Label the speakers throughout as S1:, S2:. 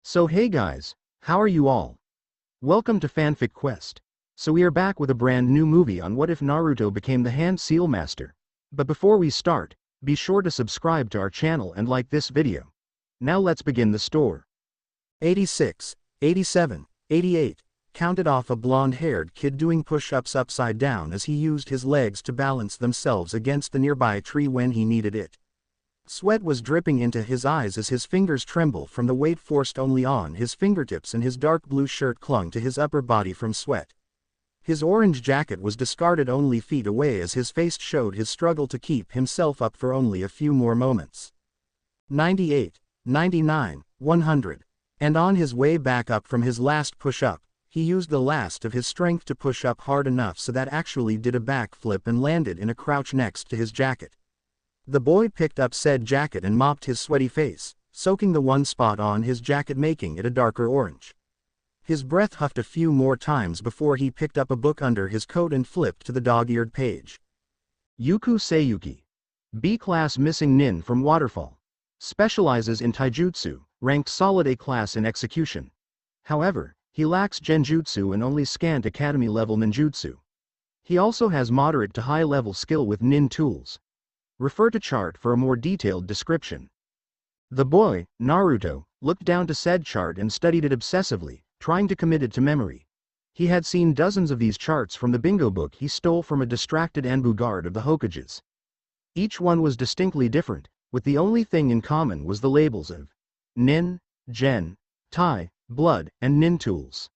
S1: So hey guys, how are you all? Welcome to Fanfic Quest. So we are back with a brand new movie on what if Naruto became the Hand Seal Master. But before we start, be sure to subscribe to our channel and like this video. Now let's begin the story.
S2: 86, 87, 88, counted off a blonde-haired kid doing push-ups upside down as he used his legs to balance themselves against the nearby tree when he needed it. Sweat was dripping into his eyes as his fingers trembled from the weight forced only on his fingertips, and his dark blue shirt clung to his upper body from sweat. His orange jacket was discarded only feet away as his face showed his struggle to keep himself up for only a few more moments. 98, 99, 100. And on his way back up from his last push-up, he used the last of his strength to push up hard enough so that actually did a backflip and landed in a crouch next to his jacket. The boy picked up said jacket and mopped his sweaty face, soaking the one spot on his jacket making it a darker orange. His breath huffed a few more times before he picked up a book under his coat and flipped to the dog-eared page.
S1: Yuku Seiyuki. B-class missing nin from Waterfall. Specializes in taijutsu, ranked solid A class in execution. However, he lacks genjutsu and only scant academy-level ninjutsu. He also has moderate to high-level skill with nin tools. Refer to chart for a more detailed description. The boy, Naruto, looked down to said chart and studied it obsessively, trying to commit it to memory. He had seen dozens of these charts from the bingo book he stole from a distracted Anbu guard of the Hokages. Each one was distinctly different, with the only thing in common was the labels of nin, gen, tai, blood, and nin tools.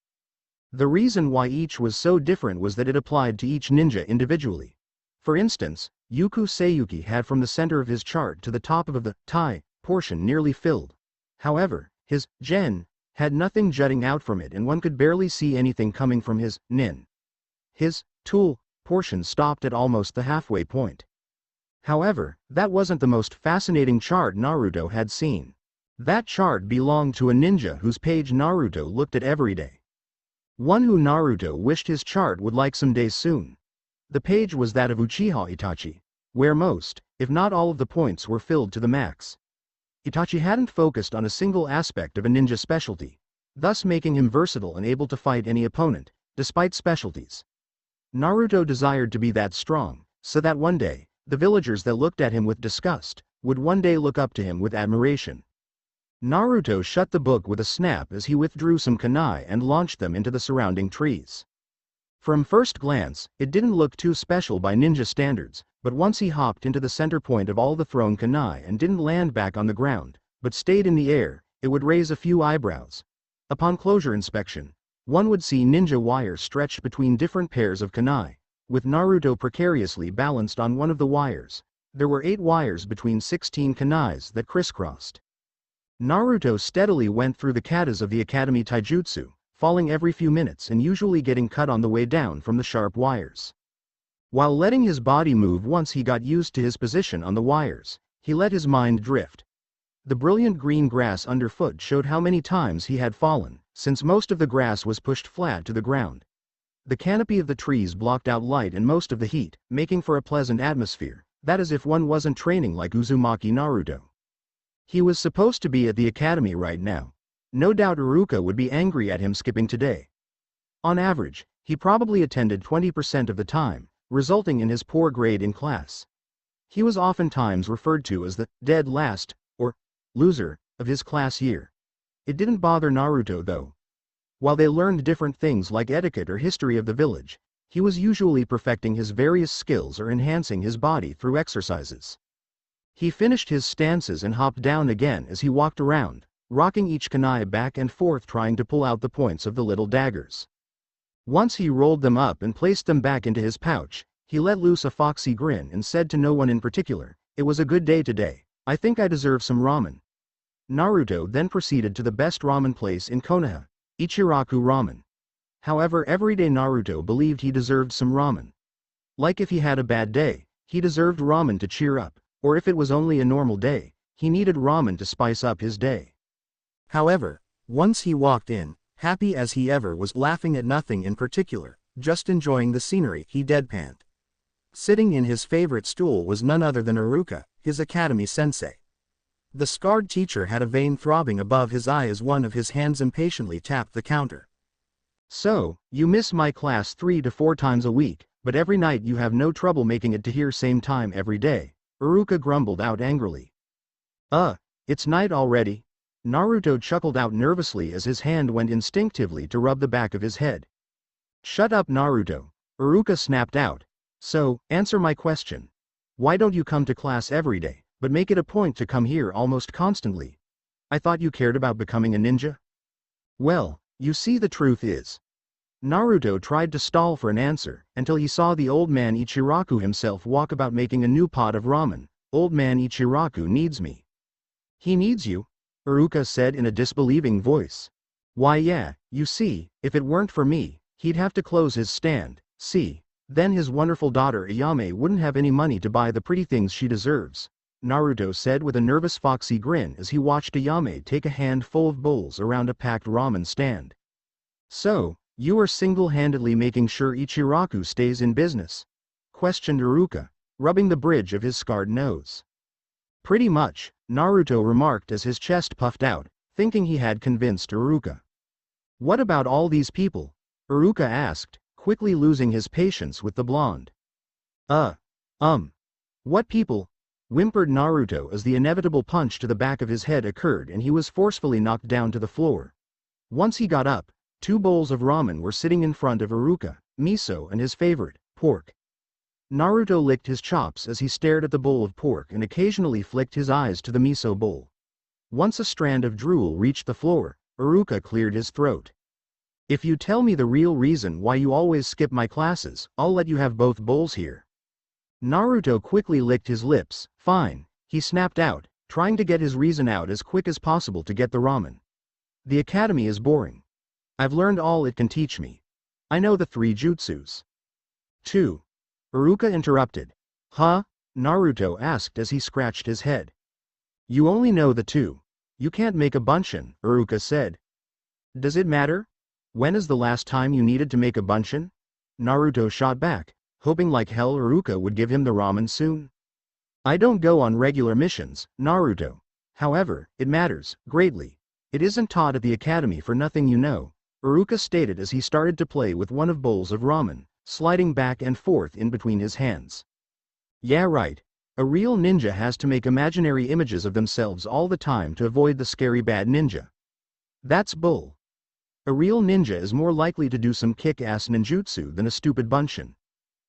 S1: The reason why each was so different was that it applied to each ninja individually. For instance, Yuku Seiyuki had from the center of his chart to the top of the tai portion nearly filled. However, his gen had nothing jutting out from it and one could barely see anything coming from his nin. His tool portion stopped at almost the halfway point. However, that wasn't the most fascinating chart Naruto had seen. That chart belonged to a ninja whose page Naruto looked at every day. One who Naruto wished his chart would like some days soon. The page was that of Uchiha Itachi, where most, if not all of the points were filled to the max. Itachi hadn't focused on a single aspect of a ninja specialty, thus making him versatile and able to fight any opponent, despite specialties. Naruto desired to be that strong, so that one day, the villagers that looked at him with disgust, would one day look up to him with admiration. Naruto shut the book with a snap as he withdrew some kunai and launched them into the surrounding trees. From first glance, it didn't look too special by ninja standards, but once he hopped into the center point of all the thrown kunai and didn't land back on the ground, but stayed in the air, it would raise a few eyebrows. Upon closer inspection, one would see ninja wires stretched between different pairs of kunai, with Naruto precariously balanced on one of the wires. There were 8 wires between 16 kunais that crisscrossed. Naruto steadily went through the katas of the Academy Taijutsu, falling every few minutes and usually getting cut on the way down from the sharp wires. While letting his body move once he got used to his position on the wires, he let his mind drift. The brilliant green grass underfoot showed how many times he had fallen, since most of the grass was pushed flat to the ground. The canopy of the trees blocked out light and most of the heat, making for a pleasant atmosphere, that is if one wasn't training like Uzumaki Naruto. He was supposed to be at the academy right now. No doubt Iruka would be angry at him skipping today. On average, he probably attended 20% of the time, resulting in his poor grade in class. He was oftentimes referred to as the dead last, or loser, of his class year. It didn't bother Naruto though. While they learned different things like etiquette or history of the village, he was usually perfecting his various skills or enhancing his body through exercises. He finished his stances and hopped down again as he walked around, rocking each kunai back and forth trying to pull out the points of the little daggers. Once he rolled them up and placed them back into his pouch, he let loose a foxy grin and said to no one in particular, "It was a good day today. I think I deserve some ramen." Naruto then proceeded to the best ramen place in Konoha, Ichiraku Ramen. However, everyday Naruto believed he deserved some ramen. Like if he had a bad day, he deserved ramen to cheer up, or if it was only a normal day, he needed ramen to spice up his day.
S2: However, once he walked in, happy as he ever was, laughing at nothing in particular, just enjoying the scenery, he deadpanned. Sitting in his favorite stool was none other than Iruka, his academy sensei. The scarred teacher had a vein throbbing above his eye as one of his hands impatiently tapped the counter.
S1: So, you miss my class 3 to 4 times a week, but every night you have no trouble making it to here same time every day, Iruka grumbled out angrily. It's night already? Naruto chuckled out nervously as his hand went instinctively to rub the back of his head. Shut up, Naruto, Iruka snapped out. So, answer my question. Why don't you come to class every day, but make it a point to come here almost constantly? I thought you cared about becoming a ninja? Well, you see, the truth is. Naruto tried to stall for an answer, until he saw the old man Ichiraku himself walk about making a new pot of ramen. Old man Ichiraku needs me. He needs you? Iruka said in a disbelieving voice. Why yeah, you see, if it weren't for me, he'd have to close his stand, see? Then his wonderful daughter Ayame wouldn't have any money to buy the pretty things she deserves, Naruto said with a nervous foxy grin as he watched Ayame take a handful of bowls around a packed ramen stand. So, you are single-handedly making sure Ichiraku stays in business? Questioned Iruka, rubbing the bridge of his scarred nose. Pretty much, Naruto remarked as his chest puffed out, thinking he had convinced Iruka. What about all these people? Iruka asked, quickly losing his patience with the blonde. What people? Whimpered Naruto as the inevitable punch to the back of his head occurred and he was forcefully knocked down to the floor. Once he got up, 2 bowls of ramen were sitting in front of Iruka, miso and his favorite, pork. Naruto licked his chops as he stared at the bowl of pork and occasionally flicked his eyes to the miso bowl. Once a strand of drool reached the floor, Iruka cleared his throat. If you tell me the real reason why you always skip my classes, I'll let you have both bowls here. Naruto quickly licked his lips. Fine, he snapped out, trying to get his reason out as quick as possible to get the ramen. The academy is boring. I've learned all it can teach me. I know the 3 jutsus. 2. Iruka interrupted. Huh? Naruto asked as he scratched his head. You only know the 2. You can't make a bunshin, Iruka said. Does it matter? When is the last time you needed to make a bunshin? Naruto shot back, hoping like hell Iruka would give him the ramen soon. I don't go on regular missions, Naruto. However, it matters, greatly. It isn't taught at the academy for nothing, you know, Iruka stated as he started to play with one of bowls of ramen, sliding back and forth in between his hands. Yeah right. A real ninja has to make imaginary images of themselves all the time to avoid the scary bad ninja. That's bull. A real ninja is more likely to do some kick-ass ninjutsu than a stupid bunshin.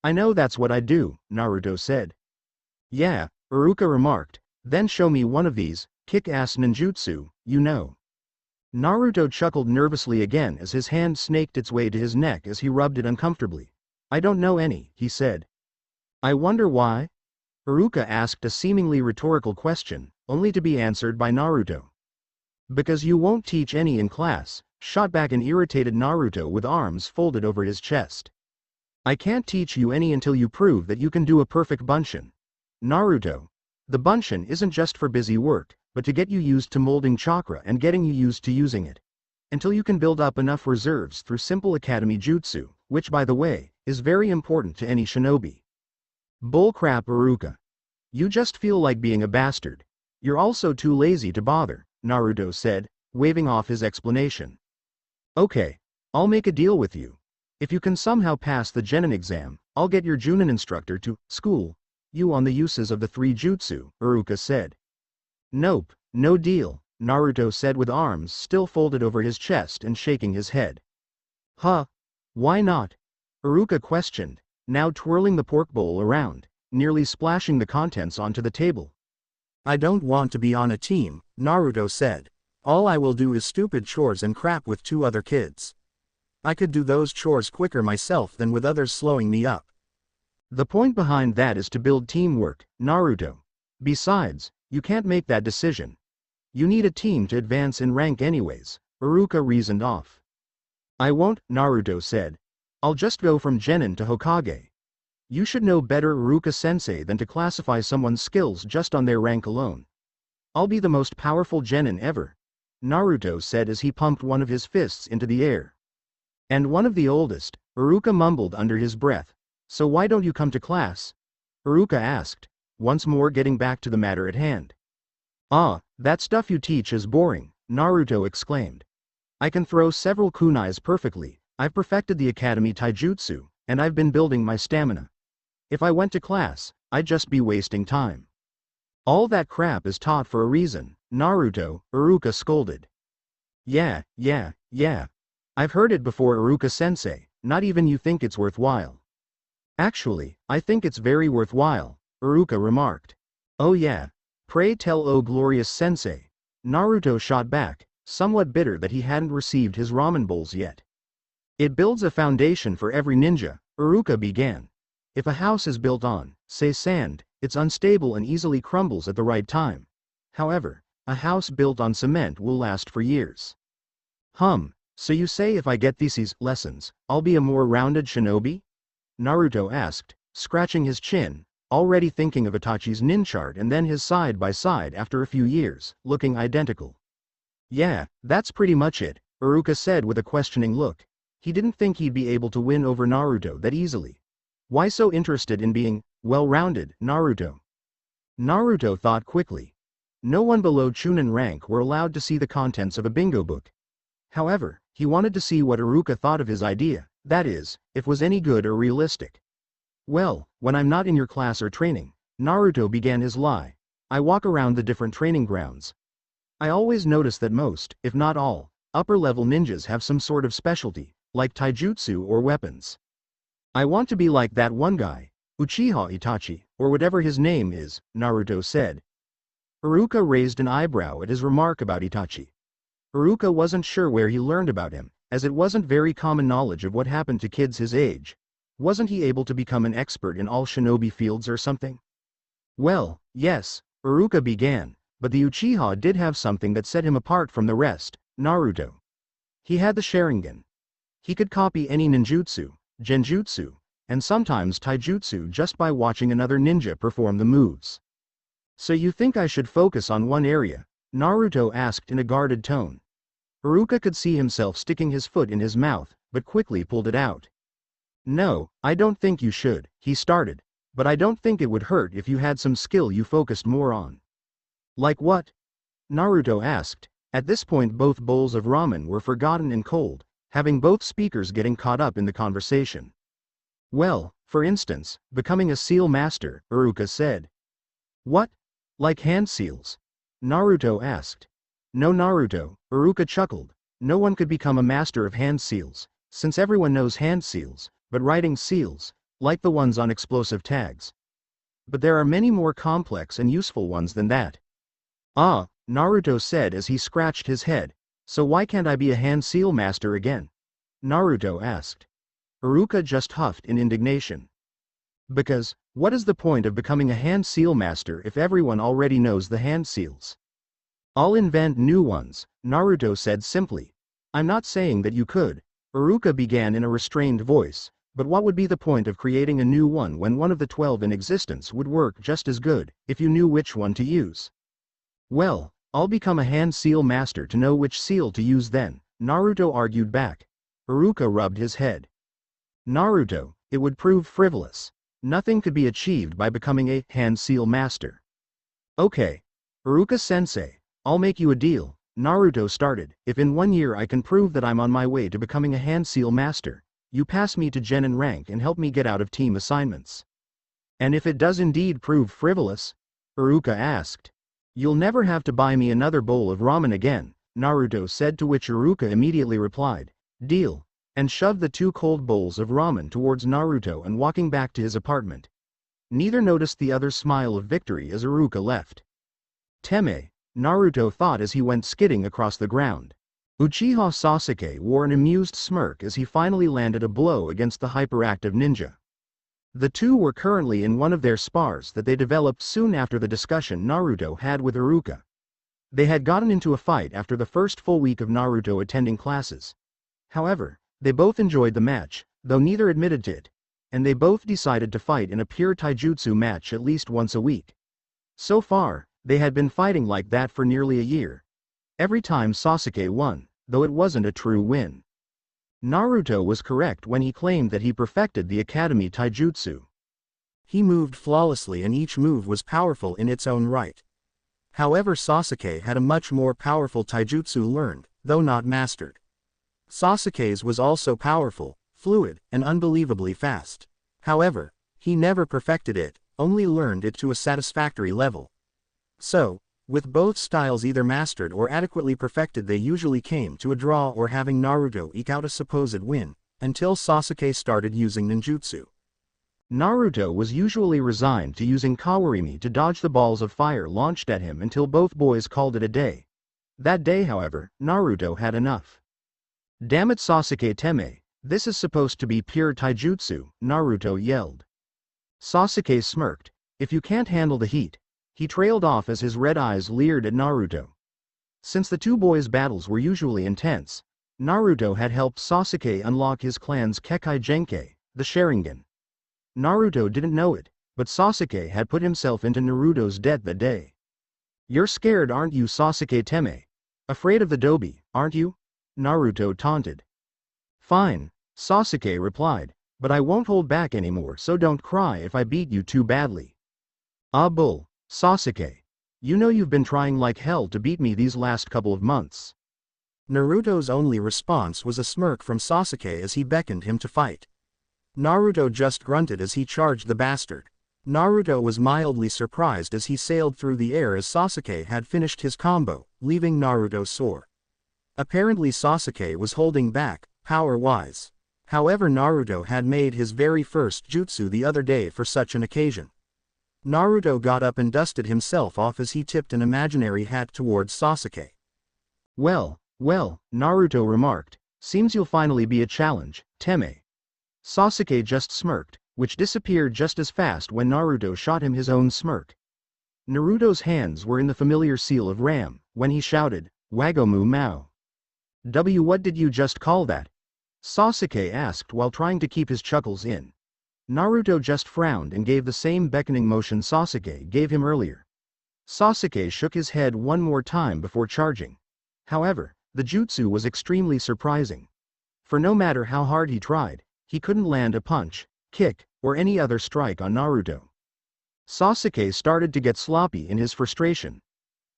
S1: I know that's what I do, Naruto said. Yeah, Iruka remarked, then show me one of these, kick-ass ninjutsu, you know. Naruto chuckled nervously again as his hand snaked its way to his neck as he rubbed it uncomfortably. I don't know any, he said. I wonder why? Iruka asked a seemingly rhetorical question, only to be answered by Naruto. Because you won't teach any in class, shot back an irritated Naruto with arms folded over his chest. I can't teach you any until you prove that you can do a perfect bunshin. Naruto, the bunshin isn't just for busy work, but to get you used to molding chakra and getting you used to using it. Until you can build up enough reserves through simple academy jutsu, which by the way, is very important to any shinobi. Bullcrap, Iruka. You just feel like being a bastard. You're also too lazy to bother, Naruto said, waving off his explanation. Okay, I'll make a deal with you. If you can somehow pass the Genin exam, I'll get your Junin instructor to school you on the uses of the 3 jutsu, Iruka said. Nope, no deal, Naruto said with arms still folded over his chest and shaking his head. Huh? Why not? Iruka questioned, now twirling the pork bowl around, nearly splashing the contents onto the table.
S2: I don't want to be on a team, Naruto said. All I will do is stupid chores and crap with 2 other kids. I could do those chores quicker myself than with others slowing me up.
S1: The point behind that is to build teamwork, Naruto. Besides, you can't make that decision. You need a team to advance in rank anyways, Iruka reasoned off. I won't, Naruto said. I'll just go from Genin to Hokage. You should know better, Iruka-sensei, than to classify someone's skills just on their rank alone. I'll be the most powerful Genin ever, Naruto said as he pumped one of his fists into the air. And one of the oldest, Iruka mumbled under his breath. So why don't you come to class? Iruka asked, once more getting back to the matter at hand. That stuff you teach is boring, Naruto exclaimed. I can throw several kunais perfectly, I've perfected the academy taijutsu, and I've been building my stamina. If I went to class, I'd just be wasting time. All that crap is taught for a reason, Naruto, Iruka scolded. Yeah. I've heard it before, Iruka-sensei, not even you think it's worthwhile. Actually, I think it's very worthwhile, Iruka remarked. Oh yeah? Pray tell, oh glorious sensei. Naruto shot back, somewhat bitter that he hadn't received his ramen bowls yet. It builds a foundation for every ninja, Iruka began. If a house is built on, say sand, it's unstable and easily crumbles at the right time. However, a house built on cement will last for years. So you say if I get these lessons, I'll be a more rounded shinobi? Naruto asked, scratching his chin, already thinking of Itachi's nin chart and then his side by side after a few years, looking identical. Yeah, that's pretty much it, Iruka said with a questioning look. He didn't think he'd be able to win over Naruto that easily. Why so interested in being well-rounded, Naruto? Naruto thought quickly. No one below Chunin rank were allowed to see the contents of a bingo book. However, he wanted to see what Iruka thought of his idea, that is, if it was any good or realistic. Well, when I'm not in your class or training, Naruto began his lie. I walk around the different training grounds. I always notice that most, if not all, upper-level ninjas have some sort of specialty, like taijutsu or weapons. I want to be like that one guy, Uchiha Itachi, or whatever his name is, Naruto said. Iruka raised an eyebrow at his remark about Itachi. Iruka wasn't sure where he learned about him, as it wasn't very common knowledge of what happened to kids his age. Wasn't he able to become an expert in all shinobi fields or something? Well, yes, Iruka began, but the Uchiha did have something that set him apart from the rest, Naruto. He had the Sharingan. He could copy any ninjutsu, genjutsu, and sometimes taijutsu just by watching another ninja perform the moves. So you think I should focus on one area? Naruto asked in a guarded tone. Iruka could see himself sticking his foot in his mouth, but quickly pulled it out. No, I don't think you should, he started, but I don't think it would hurt if you had some skill you focused more on. Like what? Naruto asked. At this point both bowls of ramen were forgotten and cold, having both speakers getting caught up in the conversation. Well, for instance, becoming a seal master, Iruka said. What? Like hand seals? Naruto asked. No, Naruto, Iruka chuckled. No one could become a master of hand seals, since everyone knows hand seals, but writing seals, like the ones on explosive tags. But there are many more complex and useful ones than that. Ah, Naruto said as he scratched his head, so why can't I be a hand seal master again? Naruto asked. Iruka just huffed in indignation. Because, what is the point of becoming a hand seal master if everyone already knows the hand seals? I'll invent new ones, Naruto said simply. I'm not saying that you could, Iruka began in a restrained voice, but what would be the point of creating a new one when one of the 12 in existence would work just as good, if you knew which one to use? Well, I'll become a hand seal master to know which seal to use then, Naruto argued back. Iruka rubbed his head. Naruto, it would prove frivolous. Nothing could be achieved by becoming a hand seal master. Okay. Iruka-sensei, I'll make you a deal, Naruto started. If in 1 year I can prove that I'm on my way to becoming a hand seal master, you pass me to genin rank and help me get out of team assignments. And if it does indeed prove frivolous? Iruka asked. You'll never have to buy me another bowl of ramen again, Naruto said, to which Iruka immediately replied, deal, and shoved the 2 cold bowls of ramen towards Naruto and walking back to his apartment. Neither noticed the other's smile of victory as Iruka left. Teme, Naruto thought as he went skidding across the ground. Uchiha Sasuke wore an amused smirk as he finally landed a blow against the hyperactive ninja. The two were currently in one of their spars that they developed soon after the discussion Naruto had with Iruka. They had gotten into a fight after the first full week of Naruto attending classes. However, they both enjoyed the match, though neither admitted to it, and they both decided to fight in a pure taijutsu match at least once a week. So far, they had been fighting like that for nearly a year. Every time Sasuke won, though it wasn't a true win. Naruto was correct when he claimed that he perfected the academy taijutsu.
S2: He moved flawlessly and each move was powerful in its own right. However, Sasuke had a much more powerful taijutsu learned, though not mastered. Sasuke's was also powerful, fluid, and unbelievably fast. However, he never perfected it, only learned it to a satisfactory level. So, with both styles either mastered or adequately perfected, they usually came to a draw or having Naruto eke out a supposed win, until Sasuke started using ninjutsu.
S1: Naruto was usually resigned to using Kawarimi to dodge the balls of fire launched at him until both boys called it a day. That day, however, Naruto had enough. "Damn it, Sasuke Teme, this is supposed to be pure taijutsu," Naruto yelled. Sasuke smirked. "If you can't handle the heat," he trailed off as his red eyes leered at Naruto. Since the two boys' battles were usually intense, Naruto had helped Sasuke unlock his clan's Kekkei Genkai, the Sharingan. Naruto didn't know it, but Sasuke had put himself into Naruto's debt that day. "You're scared, aren't you, Sasuke Teme? Afraid of the Dobi, aren't you?" Naruto taunted. "Fine," Sasuke replied, "but I won't hold back anymore, so don't cry if I beat you too badly." "Ah bull, Sasuke. You know you've been trying like hell to beat me these last couple of months."
S2: Naruto's only response was a smirk from Sasuke as he beckoned him to fight. Naruto just grunted as he charged the bastard. Naruto was mildly surprised as he sailed through the air as Sasuke had finished his combo, leaving Naruto sore. Apparently Sasuke was holding back, power-wise. However, Naruto had made his very first jutsu the other day for such an occasion. Naruto got up and dusted himself off as he tipped an imaginary hat towards Sasuke.
S1: Well, Naruto remarked, "Seems you'll finally be a challenge, Teme." Sasuke just smirked, which disappeared just as fast when Naruto shot him his own smirk. Naruto's hands were in the familiar seal of Ram, when he shouted, "Wagomu Mao." What did you just call that?" Sasuke asked while trying to keep his chuckles in. Naruto just frowned and gave the same beckoning motion Sasuke gave him earlier. Sasuke shook his head one more time before charging. However, the jutsu was extremely surprising. For no matter how hard he tried, he couldn't land a punch, kick, or any other strike on Naruto. Sasuke started to get sloppy in his frustration.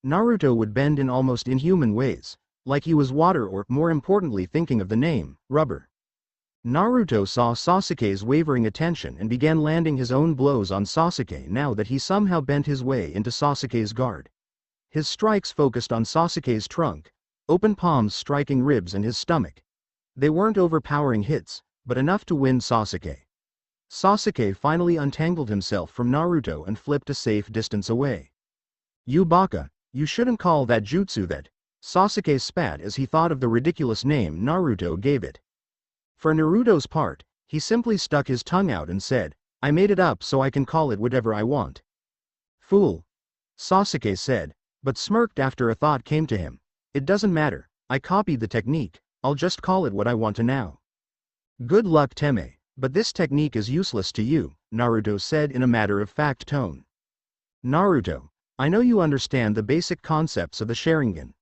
S1: Naruto would bend in almost inhuman ways, like he was water or, more importantly, thinking of the name, rubber. Naruto saw Sasuke's wavering attention and began landing his own blows on Sasuke now that he somehow bent his way into Sasuke's guard. His strikes focused on Sasuke's trunk, open palms striking ribs and his stomach. They weren't overpowering hits, but enough to win Sasuke. Sasuke finally untangled himself from Naruto and flipped a safe distance away. "You baka, you shouldn't call that jutsu that," Sasuke spat as he thought of the ridiculous name Naruto gave it. For Naruto's part, he simply stuck his tongue out and said, "I made it up so I can call it whatever I want." "Fool," Sasuke said, but smirked after a thought came to him. "It doesn't matter, I copied the technique, I'll just call it what I want to now." "Good luck, Teme, but this technique is useless to you," Naruto said in a matter-of-fact tone. "Naruto, I know you understand the basic concepts of the Sharingan.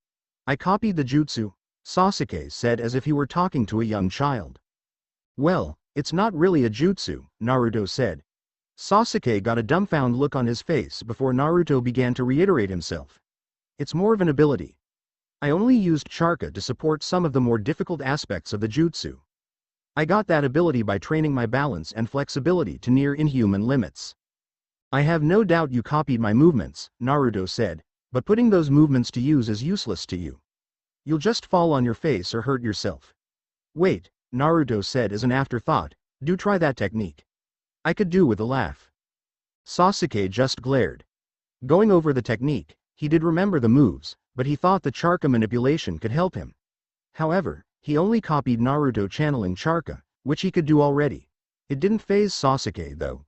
S1: I copied the jutsu," Sasuke said as if he were talking to a young child. "Well, it's not really a jutsu," Naruto said. Sasuke got a dumbfounded look on his face before Naruto began to reiterate himself. "It's more of an ability. I only used Charka to support some of the more difficult aspects of the jutsu. I got that ability by training my balance and flexibility to near inhuman limits." "I have no doubt you copied my movements," Naruto said, "but putting those movements to use is useless to you. You'll just fall on your face or hurt yourself." "Wait," Naruto said as an afterthought, "do try that technique." "I could do with a laugh." Sasuke just glared. Going over the technique, he did remember the moves, but he thought the Charka manipulation could help him. However, he only copied Naruto channeling Charka, which he could do already. It didn't faze Sasuke though.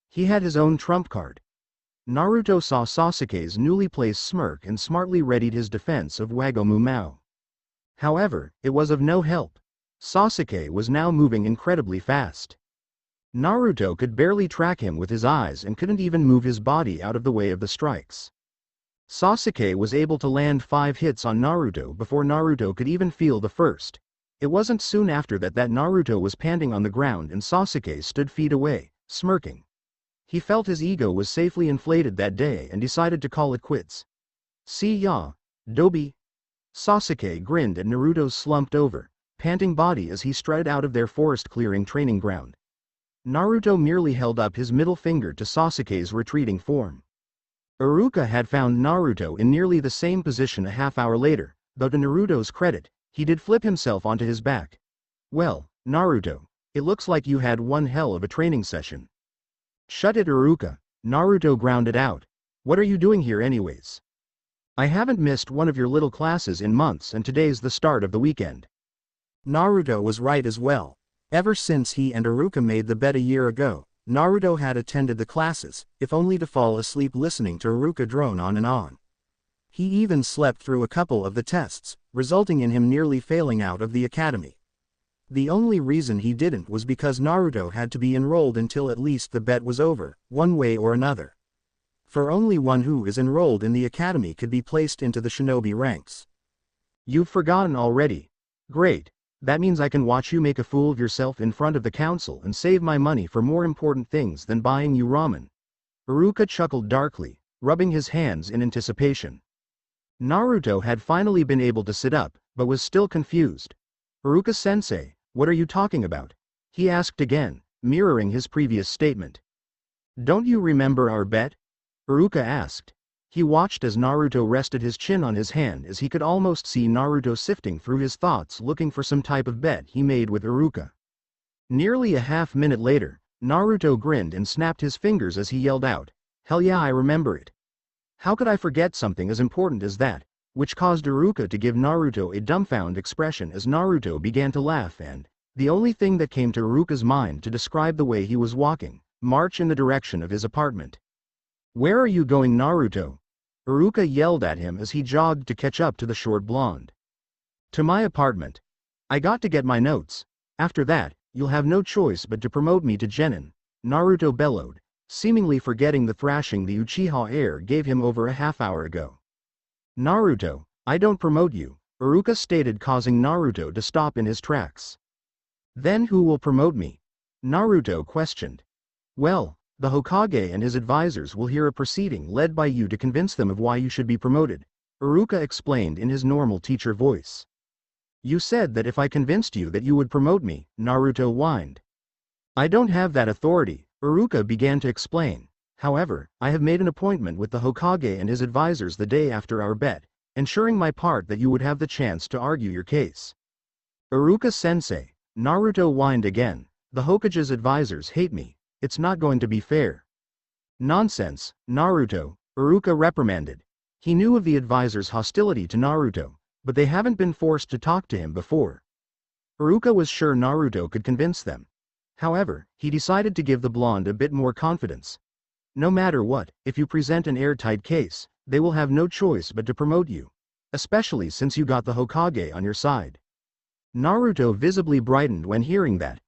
S1: He had his own trump card. Naruto saw Sasuke's newly placed smirk and smartly readied his defense of Wagomu Mao. However, it was of no help. Sasuke was now moving incredibly fast. Naruto could barely track him with his eyes and couldn't even move his body out of the way of the strikes. Sasuke was able to land 5 hits on Naruto before Naruto could even feel the first. It wasn't soon after that Naruto was panting on the ground and Sasuke stood feet away, smirking. He felt his ego was safely inflated that day and decided to call it quits. See ya, Dobi. Sasuke grinned at Naruto's slumped over, panting body as he strutted out of their forest-clearing training ground. Naruto merely held up his middle finger to Sasuke's retreating form. Iruka had found Naruto in nearly the same position a half-hour later, though to Naruto's credit, he did flip himself onto his back. Well, Naruto, it looks like you had one hell of a training session. Shut it, Iruka, Naruto grounded out. What are you doing here anyways? I haven't missed one of your little classes in months and today's the start of the weekend.
S2: Naruto was right as well. Ever since he and Iruka made the bet a year ago, Naruto had attended the classes, if only to fall asleep listening to Iruka drone on and on. He even slept through a couple of the tests, resulting in him nearly failing out of the academy. The only reason he didn't was because Naruto had to be enrolled until at least the bet was over, one way or another. For only one who is enrolled in the academy could be placed into the shinobi ranks.
S1: You've forgotten already. Great. That means I can watch you make a fool of yourself in front of the council and save my money for more important things than buying you ramen. Iruka chuckled darkly, rubbing his hands in anticipation. Naruto had finally been able to sit up, but was still confused. Iruka-sensei, what are you talking about? He asked again, mirroring his previous statement. Don't you remember our bet? Iruka asked. He watched as Naruto rested his chin on his hand as he could almost see Naruto sifting through his thoughts looking for some type of bet he made with Iruka. Nearly a half-minute later, Naruto grinned and snapped his fingers as he yelled out, "Hell yeah, I remember it. How could I forget something as important as that?" Which caused Iruka to give Naruto a dumbfounded expression as Naruto began to laugh and, the only thing that came to Iruka's mind to describe the way he was walking, march in the direction of his apartment. Where are you going, Naruto? Iruka yelled at him as he jogged to catch up to the short blonde. To my apartment. I got to get my notes. After that, you'll have no choice but to promote me to Genin, Naruto bellowed, seemingly forgetting the thrashing the Uchiha heir gave him over a half-hour ago. Naruto, I don't promote you, Iruka stated, causing Naruto to stop in his tracks. Then who will promote me? Naruto questioned. Well, the Hokage and his advisors will hear a proceeding led by you to convince them of why you should be promoted, Iruka explained in his normal teacher voice. You said that if I convinced you that you would promote me, Naruto whined. I don't have that authority, Iruka began to explain. However, I have made an appointment with the Hokage and his advisors the day after our bet, ensuring my part that you would have the chance to argue your case. Iruka-sensei, Naruto whined again, the Hokage's advisors hate me. It's not going to be fair. Nonsense, Naruto, Iruka reprimanded. He knew of the advisors' hostility to Naruto, but they haven't been forced to talk to him before. Iruka was sure Naruto could convince them. However, he decided to give the blonde a bit more confidence. No matter what, if you present an airtight case, they will have no choice but to promote you. Especially since you got the Hokage on your side. Naruto visibly brightened when hearing that.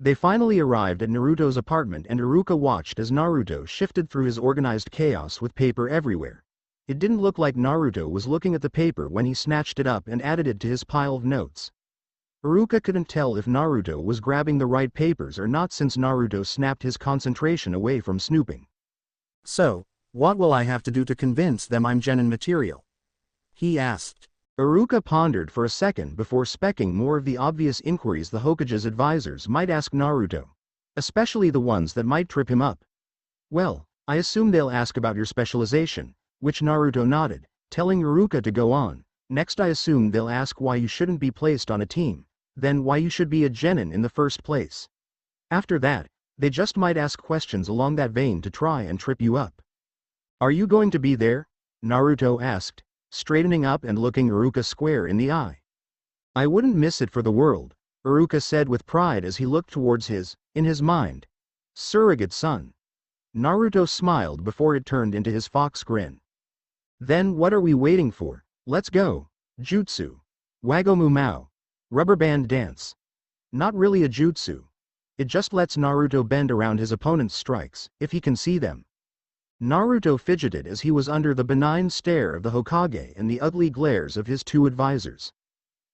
S1: They finally arrived at Naruto's apartment and Iruka watched as Naruto shifted through his organized chaos with paper everywhere. It didn't look like Naruto was looking at the paper when he snatched it up and added it to his pile of notes. Iruka couldn't tell if Naruto was grabbing the right papers or not since Naruto snapped his concentration away from snooping.
S2: So, what will I have to do to convince them I'm genin material? He asked.
S1: Iruka pondered for a second before specking more of the obvious inquiries the Hokage's advisors might ask Naruto. Especially the ones that might trip him up. Well, I assume they'll ask about your specialization, which Naruto nodded, telling Iruka to go on. Next I assume they'll ask why you shouldn't be placed on a team, then why you should be a genin in the first place. After that, they just might ask questions along that vein to try and trip you up. Are you going to be there? Naruto asked, straightening up and looking Iruka square in the eye. I wouldn't miss it for the world, Iruka said with pride as he looked towards his, in his mind, surrogate son. Naruto smiled before it turned into his fox grin. Then what are we waiting for? Let's go. Jutsu. Wagomu Mao. Rubber band dance. Not really a jutsu. It just lets Naruto bend around his opponent's strikes, if he can see them. Naruto fidgeted as he was under the benign stare of the Hokage and the ugly glares of his two advisors.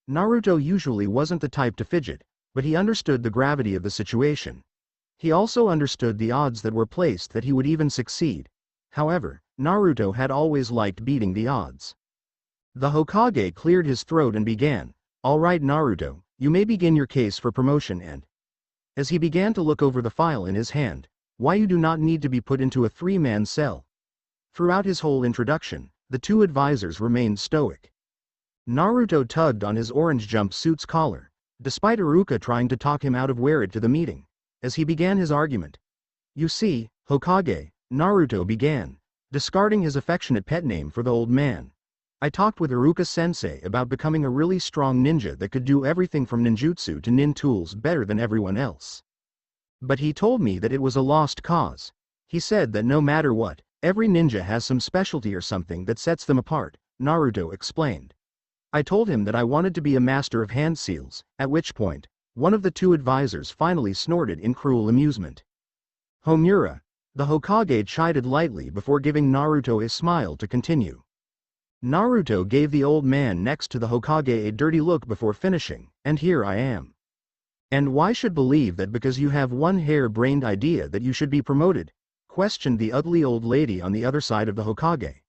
S1: Naruto usually wasn't the type to fidget, but he understood the gravity of the situation. He also understood the odds that were placed that he would even succeed. However, Naruto had always liked beating the odds. The Hokage cleared his throat and began, "All right Naruto, you may begin your case for promotion and—" As he began to look over the file in his hand, "Why you do not need to be put into a three-man cell." Throughout his whole introduction, the two advisors remained stoic. Naruto tugged on his orange jumpsuit's collar, despite Iruka trying to talk him out of wear it to the meeting, as he began his argument. "You see, Hokage," Naruto began, discarding his affectionate pet name for the old man. "I talked with Iruka-sensei about becoming a really strong ninja that could do everything from ninjutsu to nin tools better than everyone else. But he told me that it was a lost cause. He said that no matter what, every ninja has some specialty or something that sets them apart," Naruto explained. "I told him that I wanted to be a master of hand seals," at which point, one of the two advisors finally snorted in cruel amusement. "Homura," the Hokage chided lightly before giving Naruto a smile to continue. Naruto gave the old man next to the Hokage a dirty look before finishing, "And here I am. And why should believe that because you have one hair-brained idea that you should be promoted?" questioned the ugly old lady on the other side of the Hokage.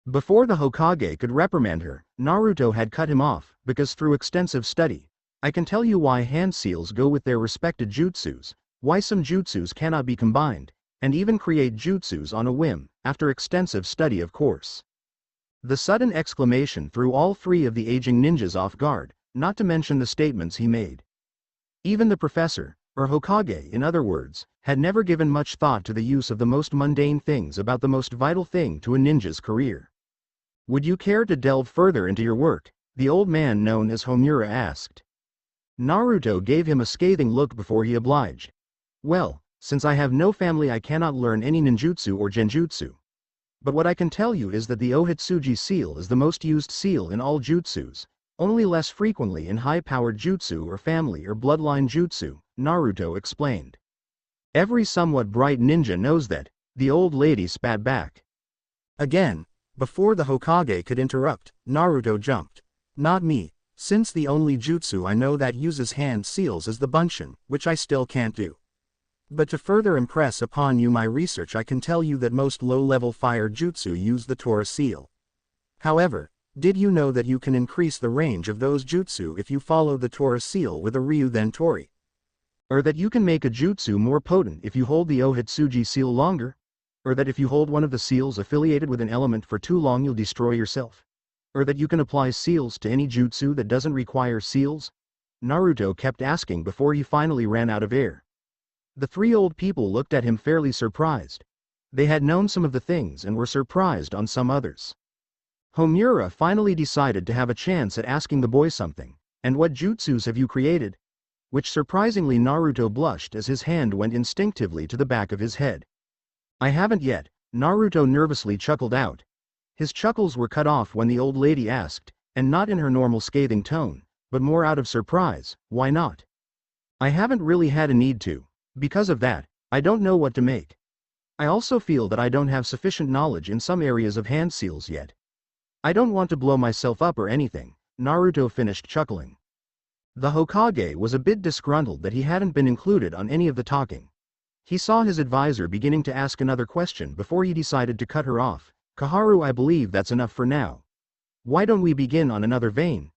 S1: Before the Hokage could reprimand her, Naruto had cut him off, "Because through extensive study, I can tell you why hand seals go with their respected jutsus, why some jutsus cannot be combined, and even create jutsus on a whim, after extensive study of course." The sudden exclamation threw all three of the aging ninjas off guard, not to mention the statements he made. Even the professor, or Hokage in other words, had never given much thought to the use of the most mundane things about the most vital thing to a ninja's career. "Would you care to delve further into your work?" the old man known as Homura asked. Naruto gave him a scathing look before he obliged. "Well, since I have no family I cannot learn any ninjutsu or genjutsu. But what I can tell you is that the Ohitsuji seal is the most used seal in all jutsus, only less frequently in high-powered jutsu or family or bloodline jutsu," Naruto explained. "Every somewhat bright ninja knows that," the old lady spat back.
S2: Again, before the Hokage could interrupt, Naruto jumped. "Not me, since the only jutsu I know that uses hand seals is the bunshin, which I still can't do. But to further impress upon you my research I can tell you that most low-level fire jutsu use the Tora seal. However, did you know that you can increase the range of those jutsu if you follow the Tora seal with a Ryu then Tori? Or that you can make a jutsu more potent if you hold the Ohitsuji seal longer? Or that if you hold one of the seals affiliated with an element for too long you'll destroy yourself? Or that you can apply seals to any jutsu that doesn't require seals?" Naruto kept asking before he finally ran out of air. The three old people looked at him fairly surprised. They had known some of the things and were surprised on some others. Homura finally decided to have a chance at asking the boy something. "And what jutsus have you created?" Which surprisingly Naruto blushed as his hand went instinctively to the back of his head. "I haven't yet," Naruto nervously chuckled out. His chuckles were cut off when the old lady asked, and not in her normal scathing tone, but more out of surprise, "Why not?" "I haven't really had a need to. Because of that, I don't know what to make. I also feel that I don't have sufficient knowledge in some areas of hand seals yet. I don't want to blow myself up or anything," Naruto finished chuckling. The Hokage was a bit disgruntled that he hadn't been included on any of the talking. He saw his advisor beginning to ask another question before he decided to cut her off. "Kaharu, I believe that's enough for now. Why don't we begin on another vein?"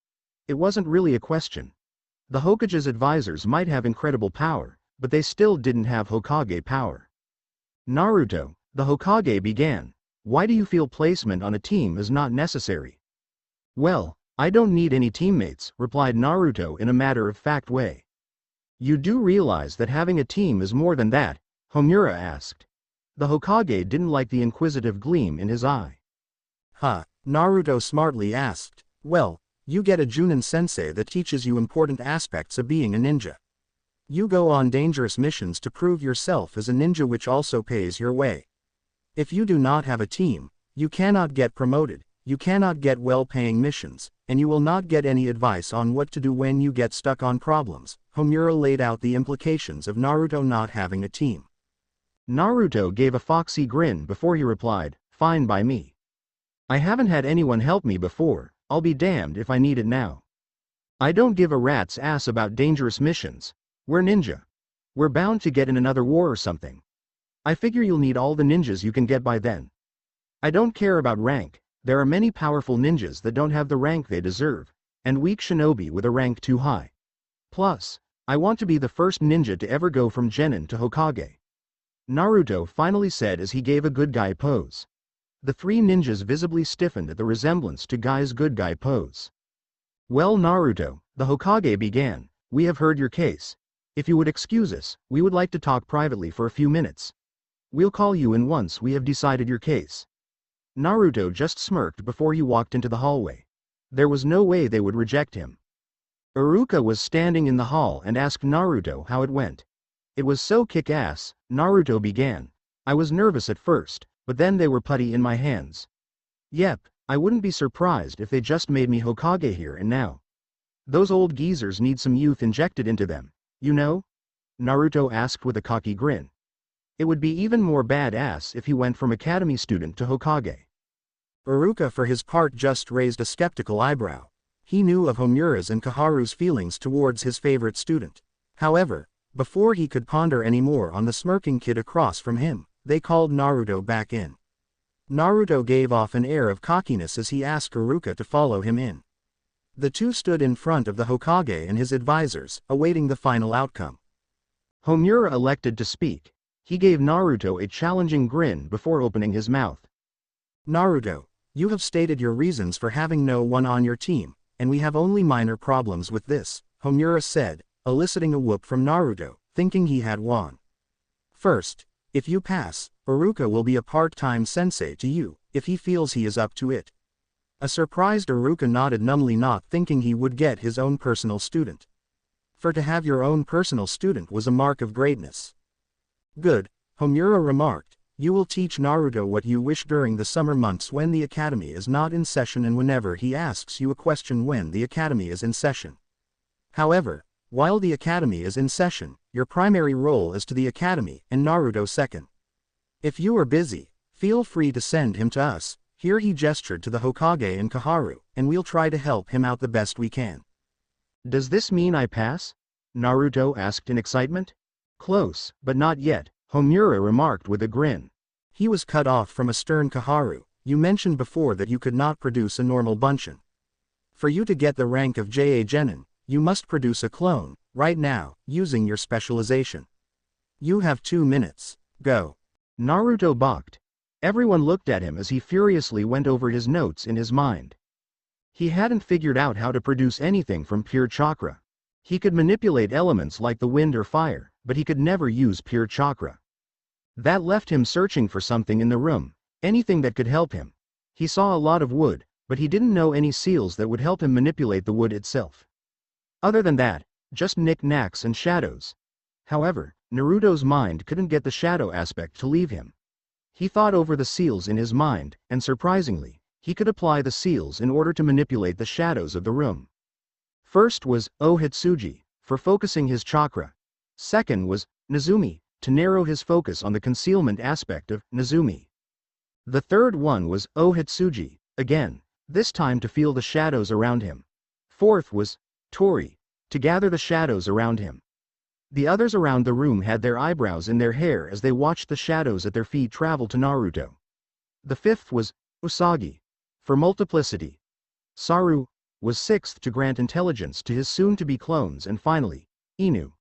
S2: It wasn't really a question. The Hokage's advisors might have incredible power, but they still didn't have Hokage power. "Naruto," the Hokage began, "why do you feel placement on a team is not necessary?" "Well, I don't need any teammates," replied Naruto in a matter-of-fact way. "You do realize that having a team is more than that?" Homura asked. The Hokage didn't like the inquisitive gleam in his eye. "Huh," Naruto smartly asked. "Well, you get a Junin sensei that teaches you important aspects of being a ninja. You go on dangerous missions to prove yourself as a ninja, which also pays your way. If you do not have a team, you cannot get promoted, you cannot get well-paying missions, and you will not get any advice on what to do when you get stuck on problems." Homura laid out the implications of Naruto not having a team. Naruto gave a foxy grin before he replied, "Fine by me. I haven't had anyone help me before, I'll be damned if I need it now. I don't give a rat's ass about dangerous missions. We're ninja. We're bound to get in another war or something. I figure you'll need all the ninjas you can get by then.
S1: I don't care about rank, there are many powerful ninjas that don't have the rank they deserve, and weak shinobi with a rank too high. Plus, I want to be the first ninja to ever go from Genin to Hokage. Naruto finally said as he gave a good guy pose. The three ninjas visibly stiffened at the resemblance to Guy's good guy pose. Well Naruto, the Hokage began, we have heard your case. If you would excuse us, we would like to talk privately for a few minutes. We'll call you in once we have decided your case. Naruto just smirked before he walked into the hallway. There was no way they would reject him. Iruka was standing in the hall and asked Naruto how it went. It was so kick-ass, Naruto began. I was nervous at first, but then they were putty in my hands. Yep, I wouldn't be surprised if they just made me Hokage here and now. Those old geezers need some youth injected into them, you know? Naruto asked with a cocky grin. It would be even more badass if he went from academy student to Hokage.
S2: Iruka for his part just raised a skeptical eyebrow. He knew of Homura's and Kaharu's feelings towards his favorite student. However, before he could ponder any more on the smirking kid across from him, they called Naruto back in. Naruto gave off an air of cockiness as he asked Iruka to follow him in. The two stood in front of the Hokage and his advisors, awaiting the final outcome.
S1: Homura elected to speak. He gave Naruto a challenging grin before opening his mouth.
S2: Naruto, you have stated your reasons for having no one on your team, and we have only minor problems with this, Homura said, eliciting a whoop from Naruto, thinking he had won. First, if you pass, Iruka will be a part-time sensei to you, if he feels he is up to it. A surprised Iruka nodded numbly, not thinking he would get his own personal student. For to have your own personal student was a mark of greatness. Good, Homura remarked, you will teach Naruto what you wish during the summer months when the academy is not in session and whenever he asks you a question when the academy is in session. However, while the academy is in session, your primary role is to the academy and Naruto second. If you are busy, feel free to send him to us. Here he gestured to the Hokage and Kaharu, and we'll try to help him out the best we can.
S1: Does this mean I pass? Naruto asked in excitement. Close, but not yet, Homura remarked with a grin.
S2: He was cut off from a stern Kaharu. You mentioned before that you could not produce a normal Bunshin. For you to get the rank of JA Genin, you must produce a clone, right now, using your specialization. You have 2 minutes, go.
S1: Naruto balked. Everyone looked at him as he furiously went over his notes in his mind. He hadn't figured out how to produce anything from pure chakra. He could manipulate elements like the wind or fire, but he could never use pure chakra. That left him searching for something in the room, anything that could help him. He saw a lot of wood, but he didn't know any seals that would help him manipulate the wood itself. Other than that, just knick-knacks and shadows. However, Naruto's mind couldn't get the shadow aspect to leave him. He thought over the seals in his mind, and surprisingly, he could apply the seals in order to manipulate the shadows of the room. First was Ohitsuji, for focusing his chakra. Second was Nezumi, to narrow his focus on the concealment aspect of Nezumi. The third one was Ohitsuji, again, this time to feel the shadows around him. Fourth was Tori, to gather the shadows around him. The others around the room had their eyebrows in their hair as they watched the shadows at their feet travel to Naruto. The fifth was Usagi, for multiplicity. Saru was sixth to grant intelligence to his soon-to-be clones, and finally, Inu,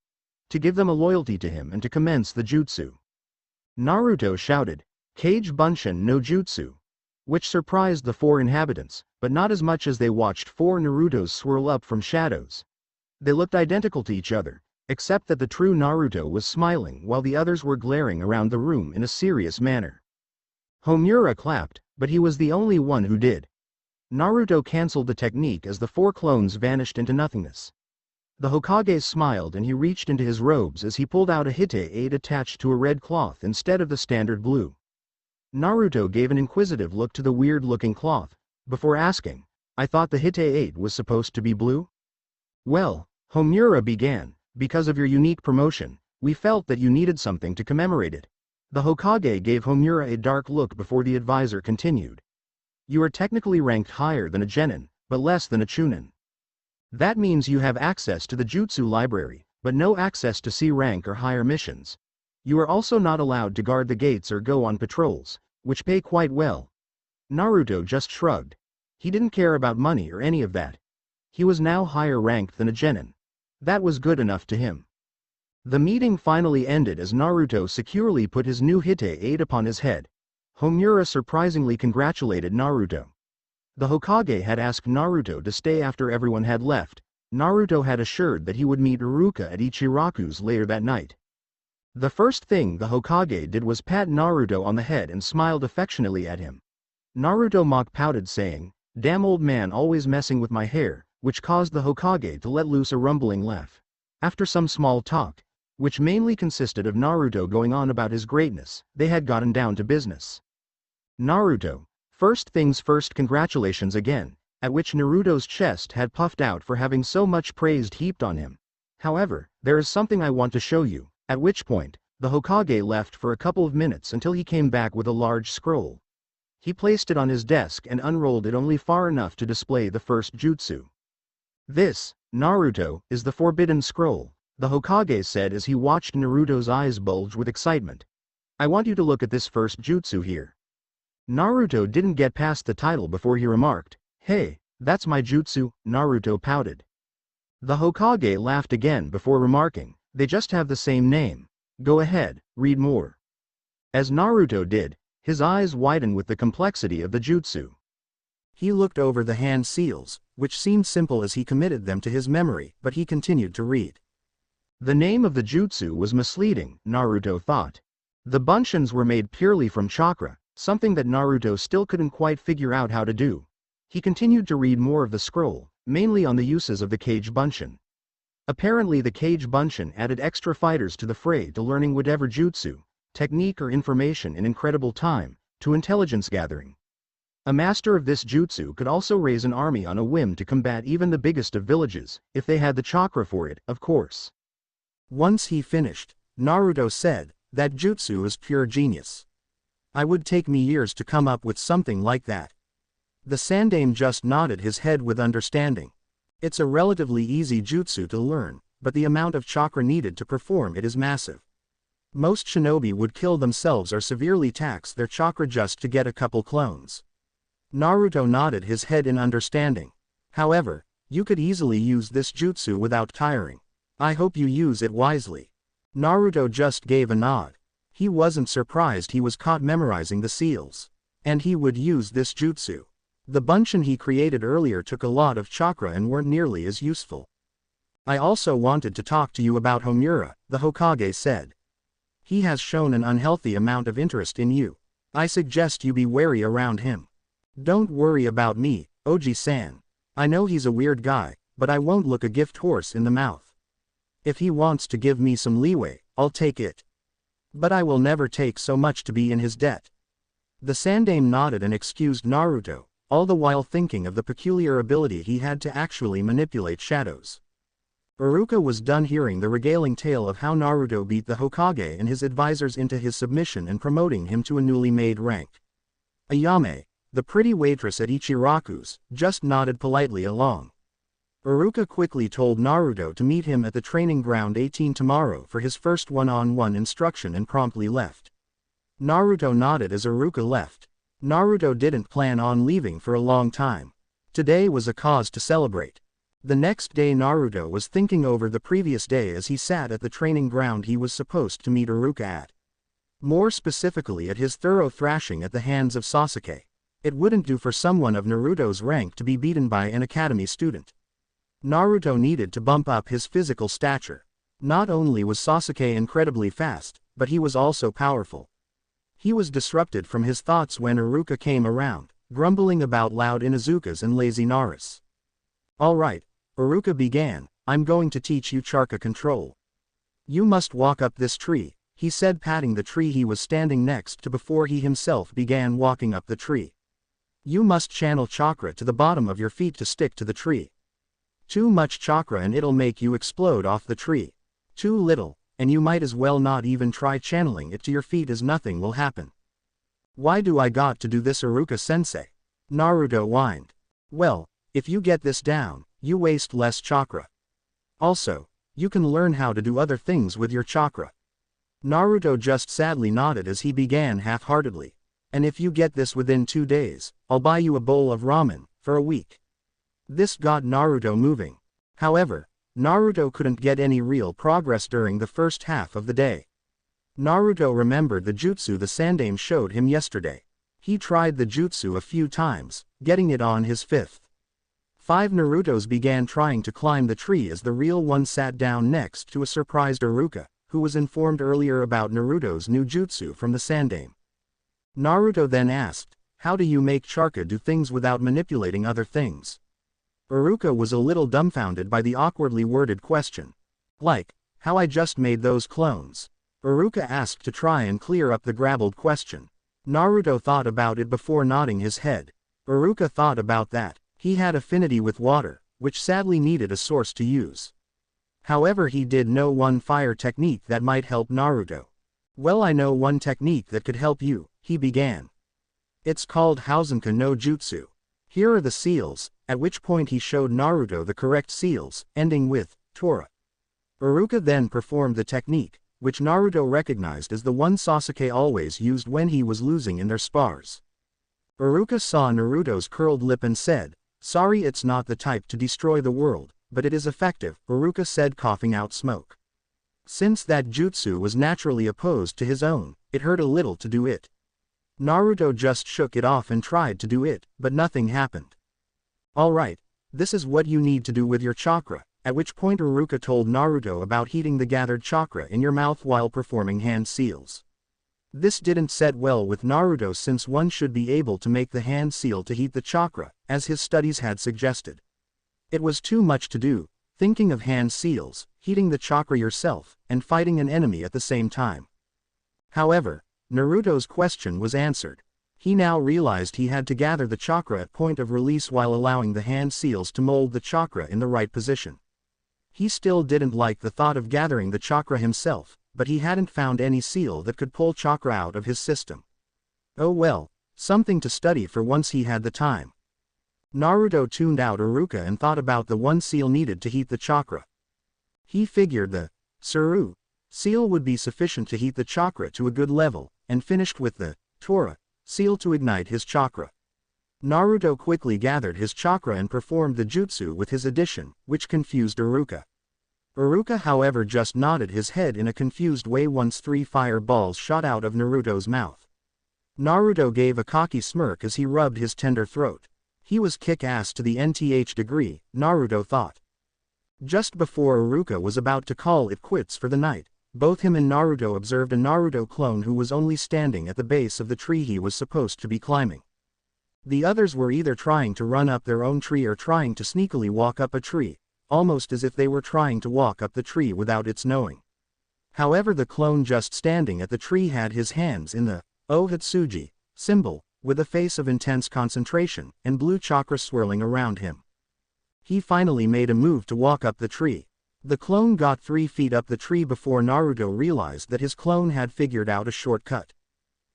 S1: to give them a loyalty to him and to commence the jutsu. Naruto shouted, Kage Bunshin no Jutsu, which surprised the 4 inhabitants, but not as much as they watched 4 Narutos swirl up from shadows. They looked identical to each other, except that the true Naruto was smiling while the others were glaring around the room in a serious manner. Homura clapped, but he was the only one who did. Naruto cancelled the technique as the 4 clones vanished into nothingness. The Hokage smiled and he reached into his robes as he pulled out a Hite-8 attached to a red cloth instead of the standard blue. Naruto gave an inquisitive look to the weird-looking cloth, before asking, I thought the Hite-8 was supposed to be blue? Well, Homura began, because of your unique promotion, we felt that you needed something to commemorate it. The Hokage gave Homura a dark look before the advisor continued. You are technically ranked higher than a Genin, but less than a Chunin. That means you have access to the Jutsu library, but no access to C rank or higher missions. You are also not allowed to guard the gates or go on patrols, which pay quite well. Naruto just shrugged. He didn't care about money or any of that. He was now higher ranked than a genin. That was good enough to him. The meeting finally ended as Naruto securely put his new Hite 8 upon his head. Homura surprisingly congratulated Naruto. The Hokage had asked Naruto to stay after everyone had left. Naruto had assured that he would meet Iruka at Ichiraku's later that night. The first thing the Hokage did was pat Naruto on the head and smiled affectionately at him. Naruto mock-pouted saying, "Damn old man always messing with my hair," which caused the Hokage to let loose a rumbling laugh. After some small talk, which mainly consisted of Naruto going on about his greatness, they had gotten down to business. Naruto, first things first, congratulations again, at which Naruto's chest had puffed out for having so much praise heaped on him. However, there is something I want to show you, at which point, the Hokage left for a couple of minutes until he came back with a large scroll. He placed it on his desk and unrolled it only far enough to display the first jutsu. "This, Naruto, is the Forbidden Scroll," the Hokage said as he watched Naruto's eyes bulge with excitement. "I want you to look at this first jutsu here." Naruto didn't get past the title before he remarked, "Hey, that's my jutsu," Naruto pouted. The Hokage laughed again before remarking, "They just have the same name. Go ahead, read more." As Naruto did, his eyes widened with the complexity of the jutsu.
S2: He looked over the hand seals, which seemed simple as he committed them to his memory, but he continued to read.
S1: The name of the jutsu was misleading, Naruto thought. The bunshins were made purely from chakra, something that Naruto still couldn't quite figure out how to do. He continued to read more of the scroll, mainly on the uses of the cage bunshin. Apparently the cage bunshin added extra fighters to the fray, to learning whatever jutsu, technique or information in incredible time, to intelligence gathering. A master of this jutsu could also raise an army on a whim to combat even the biggest of villages, if they had the chakra for it, of course.
S2: Once he finished, Naruto said, "That jutsu is pure genius. I would take me years to come up with something like that." The Sandaime just nodded his head with understanding. It's a relatively easy jutsu to learn, but the amount of chakra needed to perform it is massive. Most shinobi would kill themselves or severely tax their chakra just to get a couple clones. Naruto nodded his head in understanding. "However, you could easily use this jutsu without tiring. I hope you use it wisely." Naruto just gave a nod. He wasn't surprised he was caught memorizing the seals. And he would use this jutsu. The bunshin he created earlier took a lot of chakra and weren't nearly as useful. "I also wanted to talk to you about Homura," the Hokage said. "He has shown an unhealthy amount of interest in you. I suggest you be wary around him. Don't worry about me, Oji-san. I know he's a weird guy, but I won't look a gift horse in the mouth. If he wants to give me some leeway, I'll take it. But I will never take so much to be in his debt." The Sandaime nodded and excused Naruto, all the while thinking of the peculiar ability he had to actually manipulate shadows. Iruka was done hearing the regaling tale of how Naruto beat the Hokage and his advisors into his submission and promoting him to a newly made rank. Ayame, the pretty waitress at Ichiraku's, just nodded politely along. Iruka quickly told Naruto to meet him at the training ground 18 tomorrow for his first one-on-one instruction and promptly left. Naruto nodded as Iruka left. Naruto didn't plan on leaving for a long time. Today was a cause to celebrate. The next day Naruto was thinking over the previous day as he sat at the training ground he was supposed to meet Iruka at. More specifically at his thorough thrashing at the hands of Sasuke. It wouldn't do for someone of Naruto's rank to be beaten by an academy student. Naruto needed to bump up his physical stature. Not only was Sasuke incredibly fast, but he was also powerful. He was disrupted from his thoughts when Iruka came around, grumbling about loud Inuzukas and lazy Naras. "Alright," Iruka began, "I'm going to teach you chakra control. You must walk up this tree," he said, patting the tree he was standing next to before he himself began walking up the tree. "You must channel chakra to the bottom of your feet to stick to the tree. Too much chakra and it'll make you explode off the tree. Too little, and you might as well not even try channeling it to your feet as nothing will happen." "Why do I got to do this, Iruka-sensei?" Naruto whined. "Well, if you get this down, you waste less chakra. Also, you can learn how to do other things with your chakra." Naruto just sadly nodded as he began half-heartedly. And if you get this within 2 days, I'll buy you a bowl of ramen, for a week. This got Naruto moving. However, Naruto couldn't get any real progress during the first half of the day. Naruto remembered the jutsu the Sandaime showed him yesterday. He tried the jutsu a few times, getting it on his 5th. 5 Narutos began trying to climb the tree as the real one sat down next to a surprised Iruka, who was informed earlier about Naruto's new jutsu from the Sandaime. Naruto then asked, "How do you make chakra do things without manipulating other things?" Iruka was a little dumbfounded by the awkwardly worded question. "Like, how I just made those clones?" Iruka asked to try and clear up the garbled question. Naruto thought about it before nodding his head. Iruka thought about that. He had affinity with water, which sadly needed a source to use. However, he did know one fire technique that might help Naruto. "Well, I know one technique that could help you," he began. "It's called Hausenka no Jutsu. Here are the seals," at which point he showed Naruto the correct seals, ending with Tora. Iruka then performed the technique, which Naruto recognized as the one Sasuke always used when he was losing in their spars. Iruka saw Naruto's curled lip and said, "Sorry, it's not the type to destroy the world, but it is effective," Iruka said, coughing out smoke. Since that jutsu was naturally opposed to his own, it hurt a little to do it. Naruto just shook it off and tried to do it, but nothing happened. "Alright, this is what you need to do with your chakra," at which point Iruka told Naruto about heating the gathered chakra in your mouth while performing hand seals. This didn't set well with Naruto since one should be able to make the hand seal to heat the chakra, as his studies had suggested. It was too much to do, thinking of hand seals, heating the chakra yourself, and fighting an enemy at the same time. However, Naruto's question was answered. He now realized he had to gather the chakra at point of release while allowing the hand seals to mold the chakra in the right position. He still didn't like the thought of gathering the chakra himself, but he hadn't found any seal that could pull chakra out of his system. Oh well, something to study for once he had the time. Naruto tuned out Iruka and thought about the one seal needed to heat the chakra. He figured the Tsuru seal would be sufficient to heat the chakra to a good level, and finished with the Tora seal to ignite his chakra. Naruto quickly gathered his chakra and performed the jutsu with his addition, which confused Iruka. Iruka, however, just nodded his head in a confused way once 3 fire balls shot out of Naruto's mouth. Naruto gave a cocky smirk as he rubbed his tender throat. He was kick-ass to the nth degree, Naruto thought. Just before Iruka was about to call it quits for the night, both him and Naruto observed a Naruto clone who was only standing at the base of the tree he was supposed to be climbing. The others were either trying to run up their own tree or trying to sneakily walk up a tree, almost as if they were trying to walk up the tree without its knowing. However, the clone just standing at the tree had his hands in the Ohatsuji symbol, with a face of intense concentration, and blue chakra swirling around him. He finally made a move to walk up the tree. The clone got 3 feet up the tree before Naruto realized that his clone had figured out a shortcut.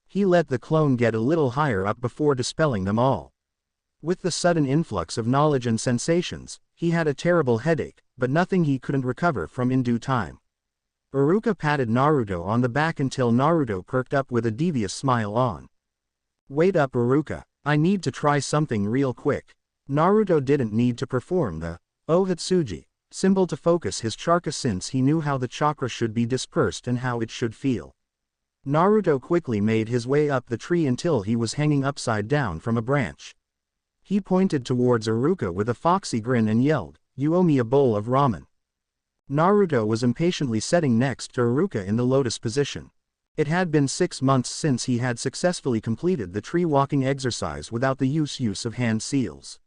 S2: He let the clone get a little higher up before dispelling them all. With the sudden influx of knowledge and sensations, he had a terrible headache, but nothing he couldn't recover from in due time. Iruka patted Naruto on the back until Naruto perked up with a devious smile on. "Wait up, Iruka, I need to try something real quick." Naruto didn't need to perform the Ohatsuji symbol to focus his chakra since he knew how the chakra should be dispersed and how it should feel. Naruto quickly made his way up the tree until he was hanging upside down from a branch. He pointed towards Iruka with a foxy grin and yelled, "You owe me a bowl of ramen." Naruto was impatiently sitting next to Iruka in the lotus position. It had been 6 months since he had successfully completed the tree walking exercise without the use of hand seals.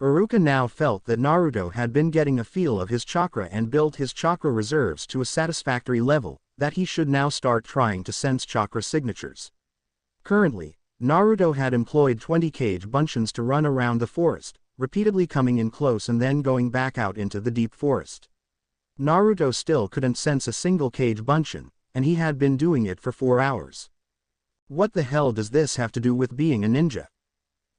S2: Iruka now felt that Naruto had been getting a feel of his chakra and built his chakra reserves to a satisfactory level, that he should now start trying to sense chakra signatures. Currently, Naruto had employed 20 cage bunshins to run around the forest, repeatedly coming in close and then going back out into the deep forest. Naruto still couldn't sense a single cage bunshin, and he had been doing it for 4 hours. What the hell does this have to do with being a ninja?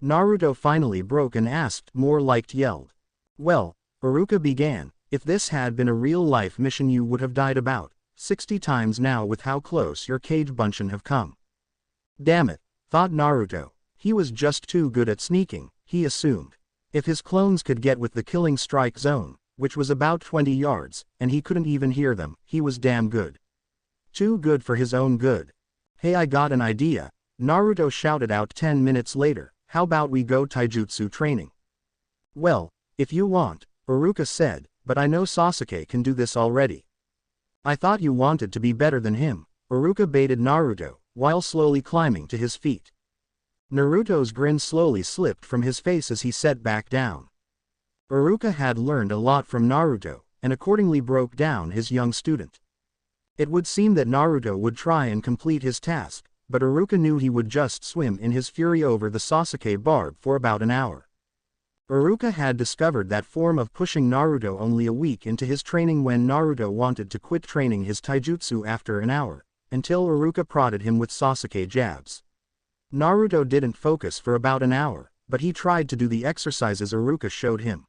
S2: Naruto finally broke and asked, more like yelled. "Well," Iruka began, "if this had been a real-life mission you would have died about 60 times now with how close your cage bunshin have come." "Damn it, thought Naruto. He was just too good at sneaking, he assumed. If his clones could get with the killing strike zone, which was about 20 yards, and he couldn't even hear them, he was damn good. Too good for his own good. Hey, I got an idea, Naruto shouted out 10 minutes later, how about we go taijutsu training? Well, if you want, Iruka said, but I know Sasuke can do this already. I thought you wanted to be better than him, Iruka baited Naruto, while slowly climbing to his feet. Naruto's grin slowly slipped from his face as he sat back down. Iruka had learned a lot from Naruto, and accordingly broke down his young student. It would seem that Naruto would try and complete his task, but Iruka knew he would just swim in his fury over the Sasuke barb for about an hour. Iruka had discovered that form of pushing Naruto only a week into his training when Naruto wanted to quit training his taijutsu after an hour, until Iruka prodded him with Sasuke jabs. Naruto didn't focus for about an hour, but he tried to do the exercises Iruka showed him.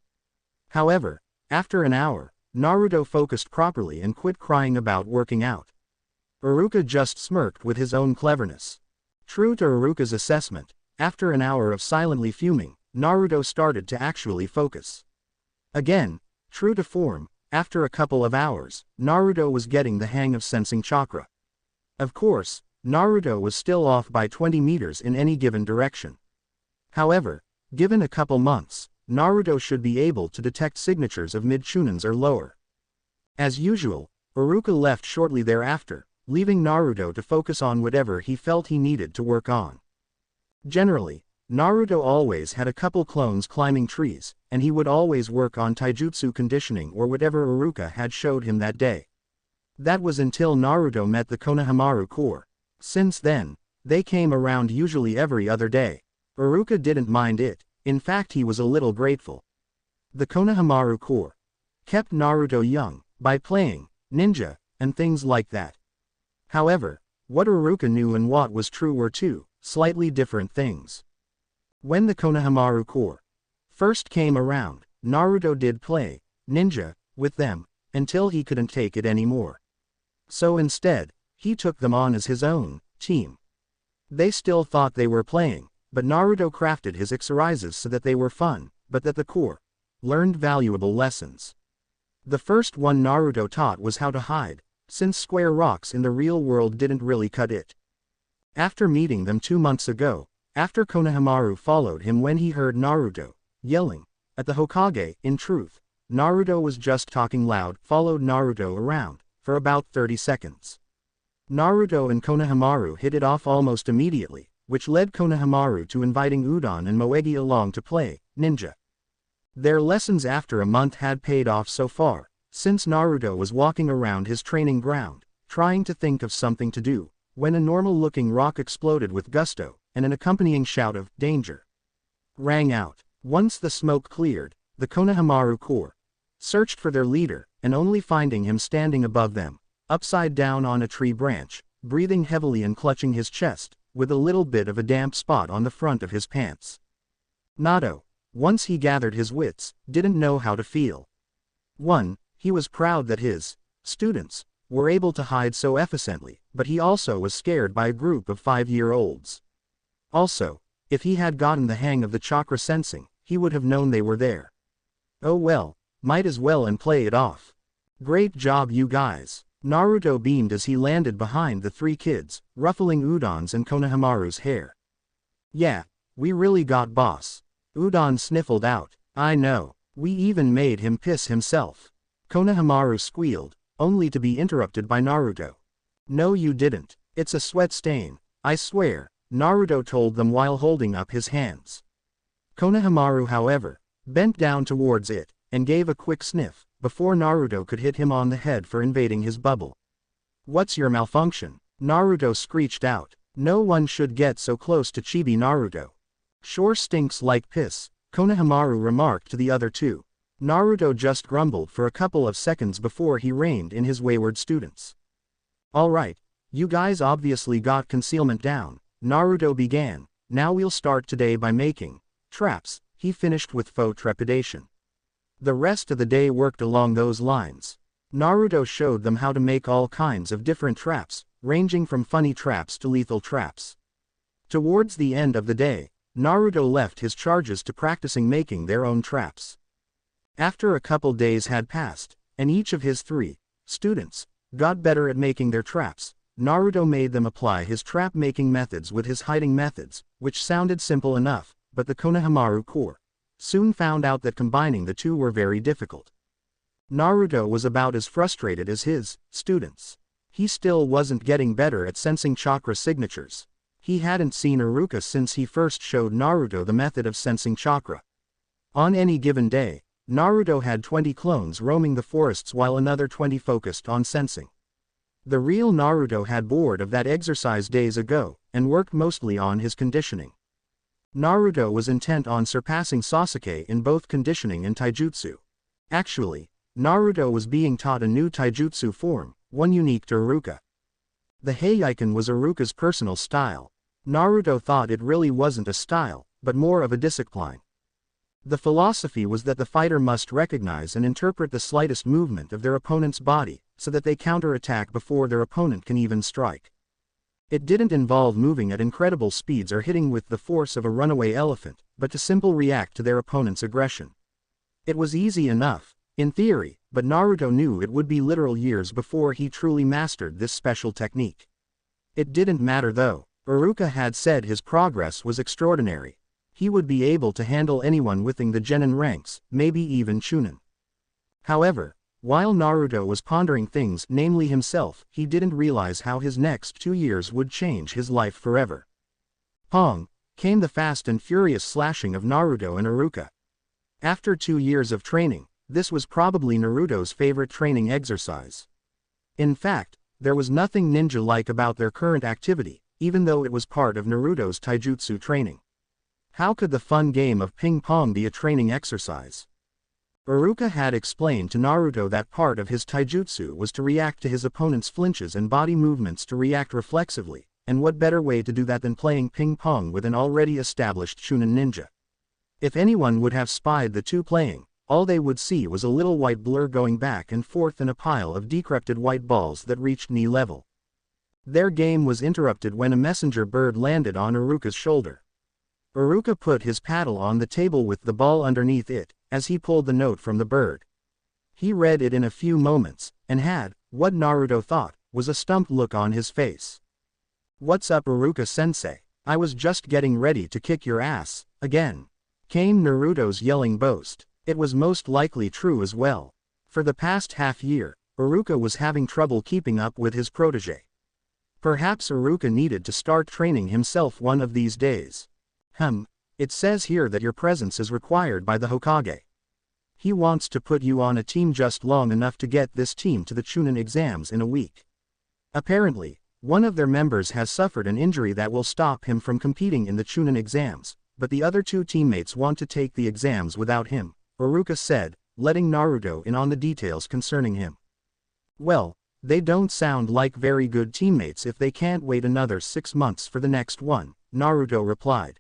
S2: However, after an hour, Naruto focused properly and quit crying about working out. Iruka just smirked with his own cleverness. True to Iruka's assessment, after an hour of silently fuming, Naruto started to actually focus. Again, true to form, after a couple of hours, Naruto was getting the hang of sensing chakra. Of course, Naruto was still off by 20 meters in any given direction. However, given a couple months, Naruto should be able to detect signatures of mid-shunins or lower. As usual, Iruka left shortly thereafter, leaving Naruto to focus on whatever he felt he needed to work on. Generally, Naruto always had a couple clones climbing trees, and he would always work on taijutsu conditioning or whatever Iruka had showed him that day. That was until Naruto met the Konohamaru Corps. Since then, they came around usually every other day. Iruka didn't mind it, in fact he was a little grateful. The Konohamaru Corps kept Naruto young, by playing ninja, and things like that. However, what Iruka knew and what was true were two slightly different things. When the Konohamaru Corps first came around, Naruto did play ninja with them, until he couldn't take it anymore. So instead, he took them on as his own team. They still thought they were playing, but Naruto crafted his exercises so that they were fun, but that the Corps learned valuable lessons. The first one Naruto taught was how to hide, since square rocks in the real world didn't really cut it. After meeting them 2 months ago, after Konohamaru followed him when he heard Naruto yelling at the Hokage, in truth, Naruto was just talking loud, followed Naruto around for about 30 seconds. Naruto and Konohamaru hit it off almost immediately, which led Konohamaru to inviting Udon and Moegi along to play ninja. Their lessons after a month had paid off so far, since Naruto was walking around his training ground, trying to think of something to do, when a normal-looking rock exploded with gusto, and an accompanying shout of "danger" rang out. Once the smoke cleared, the Konohamaru Corps searched for their leader, and only finding him standing above them, upside down on a tree branch, breathing heavily and clutching his chest, with a little bit of a damp spot on the front of his pants. Nato, once he gathered his wits, didn't know how to feel. 1. He was proud that his students were able to hide so efficiently, but he also was scared by a group of 5-year-olds. Also, if he had gotten the hang of the chakra sensing, he would have known they were there. Oh well, might as well and play it off. Great job you guys. Naruto beamed as he landed behind the 3 kids, ruffling Udon's and Konohamaru's hair. Yeah, we really got boss. Udon sniffled out. I know, we even made him piss himself. Konohamaru squealed, only to be interrupted by Naruto. No you didn't, it's a sweat stain, I swear, Naruto told them while holding up his hands. Konohamaru however, bent down towards it, and gave a quick sniff, before Naruto could hit him on the head for invading his bubble. What's your malfunction? Naruto screeched out. No one should get so close to Chibi Naruto. Sure stinks like piss, Konohamaru remarked to the other 2. Naruto just grumbled for a couple of seconds before he reined in his wayward students. Alright, you guys obviously got concealment down, Naruto began. Now we'll start today by making traps, he finished with faux trepidation. The rest of the day worked along those lines. Naruto showed them how to make all kinds of different traps, ranging from funny traps to lethal traps. Towards the end of the day, Naruto left his charges to practicing making their own traps. After a couple days had passed, and each of his 3 students got better at making their traps, Naruto made them apply his trap-making methods with his hiding methods, which sounded simple enough, but the Konohamaru Corps soon found out that combining the two were very difficult. Naruto was about as frustrated as his students. He still wasn't getting better at sensing chakra signatures. He hadn't seen Iruka since he first showed Naruto the method of sensing chakra. On any given day, Naruto had 20 clones roaming the forests while another 20 focused on sensing. The real Naruto had bored of that exercise days ago, and worked mostly on his conditioning. Naruto was intent on surpassing Sasuke in both conditioning and taijutsu. Actually, Naruto was being taught a new taijutsu form, one unique to Iruka. The Heieiken was Iruka's personal style. Naruto thought it really wasn't a style, but more of a discipline. The philosophy was that the fighter must recognize and interpret the slightest movement of their opponent's body, so that they counterattack before their opponent can even strike. It didn't involve moving at incredible speeds or hitting with the force of a runaway elephant, but to simply react to their opponent's aggression. It was easy enough, in theory, but Naruto knew it would be literal years before he truly mastered this special technique. It didn't matter though. Iruka had said his progress was extraordinary. He would be able to handle anyone within the genin ranks, maybe even Chunin. However, while Naruto was pondering things, namely himself, he didn't realize how his next 2 years would change his life forever. Pong! Came the fast and furious slashing of Naruto and Iruka. After 2 years of training, this was probably Naruto's favorite training exercise. In fact, there was nothing ninja-like about their current activity, even though it was part of Naruto's taijutsu training. How could the fun game of ping-pong be a training exercise? Iruka had explained to Naruto that part of his taijutsu was to react to his opponent's flinches and body movements to react reflexively, and what better way to do that than playing ping-pong with an already established Chunin ninja. If anyone would have spied the two playing, all they would see was a little white blur going back and forth in a pile of decrepit white balls that reached knee level. Their game was interrupted when a messenger bird landed on Iruka's shoulder. Iruka put his paddle on the table with the ball underneath it, as he pulled the note from the bird. He read it in a few moments, and had, what Naruto thought, was a stumped look on his face. "What's up, Iruka-sensei? I was just getting ready to kick your ass, again," came Naruto's yelling boast. It was most likely true as well. For the past half-year, Iruka was having trouble keeping up with his protege. Perhaps Iruka needed to start training himself one of these days. It says here that your presence is required by the Hokage. He wants to put you on a team just long enough to get this team to the Chunin exams in a week. Apparently, one of their members has suffered an injury that will stop him from competing in the Chunin exams, but the other 2 teammates want to take the exams without him, Iruka said, letting Naruto in on the details concerning him. Well, they don't sound like very good teammates if they can't wait another 6 months for the next one, Naruto replied.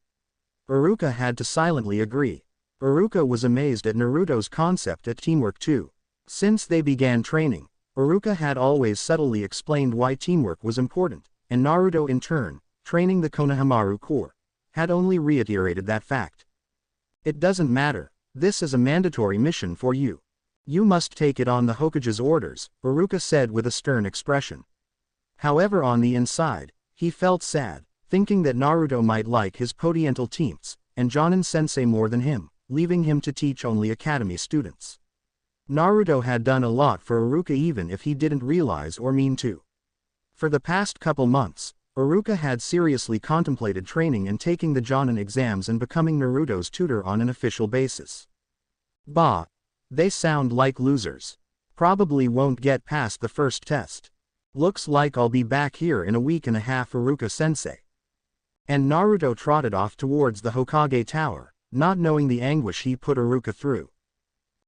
S2: Iruka had to silently agree. Iruka was amazed at Naruto's concept at teamwork too. Since they began training, Iruka had always subtly explained why teamwork was important, and Naruto in turn, training the Konohamaru Corps, had only reiterated that fact. It doesn't matter, this is a mandatory mission for you. You must take it on the Hokage's orders, Iruka said with a stern expression. However, on the inside, he felt sad, thinking that Naruto might like his Podiental teams, and Jonin-sensei more than him, leaving him to teach only academy students. Naruto had done a lot for Iruka even if he didn't realize or mean to. For the past couple months, Iruka had seriously contemplated training and taking the Jonin exams and becoming Naruto's tutor on an official basis. Bah! They sound like losers. Probably won't get past the first test. Looks like I'll be back here in a week and a half, Iruka-sensei. And Naruto trotted off towards the Hokage Tower, not knowing the anguish he put Iruka through.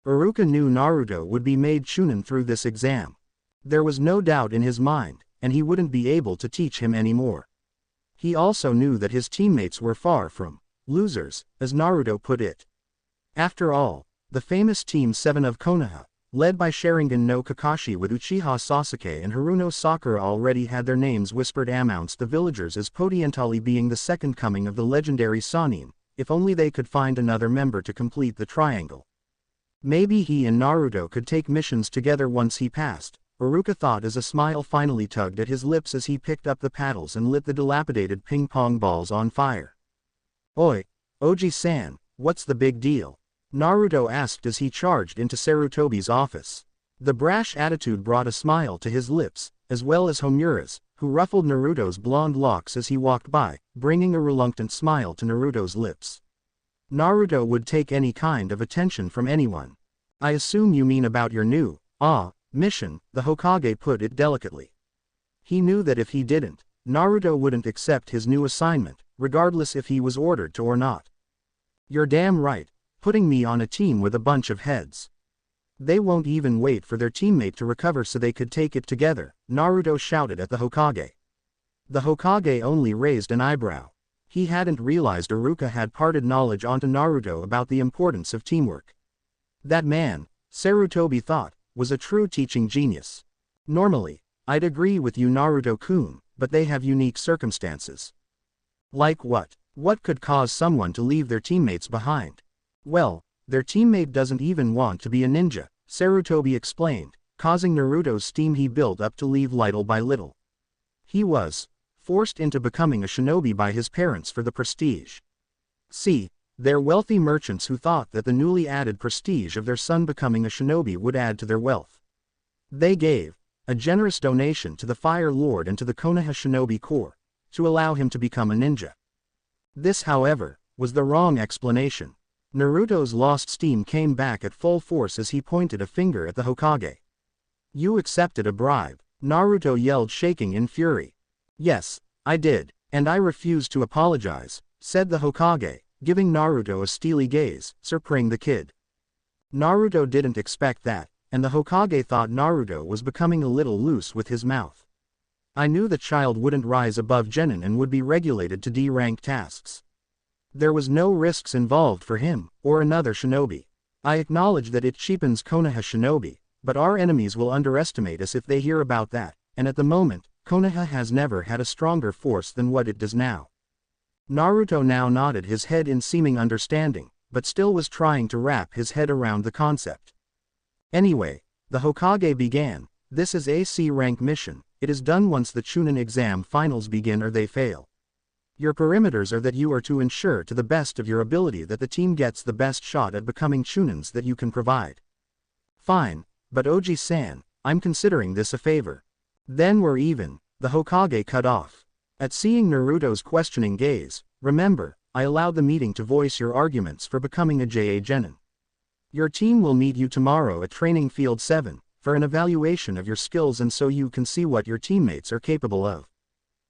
S2: Iruka knew Naruto would be made Chunin through this exam. There was no doubt in his mind, and he wouldn't be able to teach him anymore. He also knew that his teammates were far from losers, as Naruto put it. After all, the famous Team 7 of Konoha led by Sharingan no Kakashi with Uchiha Sasuke and Haruno Sakura already had their names whispered amongst the villagers as potentially being the second coming of the legendary Sannin, if only they could find another member to complete the triangle. Maybe he and Naruto could take missions together once he passed, Iruka thought as a smile finally tugged at his lips as he picked up the paddles and lit the dilapidated ping-pong balls on fire. "Oi, Oji-san, what's the big deal?" Naruto asked as he charged into Sarutobi's office. The brash attitude brought a smile to his lips, as well as Homura's, who ruffled Naruto's blonde locks as he walked by, bringing a reluctant smile to Naruto's lips. Naruto would take any kind of attention from anyone. "I assume you mean about your new, mission," the Hokage put it delicately. He knew that if he didn't, Naruto wouldn't accept his new assignment, regardless if he was ordered to or not. "You're damn right, putting me on a team with a bunch of heads. They won't even wait for their teammate to recover so they could take it together," Naruto shouted at the Hokage. The Hokage only raised an eyebrow. He hadn't realized Iruka had parted knowledge onto Naruto about the importance of teamwork. That man, Sarutobi thought, was a true teaching genius. "Normally, I'd agree with you Naruto-kun, but they have unique circumstances." "Like what? What could cause someone to leave their teammates behind?" "Well, their teammate doesn't even want to be a ninja," Sarutobi explained, causing Naruto's steam he built up to leave little by little. He was forced into becoming a shinobi by his parents for the prestige. See, they're wealthy merchants who thought that the newly added prestige of their son becoming a shinobi would add to their wealth. They gave a generous donation to the Fire Lord and to the Konoha Shinobi Corps, to allow him to become a ninja. This, however, was the wrong explanation. Naruto's lost steam came back at full force as he pointed a finger at the Hokage. "You accepted a bribe," Naruto yelled, shaking in fury. "Yes, I did, and I refuse to apologize," said the Hokage, giving Naruto a steely gaze, surprising the kid. Naruto didn't expect that, and the Hokage thought Naruto was becoming a little loose with his mouth. "I knew the child wouldn't rise above genin and would be regulated to D-rank tasks. There was no risks involved for him, or another shinobi. I acknowledge that it cheapens Konoha Shinobi, but our enemies will underestimate us if they hear about that, and at the moment, Konoha has never had a stronger force than what it does now." Naruto now nodded his head in seeming understanding, but still was trying to wrap his head around the concept. "Anyway," the Hokage began, "this is a C-rank mission. It is done once the Chunin exam finals begin or they fail. Your perimeters are that you are to ensure to the best of your ability that the team gets the best shot at becoming Chunins that you can provide." "Fine, but Oji-san, I'm considering this a favor." "Then we're even," the Hokage cut off. At seeing Naruto's questioning gaze, "Remember, I allowed the meeting to voice your arguments for becoming a JA Genin. Your team will meet you tomorrow at Training Field 7, for an evaluation of your skills and so you can see what your teammates are capable of.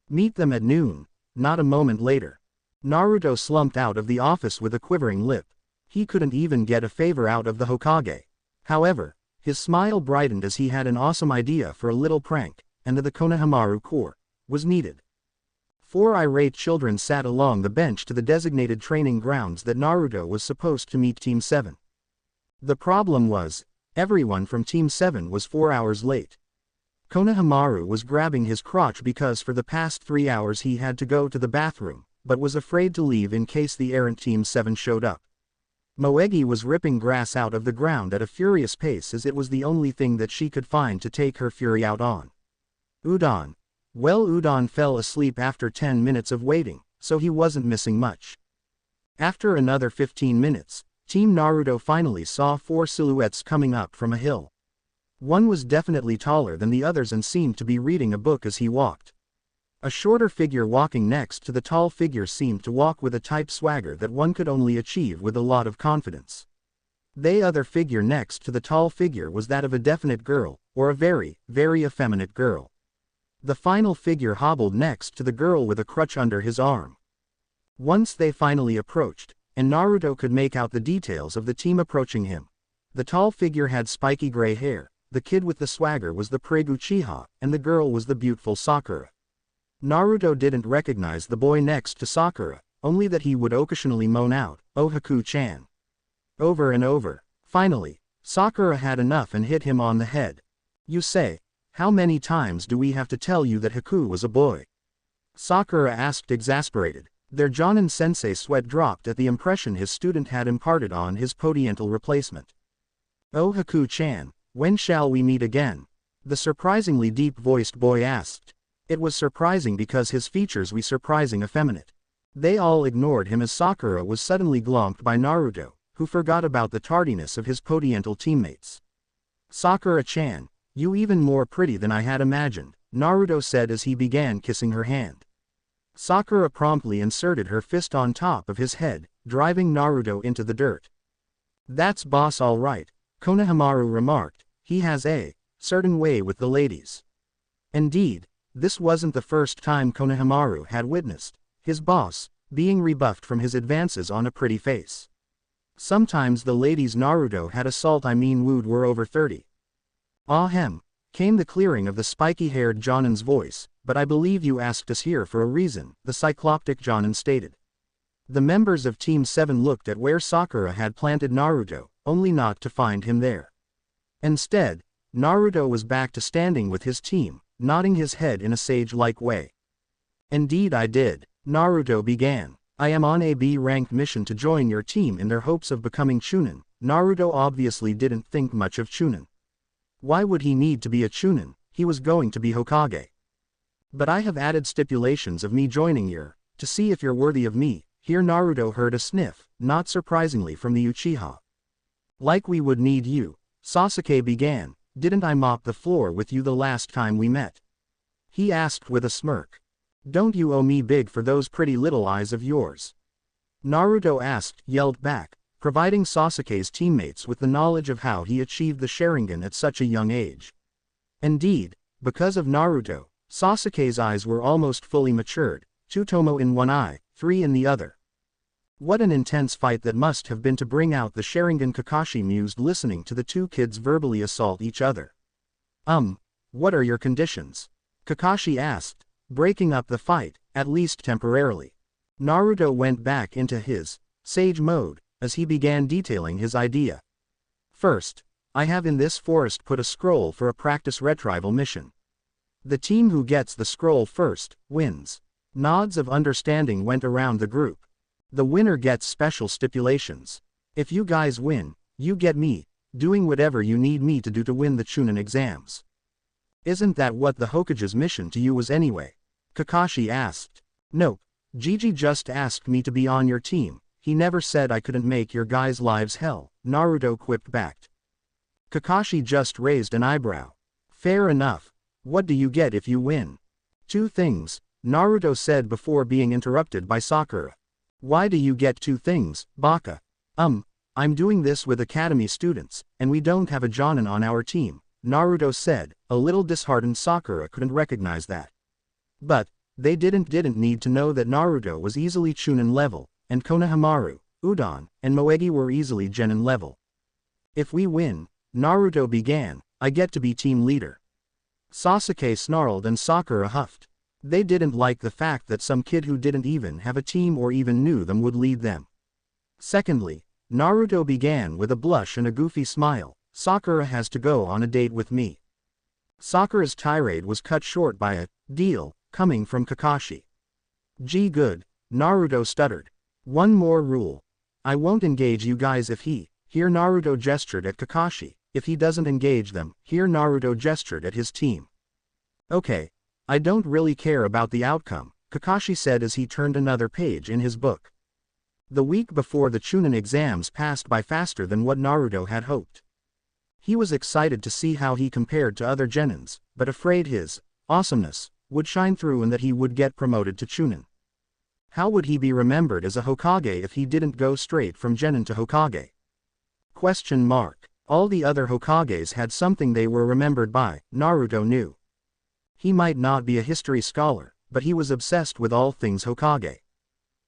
S2: Meet them at noon." Not a moment later, Naruto slumped out of the office with a quivering lip. He couldn't even get a favor out of the Hokage. However, his smile brightened as he had an awesome idea for a little prank, and the Konohamaru Corps was needed. 4 irate children sat along the bench to the designated training grounds that Naruto was supposed to meet Team 7. The problem was, everyone from Team 7 was 4 hours late. Konohamaru was grabbing his crotch because for the past 3 hours he had to go to the bathroom, but was afraid to leave in case the errant Team 7 showed up. Moegi was ripping grass out of the ground at a furious pace as it was the only thing that she could find to take her fury out on. Udon. Well, Udon fell asleep after 10 minutes of waiting, so he wasn't missing much. After another 15 minutes, Team Naruto finally saw 4 silhouettes coming up from a hill. One was definitely taller than the others and seemed to be reading a book as he walked. A shorter figure walking next to the tall figure seemed to walk with a type swagger that one could only achieve with a lot of confidence. The other figure next to the tall figure was that of a definite girl, or a very, very effeminate girl. The final figure hobbled next to the girl with a crutch under his arm. Once they finally approached, and Naruto could make out the details of the team approaching him. The tall figure had spiky gray hair. The kid with the swagger was the prig Uchiha, and the girl was the beautiful Sakura. Naruto didn't recognize the boy next to Sakura, only that he would occasionally moan out, "Oh Haku-chan," over and over. Finally, Sakura had enough and hit him on the head. You say, how many times do we have to tell you that Haku was a boy? Sakura asked exasperated. Their Jonin-sensei sweat dropped at the impression his student had imparted on his podiental replacement. Oh Haku-chan, when shall we meet again? The surprisingly deep-voiced boy asked. It was surprising because his features were surprising effeminate. They all ignored him as Sakura was suddenly glomped by Naruto, who forgot about the tardiness of his podiental teammates. Sakura-chan, you even more pretty than I had imagined, Naruto said as he began kissing her hand. Sakura promptly inserted her fist on top of his head, driving Naruto into the dirt. That's boss all right, Konohamaru remarked, he has a certain way with the ladies. Indeed, this wasn't the first time Konohamaru had witnessed his boss being rebuffed from his advances on a pretty face. Sometimes the ladies Naruto had wooed were over 30. Ahem, came the clearing of the spiky-haired Jonin's voice, but I believe you asked us here for a reason, the cycloptic Jonin stated. The members of Team 7 looked at where Sakura had planted Naruto, only not to find him there. Instead, Naruto was back to standing with his team, nodding his head in a sage-like way. Indeed I did, Naruto began. I am on a B-ranked mission to join your team in their hopes of becoming Chunin. Naruto obviously didn't think much of Chunin. Why would he need to be a Chunin? He was going to be Hokage. But I have added stipulations of me joining your, to see if you're worthy of me. Here Naruto heard a sniff, not surprisingly from the Uchiha. Like we would need you, Sasuke began, didn't I mop the floor with you the last time we met? He asked with a smirk. Don't you owe me big for those pretty little eyes of yours? Naruto asked, yelled back, providing Sasuke's teammates with the knowledge of how he achieved the Sharingan at such a young age. Indeed, because of Naruto, Sasuke's eyes were almost fully matured, 2 tomo in one eye, 3 in the other. What an intense fight that must have been to bring out the Sharingan. Kakashi mused listening to the two kids verbally assault each other. What are your conditions? Kakashi asked, breaking up the fight, at least temporarily. Naruto went back into his sage mode, as he began detailing his idea. First, I have in this forest put a scroll for a practice retrieval mission. The team who gets the scroll first, wins. Nods of understanding went around the group. The winner gets special stipulations. If you guys win, you get me, doing whatever you need me to do to win the Chunin exams. Isn't that what the Hokage's mission to you was anyway? Kakashi asked. Nope, Gigi just asked me to be on your team, he never said I couldn't make your guys' lives hell, Naruto quipped back. Kakashi just raised an eyebrow. Fair enough. What do you get if you win? 2 things, Naruto said before being interrupted by Sakura. Why do you get 2 things, Baka? I'm doing this with academy students, and we don't have a Jonin on our team, Naruto said, a little disheartened. Sakura couldn't recognize that. But, they didn't need to know that Naruto was easily Chunin level, and Konohamaru, Udon, and Moegi were easily Genin level. If we win, Naruto began, I get to be team leader. Sasuke snarled and Sakura huffed. They didn't like the fact that some kid who didn't even have a team or even knew them would lead them. Secondly, Naruto began with a blush and a goofy smile, Sakura has to go on a date with me. Sakura's tirade was cut short by a deal coming from Kakashi. Gee good, Naruto stuttered. One more rule. I won't engage you guys if he, here Naruto gestured at Kakashi, if he doesn't engage them, here Naruto gestured at his team. Okay, I don't really care about the outcome, Kakashi said as he turned another page in his book. The week before the Chunin exams passed by faster than what Naruto had hoped. He was excited to see how he compared to other Genins, but afraid his awesomeness would shine through and that he would get promoted to Chunin. How would he be remembered as a Hokage if he didn't go straight from Genin to Hokage? Question mark. All the other Hokages had something they were remembered by, Naruto knew. He might not be a history scholar, but he was obsessed with all things Hokage.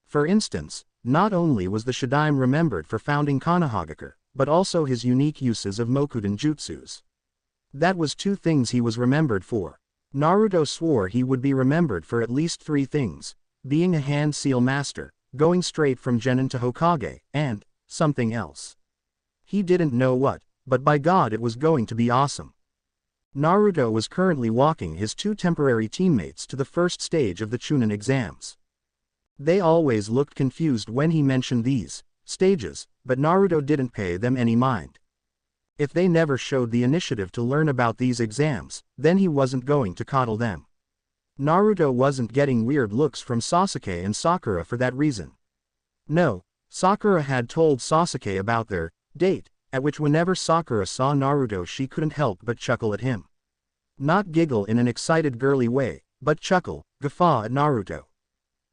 S2: For instance, not only was the Shadaime remembered for founding Konohagakure, but also his unique uses of Mokuden jutsus. That was 2 things he was remembered for. Naruto swore he would be remembered for at least 3 things, being a hand seal master, going straight from Genin to Hokage, and something else. He didn't know what, but by God it was going to be awesome. Naruto was currently walking his two temporary teammates to the first stage of the Chunin exams. They always looked confused when he mentioned these stages, but Naruto didn't pay them any mind. If they never showed the initiative to learn about these exams, then he wasn't going to coddle them. Naruto wasn't getting weird looks from Sasuke and Sakura for that reason. No, Sakura had told Sasuke about their date, at which whenever Sakura saw Naruto she couldn't help but chuckle at him. Not giggle in an excited girly way, but chuckle, guffaw at Naruto.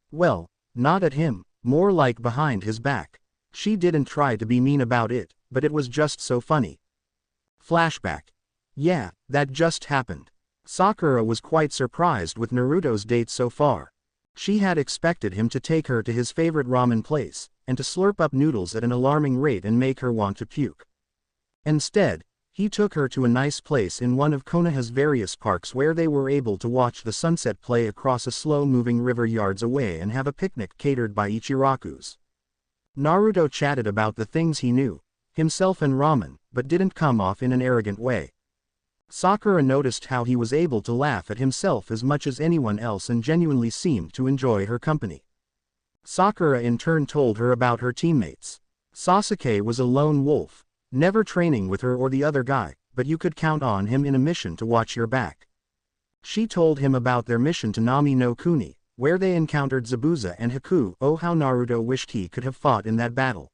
S2: Well, not at him, more like behind his back. She didn't try to be mean about it, but it was just so funny. Flashback. Yeah, that just happened. Sakura was quite surprised with Naruto's date so far. She had expected him to take her to his favorite ramen place, and to slurp up noodles at an alarming rate and make her want to puke. Instead, he took her to a nice place in one of Konoha's various parks where they were able to watch the sunset play across a slow-moving river yards away and have a picnic catered by Ichiraku's. Naruto chatted about the things he knew, himself and ramen, but didn't come off in an arrogant way. Sakura noticed how he was able to laugh at himself as much as anyone else and genuinely seemed to enjoy her company. Sakura in turn told her about her teammates. Sasuke was a lone wolf, never training with her or the other guy, but you could count on him in a mission to watch your back. She told him about their mission to Nami no Kuni, where they encountered Zabuza and Haku. Oh, how Naruto wished he could have fought in that battle.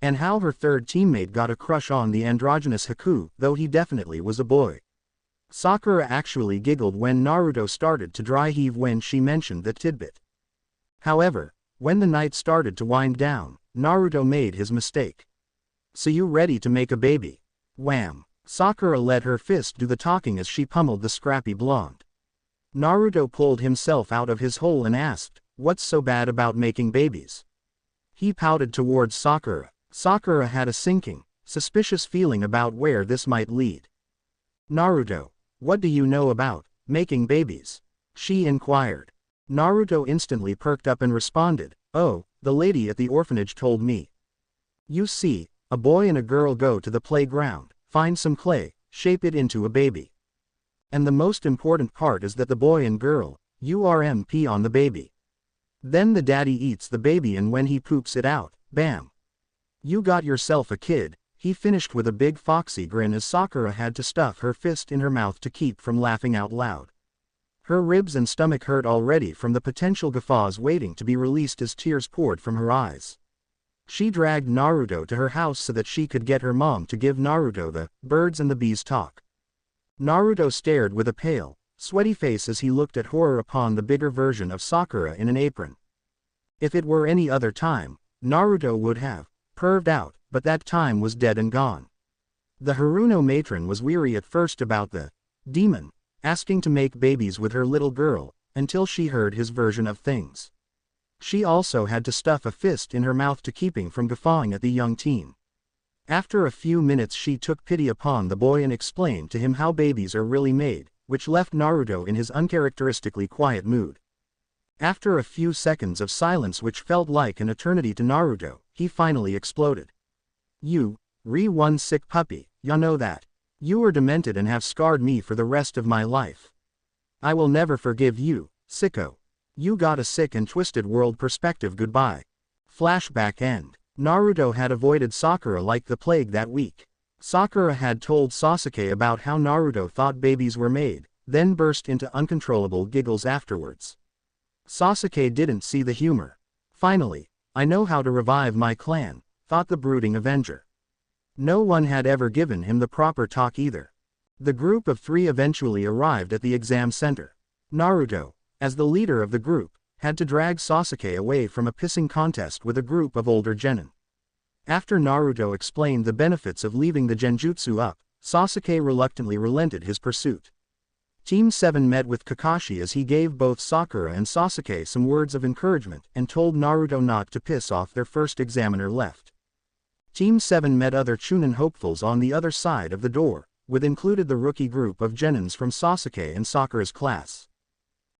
S2: And how her third teammate got a crush on the androgynous Haku, though he definitely was a boy. Sakura actually giggled when Naruto started to dry heave when she mentioned that tidbit. However, when the night started to wind down, Naruto made his mistake. "So you ready to make a baby?" Wham! Sakura let her fist do the talking as she pummeled the scrappy blonde. Naruto pulled himself out of his hole and asked, "What's so bad about making babies?" He pouted towards Sakura. Sakura had a sinking, suspicious feeling about where this might lead. "Naruto, what do you know about making babies?" she inquired. Naruto instantly perked up and responded, "Oh, the lady at the orphanage told me. You see, a boy and a girl go to the playground, find some clay, shape it into a baby. And the most important part is that the boy and girl, pee on the baby. Then the daddy eats the baby and when he poops it out, bam. You got yourself a kid," he finished with a big foxy grin as Sakura had to stuff her fist in her mouth to keep from laughing out loud. Her ribs and stomach hurt already from the potential guffaws waiting to be released as tears poured from her eyes. She dragged Naruto to her house so that she could get her mom to give Naruto the birds and the bees talk. Naruto stared with a pale, sweaty face as he looked at horror upon the bigger version of Sakura in an apron. If it were any other time, Naruto would have perved out, but that time was dead and gone. The Haruno matron was weary at first about the demon asking to make babies with her little girl, until she heard his version of things. She also had to stuff a fist in her mouth to keeping from guffawing at the young teen. After a few minutes she took pity upon the boy and explained to him how babies are really made, which left Naruto in his uncharacteristically quiet mood. After a few seconds of silence which felt like an eternity to Naruto, he finally exploded. "You, one sick puppy, ya know that. You are demented and have scarred me for the rest of my life. I will never forgive you, sicko. You got a sick and twisted world perspective, goodbye." Flashback end. Naruto had avoided Sakura like the plague that week. Sakura had told Sasuke about how Naruto thought babies were made, then burst into uncontrollable giggles afterwards. Sasuke didn't see the humor. Finally, "I know how to revive my clan," thought the brooding Avenger. No one had ever given him the proper talk either. The group of three eventually arrived at the exam center. Naruto, as the leader of the group, had to drag Sasuke away from a pissing contest with a group of older genin. After Naruto explained the benefits of leaving the genjutsu up, Sasuke reluctantly relented his pursuit. Team 7 met with Kakashi as he gave both Sakura and Sasuke some words of encouragement and told Naruto not to piss off their first examiner left. Team 7 met other Chunin hopefuls on the other side of the door, with included the rookie group of genins from Sasuke and Sakura's class.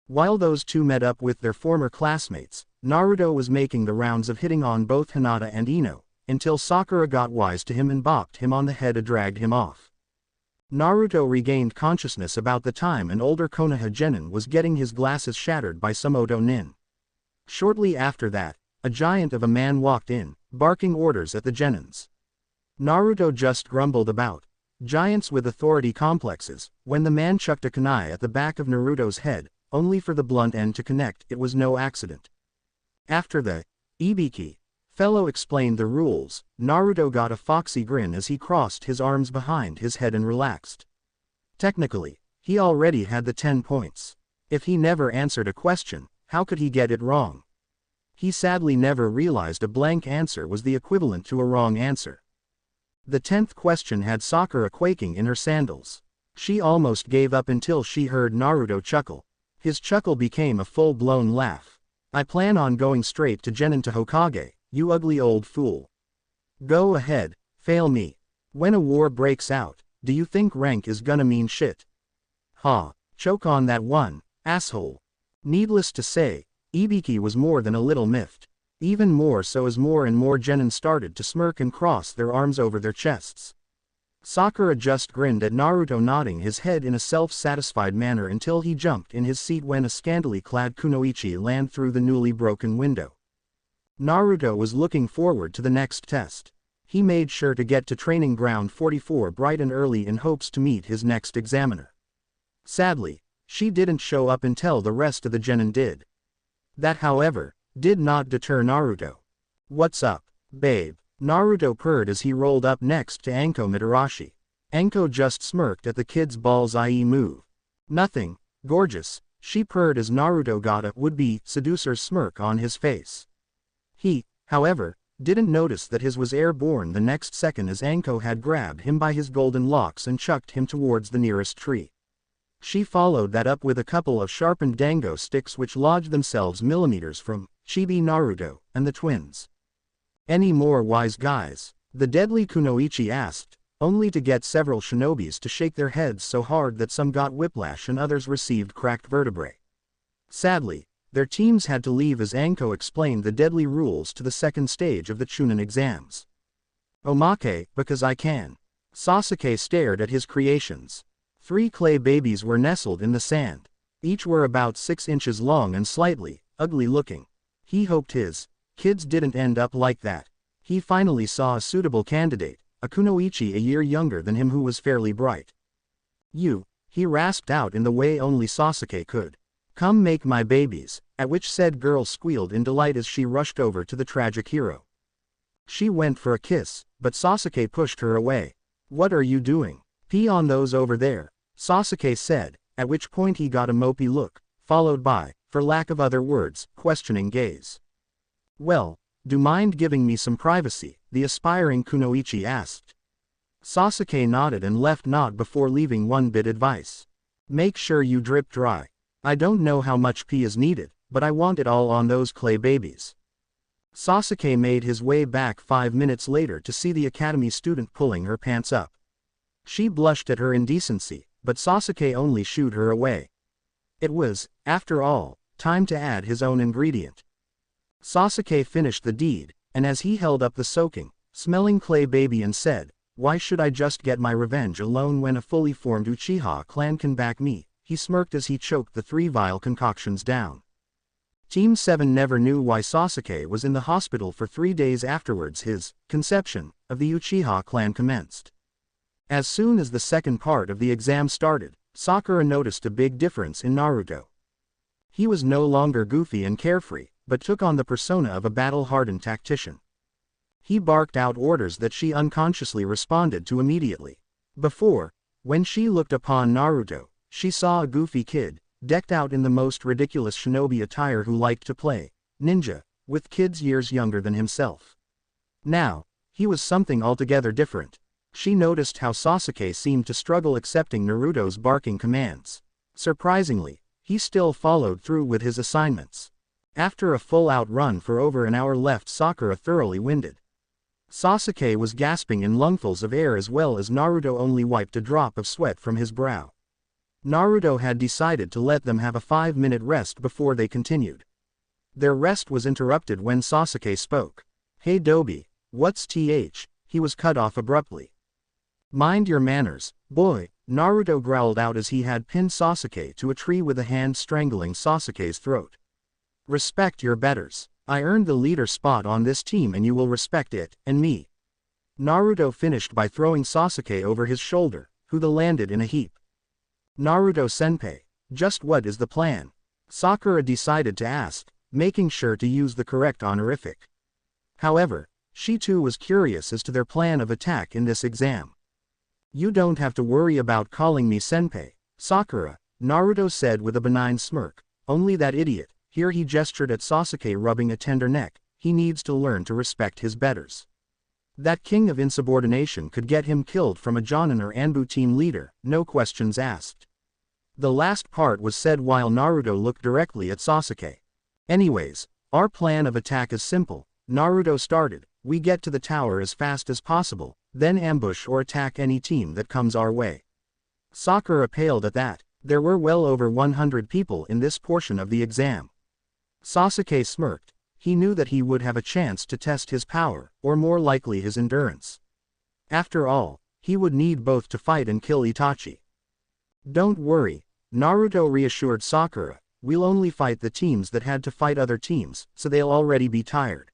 S2: While those two met up with their former classmates, Naruto was making the rounds of hitting on both Hinata and Ino, until Sakura got wise to him and bopped him on the head and dragged him off. Naruto regained consciousness about the time an older Konoha genin was getting his glasses shattered by some Oto nin. Shortly after that, a giant of a man walked in, barking orders at the genins. Naruto just grumbled about giants with authority complexes, when the man chucked a kunai at the back of Naruto's head, only for the blunt end to connect. It was no accident. After the Ibiki fellow explained the rules, Naruto got a foxy grin as he crossed his arms behind his head and relaxed. Technically, he already had the 10 points. If he never answered a question, how could he get it wrong? He sadly never realized a blank answer was the equivalent to a wrong answer. The 10th question had Sakura quaking in her sandals. She almost gave up until she heard Naruto chuckle. His chuckle became a full-blown laugh. I plan on going straight to Genin to Hokage, you ugly old fool. Go ahead, fail me. When a war breaks out, do you think rank is gonna mean shit? Ha, choke on that one, asshole. Needless to say, Ibiki was more than a little miffed. Even more so as more and more genin started to smirk and cross their arms over their chests. Sakura just grinned at Naruto, nodding his head in a self-satisfied manner until he jumped in his seat when a scantily clad kunoichi landed through the newly broken window. Naruto was looking forward to the next test. He made sure to get to training ground 44 bright and early in hopes to meet his next examiner. Sadly, she didn't show up until the rest of the genin did. That, however, did not deter Naruto. What's up, babe? Naruto purred as he rolled up next to Anko Mitarashi. Anko just smirked at the kid's balls-eye move. Nothing, gorgeous, she purred as Naruto got a would-be seducer's smirk on his face. He, however, didn't notice that his was airborne the next second as Anko had grabbed him by his golden locks and chucked him towards the nearest tree. She followed that up with a couple of sharpened dango sticks which lodged themselves millimeters from Chibi Naruto and the twins. Any more wise guys? The deadly kunoichi asked, only to get several shinobis to shake their heads so hard that some got whiplash and others received cracked vertebrae. Sadly, their teams had to leave as Anko explained the deadly rules to the second stage of the Chunin exams. Omake, because I can. Sasuke stared at his creations. 3 clay babies were nestled in the sand. Each were about 6 inches long and slightly ugly looking. He hoped his kids didn't end up like that. He finally saw a suitable candidate, a kunoichi a year younger than him who was fairly bright. You, he rasped out in the way only Sasuke could. Come make my babies, at which said girl squealed in delight as she rushed over to the tragic hero. She went for a kiss, but Sasuke pushed her away. What are you doing? Pee on those over there, Sasuke said, at which point he got a mopey look, followed by, for lack of other words, questioning gaze. Well, do mind giving me some privacy? The aspiring kunoichi asked. Sasuke nodded and left not before leaving one bit advice. Make sure you drip dry. I don't know how much pee is needed, but I want it all on those clay babies. Sasuke made his way back 5 minutes later to see the academy student pulling her pants up. She blushed at her indecency, but Sasuke only shooed her away. It was, after all, time to add his own ingredient. Sasuke finished the deed, and as he held up the soaking, smelling clay baby and said, why should I just get my revenge alone when a fully formed Uchiha clan can back me? He smirked as he choked the 3 vile concoctions down. Team 7 never knew why Sasuke was in the hospital for 3 days afterwards. His conception of the Uchiha clan commenced. As soon as the second part of the exam started, Sakura noticed a big difference in Naruto. He was no longer goofy and carefree, but took on the persona of a battle-hardened tactician. He barked out orders that she unconsciously responded to immediately. Before, when she looked upon Naruto, she saw a goofy kid, decked out in the most ridiculous shinobi attire who liked to play ninja with kids years younger than himself. Now, he was something altogether different. She noticed how Sasuke seemed to struggle accepting Naruto's barking commands. Surprisingly, he still followed through with his assignments. After a full-out run for over an hour left Sakura thoroughly winded. Sasuke was gasping in lungfuls of air as well as Naruto only wiped a drop of sweat from his brow. Naruto had decided to let them have a 5-minute rest before they continued. Their rest was interrupted when Sasuke spoke. Hey Dobi, What's th? He was cut off abruptly. Mind your manners, boy, Naruto growled out as he had pinned Sasuke to a tree with a hand strangling Sasuke's throat. Respect your betters. I earned the leader spot on this team and you will respect it, and me. Naruto finished by throwing Sasuke over his shoulder, who landed in a heap. Naruto-senpai, just what is the plan? Sakura decided to ask, making sure to use the correct honorific. However, she too was curious as to their plan of attack in this exam. You don't have to worry about calling me senpai, Sakura, Naruto said with a benign smirk, only that idiot, here he gestured at Sasuke rubbing a tender neck, he needs to learn to respect his betters. That king of insubordination could get him killed from a Jonin or Anbu team leader, no questions asked. The last part was said while Naruto looked directly at Sasuke. Anyways, our plan of attack is simple, Naruto started, we get to the tower as fast as possible, then ambush or attack any team that comes our way. Sakura paled at that, there were well over 100 people in this portion of the exam. Sasuke smirked, he knew that he would have a chance to test his power, or more likely his endurance. After all, he would need both to fight and kill Itachi. Don't worry, Naruto reassured Sakura, we'll only fight the teams that had to fight other teams, so they'll already be tired.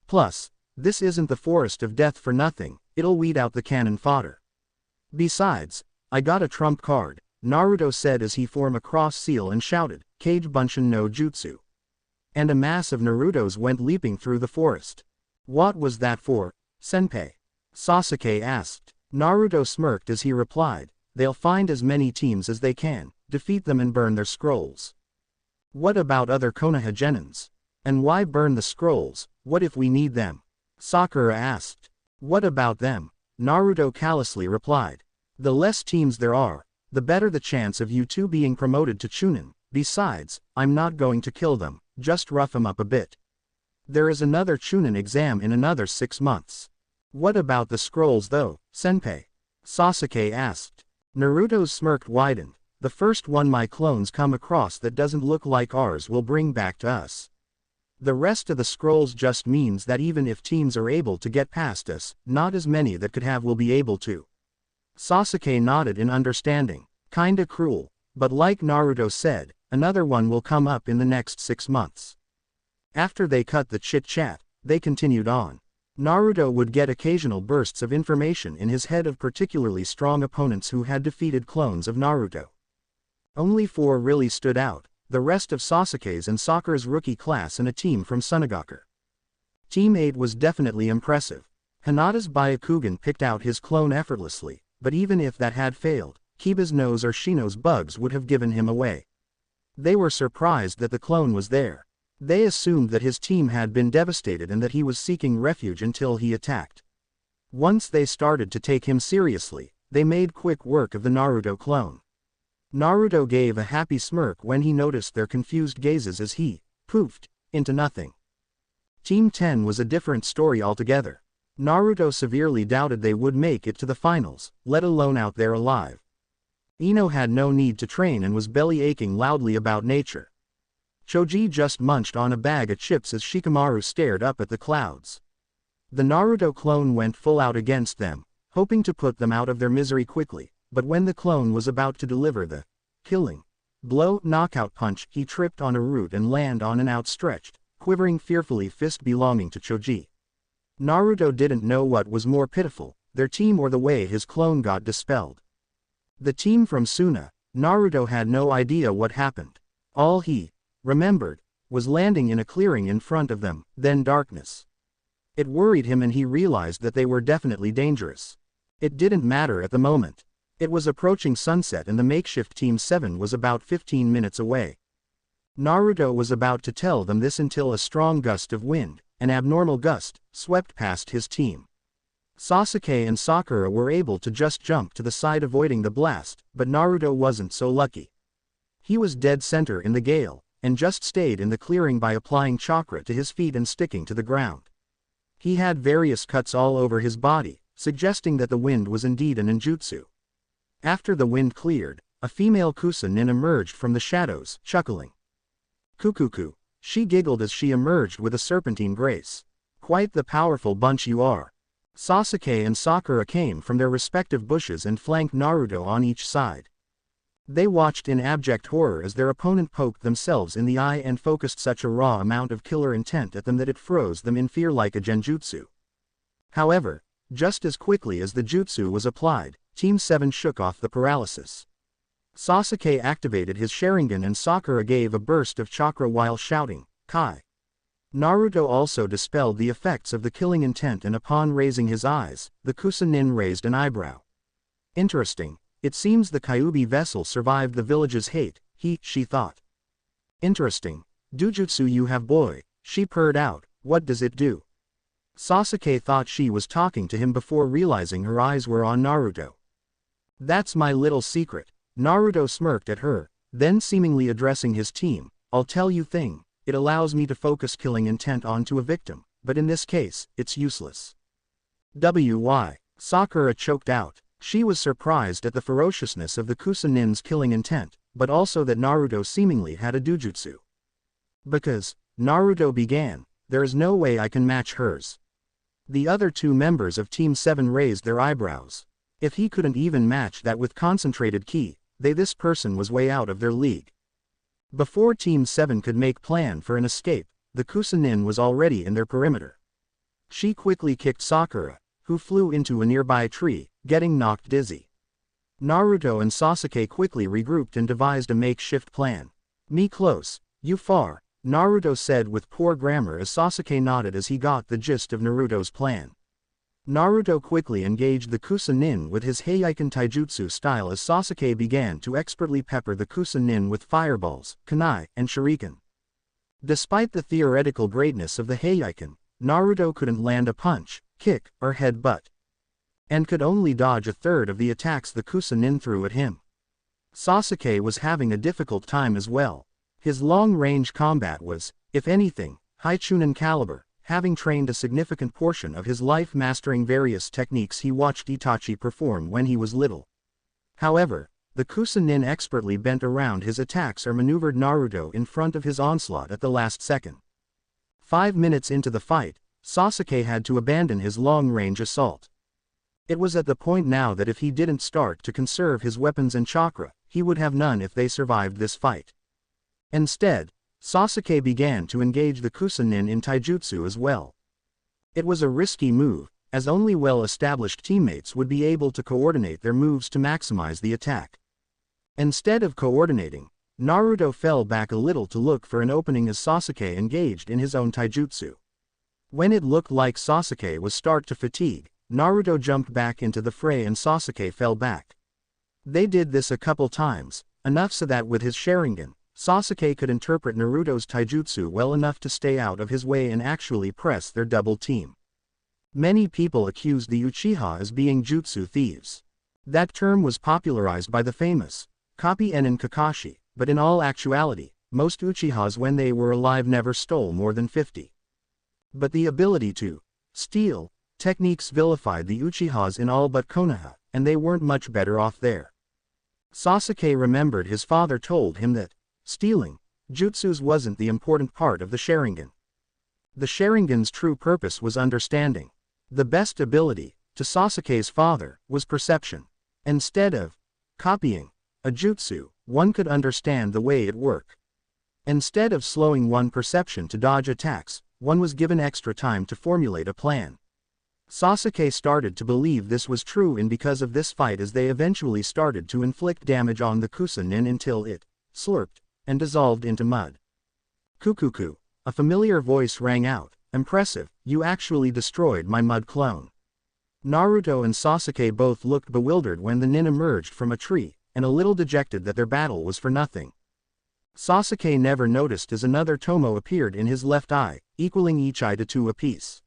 S2: Plus, this isn't the forest of death for nothing, it'll weed out the cannon fodder. Besides, I got a trump card, Naruto said as he formed a cross seal and shouted, Kage Bunshin no Jutsu. And a mass of Narutos went leaping through the forest. What was that for, senpai? Sasuke asked. Naruto smirked as he replied, they'll find as many teams as they can, defeat them and burn their scrolls. What about other Konoha genins? And why burn the scrolls, what if we need them? Sakura asked. What about them? Naruto callously replied. The less teams there are, the better the chance of you two being promoted to Chunin. Besides, I'm not going to kill them, just rough them up a bit. There is another Chunin exam in another 6 months. What about the scrolls though, senpai? Sasuke asked. Naruto's smirk widened. The first one my clones come across that doesn't look like ours will bring back to us. The rest of the scrolls just means that even if teams are able to get past us, not as many that could have will be able to. Sasuke nodded in understanding. Kinda cruel, but like Naruto said, another one will come up in the next 6 months. After they cut the chit-chat, they continued on. Naruto would get occasional bursts of information in his head of particularly strong opponents who had defeated clones of Naruto. Only 4 really stood out, the rest of Sasuke's and Sakura's rookie class and a team from Sunagaku. Team 8 was definitely impressive. Hinata's Byakugan picked out his clone effortlessly, but even if that had failed, Kiba's nose or Shino's bugs would have given him away. They were surprised that the clone was there. They assumed that his team had been devastated and that he was seeking refuge until he attacked. Once they started to take him seriously, they made quick work of the Naruto clone. Naruto gave a happy smirk when he noticed their confused gazes as he, poofed, into nothing. Team 10 was a different story altogether. Naruto severely doubted they would make it to the finals, let alone out there alive. Ino had no need to train and was belly aching loudly about nature. Choji just munched on a bag of chips as Shikamaru stared up at the clouds. The Naruto clone went full out against them, hoping to put them out of their misery quickly, but when the clone was about to deliver the killing blow knockout punch, he tripped on a root and landed on an outstretched, quivering fearfully fist belonging to Choji. Naruto didn't know what was more pitiful, their team or the way his clone got dispelled. The team from Suna, Naruto had no idea what happened. All he remembered was landing in a clearing in front of them, then darkness. It worried him and he realized that they were definitely dangerous. It didn't matter at the moment. It was approaching sunset and the makeshift Team 7 was about 15 minutes away. Naruto was about to tell them this until a strong gust of wind, an abnormal gust, swept past his team. Sasuke and Sakura were able to just jump to the side avoiding the blast, but Naruto wasn't so lucky. He was dead center in the gale, and just stayed in the clearing by applying chakra to his feet and sticking to the ground. He had various cuts all over his body, suggesting that the wind was indeed an ninjutsu. After the wind cleared, a female Kusa-nin emerged from the shadows, chuckling. Kukuku, she giggled as she emerged with a serpentine grace. Quite the powerful bunch you are. Sasuke and Sakura came from their respective bushes and flanked Naruto on each side. They watched in abject horror as their opponent poked themselves in the eye and focused such a raw amount of killer intent at them that it froze them in fear like a genjutsu. However, just as quickly as the jutsu was applied, Team 7 shook off the paralysis. Sasuke activated his Sharingan and Sakura gave a burst of chakra while shouting, Kai. Naruto also dispelled the effects of the killing intent and upon raising his eyes, the Kusanin raised an eyebrow. Interesting, it seems the Kyuubi vessel survived the village's hate, she thought. Interesting, Dujutsu you have boy, she purred out, what does it do? Sasuke thought she was talking to him before realizing her eyes were on Naruto. That's my little secret, Naruto smirked at her, then seemingly addressing his team, I'll tell you thing. It allows me to focus killing intent onto a victim, but in this case, it's useless. Why? Sakura choked out. She was surprised at the ferociousness of the Kusanin's killing intent, but also that Naruto seemingly had a dujutsu. Because, Naruto began, there is no way I can match hers. The other two members of Team 7 raised their eyebrows. If he couldn't even match that with concentrated ki, this person was way out of their league. Before Team 7 could make plan for an escape, the Kusanin was already in their perimeter. She quickly kicked Sakura, who flew into a nearby tree, getting knocked dizzy. Naruto and Sasuke quickly regrouped and devised a makeshift plan. Me close, you far, Naruto said with poor grammar as Sasuke nodded as he got the gist of Naruto's plan. Naruto quickly engaged the Kusanin with his Heieiken Taijutsu style as Sasuke began to expertly pepper the Kusanin with fireballs, kunai, and shuriken. Despite the theoretical greatness of the Heieiken, Naruto couldn't land a punch, kick, or headbutt. And could only dodge a third of the attacks the Kusanin threw at him. Sasuke was having a difficult time as well. His long-range combat was, if anything, high chunin caliber. Having trained a significant portion of his life mastering various techniques he watched Itachi perform when he was little. However, the Kusanin expertly bent around his attacks or maneuvered Naruto in front of his onslaught at the last second. 5 minutes into the fight, Sasuke had to abandon his long-range assault. It was at the point now that if he didn't start to conserve his weapons and chakra, he would have none if they survived this fight. Instead, Sasuke began to engage the Kusanin in taijutsu as well. It was a risky move, as only well-established teammates would be able to coordinate their moves to maximize the attack. Instead of coordinating, Naruto fell back a little to look for an opening as Sasuke engaged in his own taijutsu. When it looked like Sasuke was start to fatigue, Naruto jumped back into the fray and Sasuke fell back. They did this a couple times, enough so that with his Sharingan, Sasuke could interpret Naruto's taijutsu well enough to stay out of his way and actually press their double team. Many people accused the Uchiha as being jutsu thieves. That term was popularized by the famous Copy Enin Kakashi, but in all actuality, most Uchihas when they were alive never stole more than 50. But the ability to steal techniques vilified the Uchihas in all but Konoha, and they weren't much better off there. Sasuke remembered his father told him that stealing jutsus wasn't the important part of the Sharingan. The Sharingan's true purpose was understanding. The best ability, to Sasuke's father, was perception. Instead of copying a jutsu, one could understand the way it worked. Instead of slowing one perception to dodge attacks, one was given extra time to formulate a plan. Sasuke started to believe this was true and because of this fight as they eventually started to inflict damage on the Kusanin until it slurped and dissolved into mud. Kukuku, a familiar voice rang out, impressive, you actually destroyed my mud clone. Naruto and Sasuke both looked bewildered when the nin emerged from a tree, and a little dejected that their battle was for nothing. Sasuke never noticed as another Tomo appeared in his left eye, equaling each eye to 2 apiece.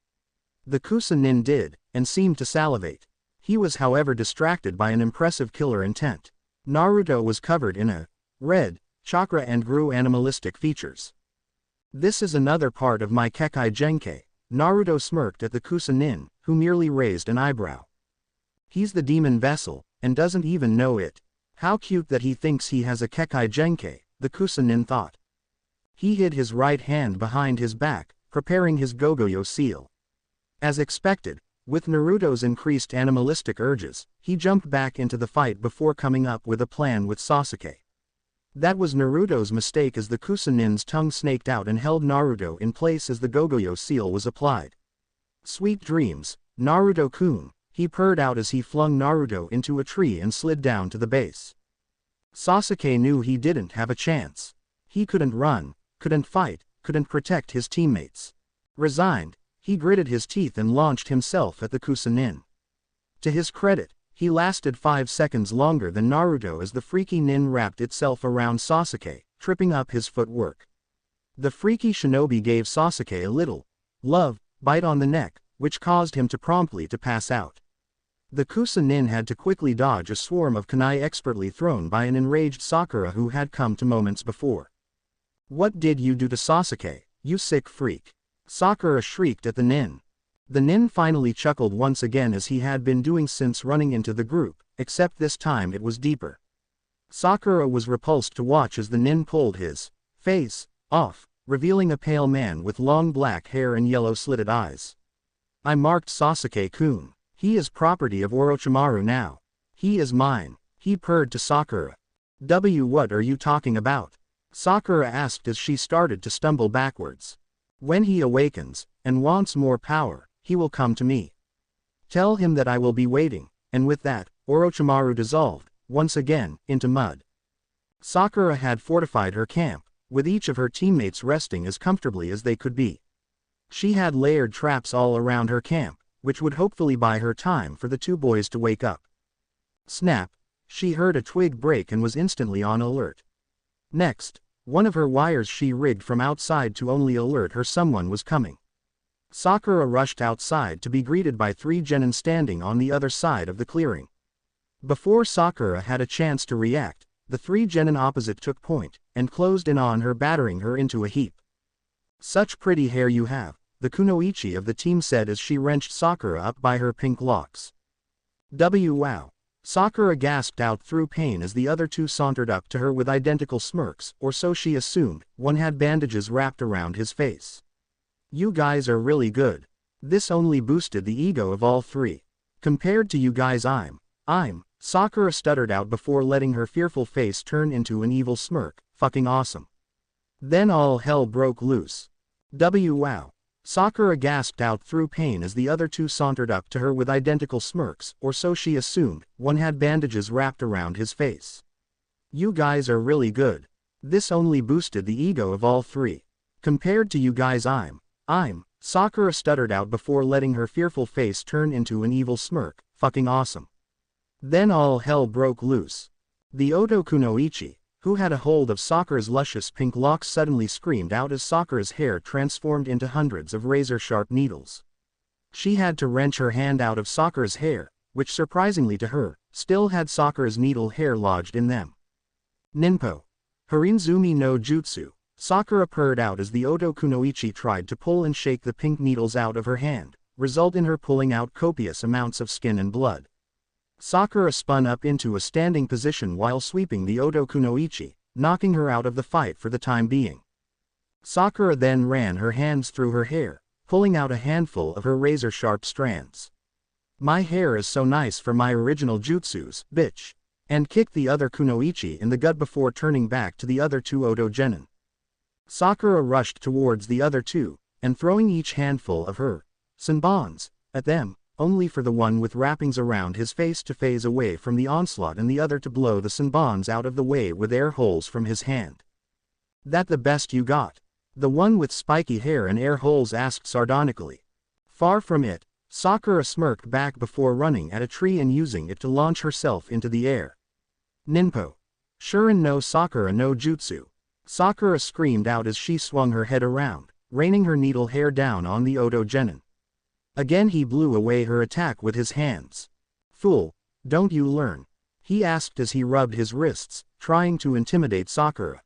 S2: The Kusanin did, and seemed to salivate. He was however distracted by an impressive killer intent. Naruto was covered in a red chakra and grew animalistic features. This is another part of my Kekai Genkai, Naruto smirked at the Kusanin, who merely raised an eyebrow. He's the demon vessel, and doesn't even know it. How cute that he thinks he has a Kekai Genkai, the Kusanin thought. He hid his right hand behind his back, preparing his Gogoyo seal. As expected, with Naruto's increased animalistic urges, he jumped back into the fight before coming up with a plan with Sasuke. That was Naruto's mistake as the Kusanin's tongue snaked out and held Naruto in place as the Gogoyo seal was applied. Sweet dreams, Naruto-kun, he purred out as he flung Naruto into a tree and slid down to the base. Sasuke knew he didn't have a chance. He couldn't run, couldn't fight, couldn't protect his teammates. Resigned, he gritted his teeth and launched himself at the Kusanin. To his credit, he lasted 5 seconds longer than Naruto as the freaky nin wrapped itself around Sasuke, tripping up his footwork. The freaky shinobi gave Sasuke a little love bite on the neck, which caused him to promptly pass out. The Kusanin had to quickly dodge a swarm of kunai expertly thrown by an enraged Sakura who had come to moments before. "What did you do to Sasuke, you sick freak?" Sakura shrieked at the nin. The nin finally chuckled once again as he had been doing since running into the group, except this time it was deeper. Sakura was repulsed to watch as the nin pulled his face off, revealing a pale man with long black hair and yellow slitted eyes. "I marked Sasuke-kun. He is property of Orochimaru now. He is mine," he purred to Sakura. What are you talking about?" Sakura asked as she started to stumble backwards. "When he awakens, and wants more power, he will come to me. Tell him that I will be waiting," and with that, Orochimaru dissolved, once again, into mud. Sakura had fortified her camp, with each of her teammates resting as comfortably as they could be. She had layered traps all around her camp, which would hopefully buy her time for the two boys to wake up. Snap! She heard a twig break and was instantly on alert. Next, one of her wires she rigged from outside to only alert her someone was coming. Sakura rushed outside to be greeted by 3 genin standing on the other side of the clearing. Before Sakura had a chance to react, the 3 genin opposite took point, and closed in on her, battering her into a heap. "Such pretty hair you have," the kunoichi of the team said as she wrenched Sakura up by her pink locks. Wow! Sakura gasped out through pain as the other 2 sauntered up to her with identical smirks, or so she assumed. One had bandages wrapped around his face. "You guys are really good." This only boosted the ego of all 3. "Compared to you guys I'm, Sakura stuttered out before letting her fearful face turn into an evil smirk, "fucking awesome." Then all hell broke loose. Wow! Sakura gasped out through pain as the other 2 sauntered up to her with identical smirks, or so she assumed. One had bandages wrapped around his face. "You guys are really good." This only boosted the ego of all 3. "Compared to you guys I'm, Sakura stuttered out before letting her fearful face turn into an evil smirk, "fucking awesome." Then all hell broke loose. The Oto kunoichi, who had a hold of Sakura's luscious pink locks, suddenly screamed out as Sakura's hair transformed into hundreds of razor-sharp needles. She had to wrench her hand out of Sakura's hair, which surprisingly to her, still had Sakura's needle hair lodged in them. "Ninpo. Harinzumi no Jutsu," Sakura purred out as the Oto kunoichi tried to pull and shake the pink needles out of her hand, result in her pulling out copious amounts of skin and blood. Sakura spun up into a standing position while sweeping the Oto kunoichi, knocking her out of the fight for the time being. Sakura then ran her hands through her hair, pulling out a handful of her razor-sharp strands. "My hair is so nice for my original jutsus, bitch," and kicked the other kunoichi in the gut before turning back to the other 2 Oto genin. Sakura rushed towards the other 2, and throwing each handful of her senbons at them, only for the one with wrappings around his face to phase away from the onslaught and the other to blow the senbons out of the way with air holes from his hand. "That the best you got?" the one with spiky hair and air holes asked sardonically. "Far from it," Sakura smirked back before running at a tree and using it to launch herself into the air. "Ninpo. Shurin no Sakura no Jutsu," Sakura screamed out as she swung her head around, raining her needle hair down on the Oto genin. Again he blew away her attack with his hands. "Fool, don't you learn?" he asked as he rubbed his wrists, trying to intimidate Sakura.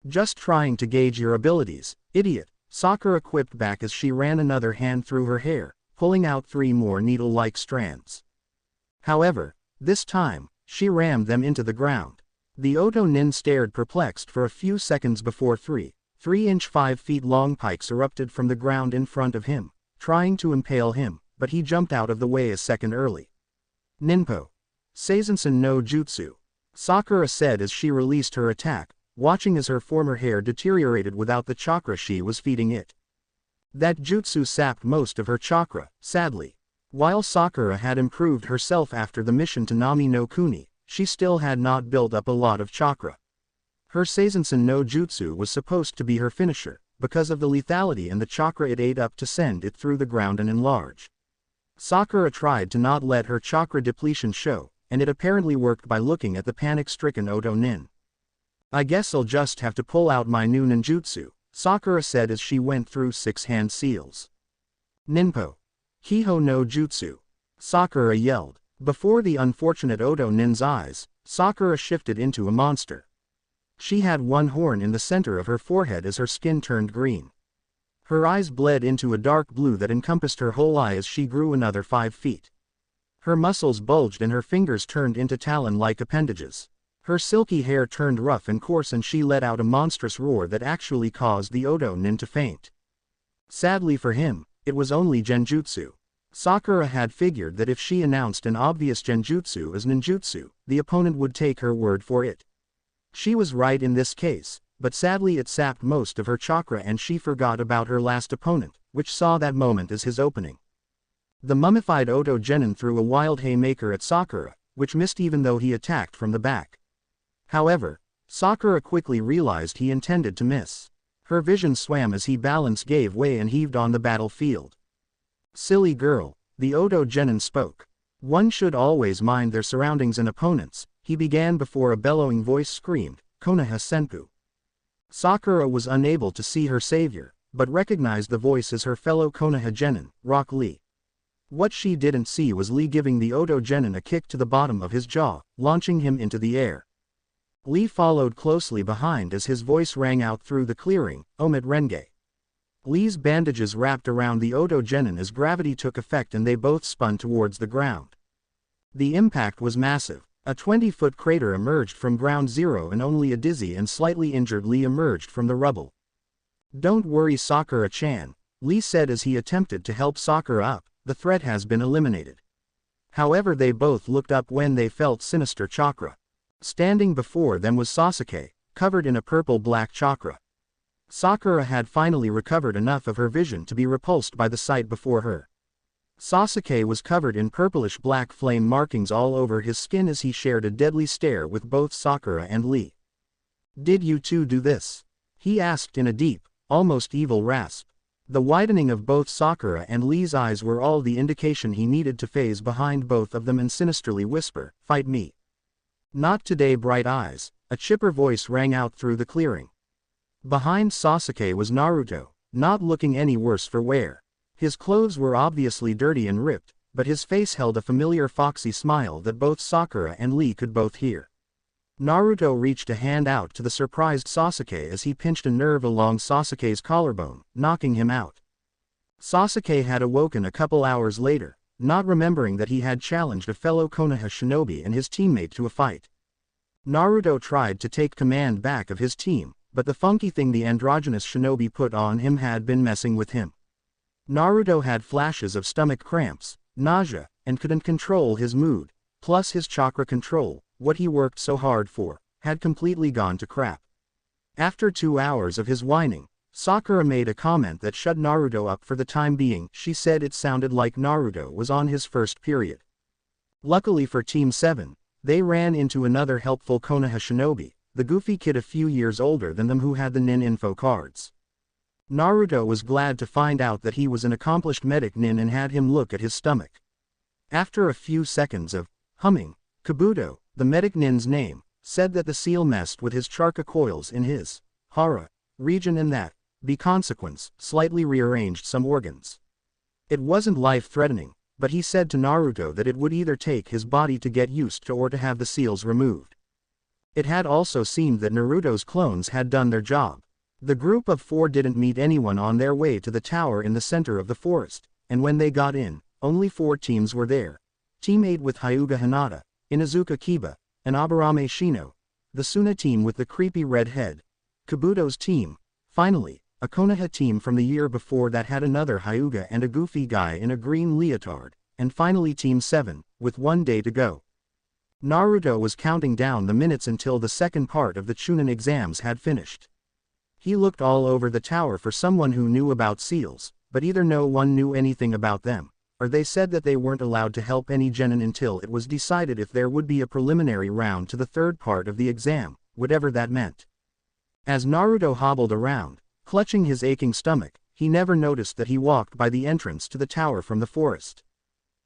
S2: "Just trying to gauge your abilities, idiot," Sakura quipped back as she ran another hand through her hair, pulling out 3 more needle-like strands. However, this time, she rammed them into the ground. The Oto nin stared perplexed for a few seconds before 3-inch 5 feet long pikes erupted from the ground in front of him, trying to impale him, but he jumped out of the way a second early. Ninpo. Seizensen no Jutsu. Sakura said as she released her attack, watching as her former hair deteriorated without the chakra she was feeding it. That jutsu sapped most of her chakra, sadly. While Sakura had improved herself after the mission to Nami no Kuni, she still had not built up a lot of chakra. Her Seizensen no Jutsu was supposed to be her finisher, because of the lethality and the chakra it ate up to send it through the ground and enlarge. Sakura tried to not let her chakra depletion show, and it apparently worked by looking at the panic-stricken Oto Nin. I guess I'll just have to pull out my new ninjutsu, Sakura said as she went through 6 hand seals. Ninpo. Kiho no Jutsu. Sakura yelled. Before the unfortunate Oto Nin's eyes, Sakura shifted into a monster. She had one horn in the center of her forehead as her skin turned green. Her eyes bled into a dark blue that encompassed her whole eye as she grew another 5 feet. Her muscles bulged and her fingers turned into talon-like appendages. Her silky hair turned rough and coarse and she let out a monstrous roar that actually caused the Oto Nin to faint. Sadly for him, it was only genjutsu. Sakura had figured that if she announced an obvious genjutsu as ninjutsu, the opponent would take her word for it. She was right in this case, but sadly it sapped most of her chakra and she forgot about her last opponent, which saw that moment as his opening. The mummified Oto Genin threw a wild haymaker at Sakura, which missed even though he attacked from the back. However, Sakura quickly realized he intended to miss. Her vision swam as he balance gave way and heaved on the battlefield. Silly girl, the Oto Genin spoke. One should always mind their surroundings and opponents, he began before a bellowing voice screamed, Konoha Senpu. Sakura was unable to see her savior, but recognized the voice as her fellow Konoha Genin, Rock Lee. What she didn't see was Lee giving the Oto Genin a kick to the bottom of his jaw, launching him into the air. Lee followed closely behind as his voice rang out through the clearing, Omid Renge. Lee's bandages wrapped around the Oto Genin as gravity took effect and they both spun towards the ground. The impact was massive. A 20-foot crater emerged from ground zero and only a dizzy and slightly injured Lee emerged from the rubble. Don't worry Sakura-chan, Lee said as he attempted to help Sakura up, the threat has been eliminated. However, they both looked up when they felt sinister chakra. Standing before them was Sasuke, covered in a purple-black chakra. Sakura had finally recovered enough of her vision to be repulsed by the sight before her. Sasuke was covered in purplish-black flame markings all over his skin as he shared a deadly stare with both Sakura and Lee. Did you two do this? He asked in a deep, almost evil rasp. The widening of both Sakura and Lee's eyes were all the indication he needed to phase behind both of them and sinisterly whisper, "Fight me." Not today, bright eyes, a chipper voice rang out through the clearing. Behind Sasuke was Naruto, not looking any worse for wear. His clothes were obviously dirty and ripped, but his face held a familiar foxy smile that both Sakura and Lee could both hear. Naruto reached a hand out to the surprised Sasuke as he pinched a nerve along Sasuke's collarbone, knocking him out. Sasuke had awoken a couple hours later, not remembering that he had challenged a fellow Konoha shinobi and his teammate to a fight. Naruto tried to take command back of his team, but the funky thing the androgynous shinobi put on him had been messing with him. Naruto had flashes of stomach cramps, nausea, and couldn't control his mood, plus his chakra control, what he worked so hard for, had completely gone to crap. After 2 hours of his whining, Sakura made a comment that shut Naruto up for the time being. She said it sounded like Naruto was on his first period. Luckily for Team 7, they ran into another helpful Konoha shinobi, the goofy kid a few years older than them who had the nin info cards. Naruto was glad to find out that he was an accomplished medic nin and had him look at his stomach. After a few seconds of humming, Kabuto, the medic nin's name, said that the seal messed with his charka coils in his hara region and that, by consequence, slightly rearranged some organs. It wasn't life-threatening, but he said to Naruto that it would either take his body to get used to or to have the seals removed. It had also seemed that Naruto's clones had done their job. The group of 4 didn't meet anyone on their way to the tower in the center of the forest, and when they got in, only 4 teams were there. Team 8 with Hyuga Hinata, Inuzuka Kiba, and Aburame Shino, the Suna team with the creepy red head, Kabuto's team, finally, a Konoha team from the year before that had another Hyuga and a goofy guy in a green leotard, and finally Team 7, with 1 day to go. Naruto was counting down the minutes until the second part of the Chunin exams had finished. He looked all over the tower for someone who knew about seals, but either no one knew anything about them, or they said that they weren't allowed to help any genin until it was decided if there would be a preliminary round to the third part of the exam, whatever that meant. As Naruto hobbled around, clutching his aching stomach, he never noticed that he walked by the entrance to the tower from the forest.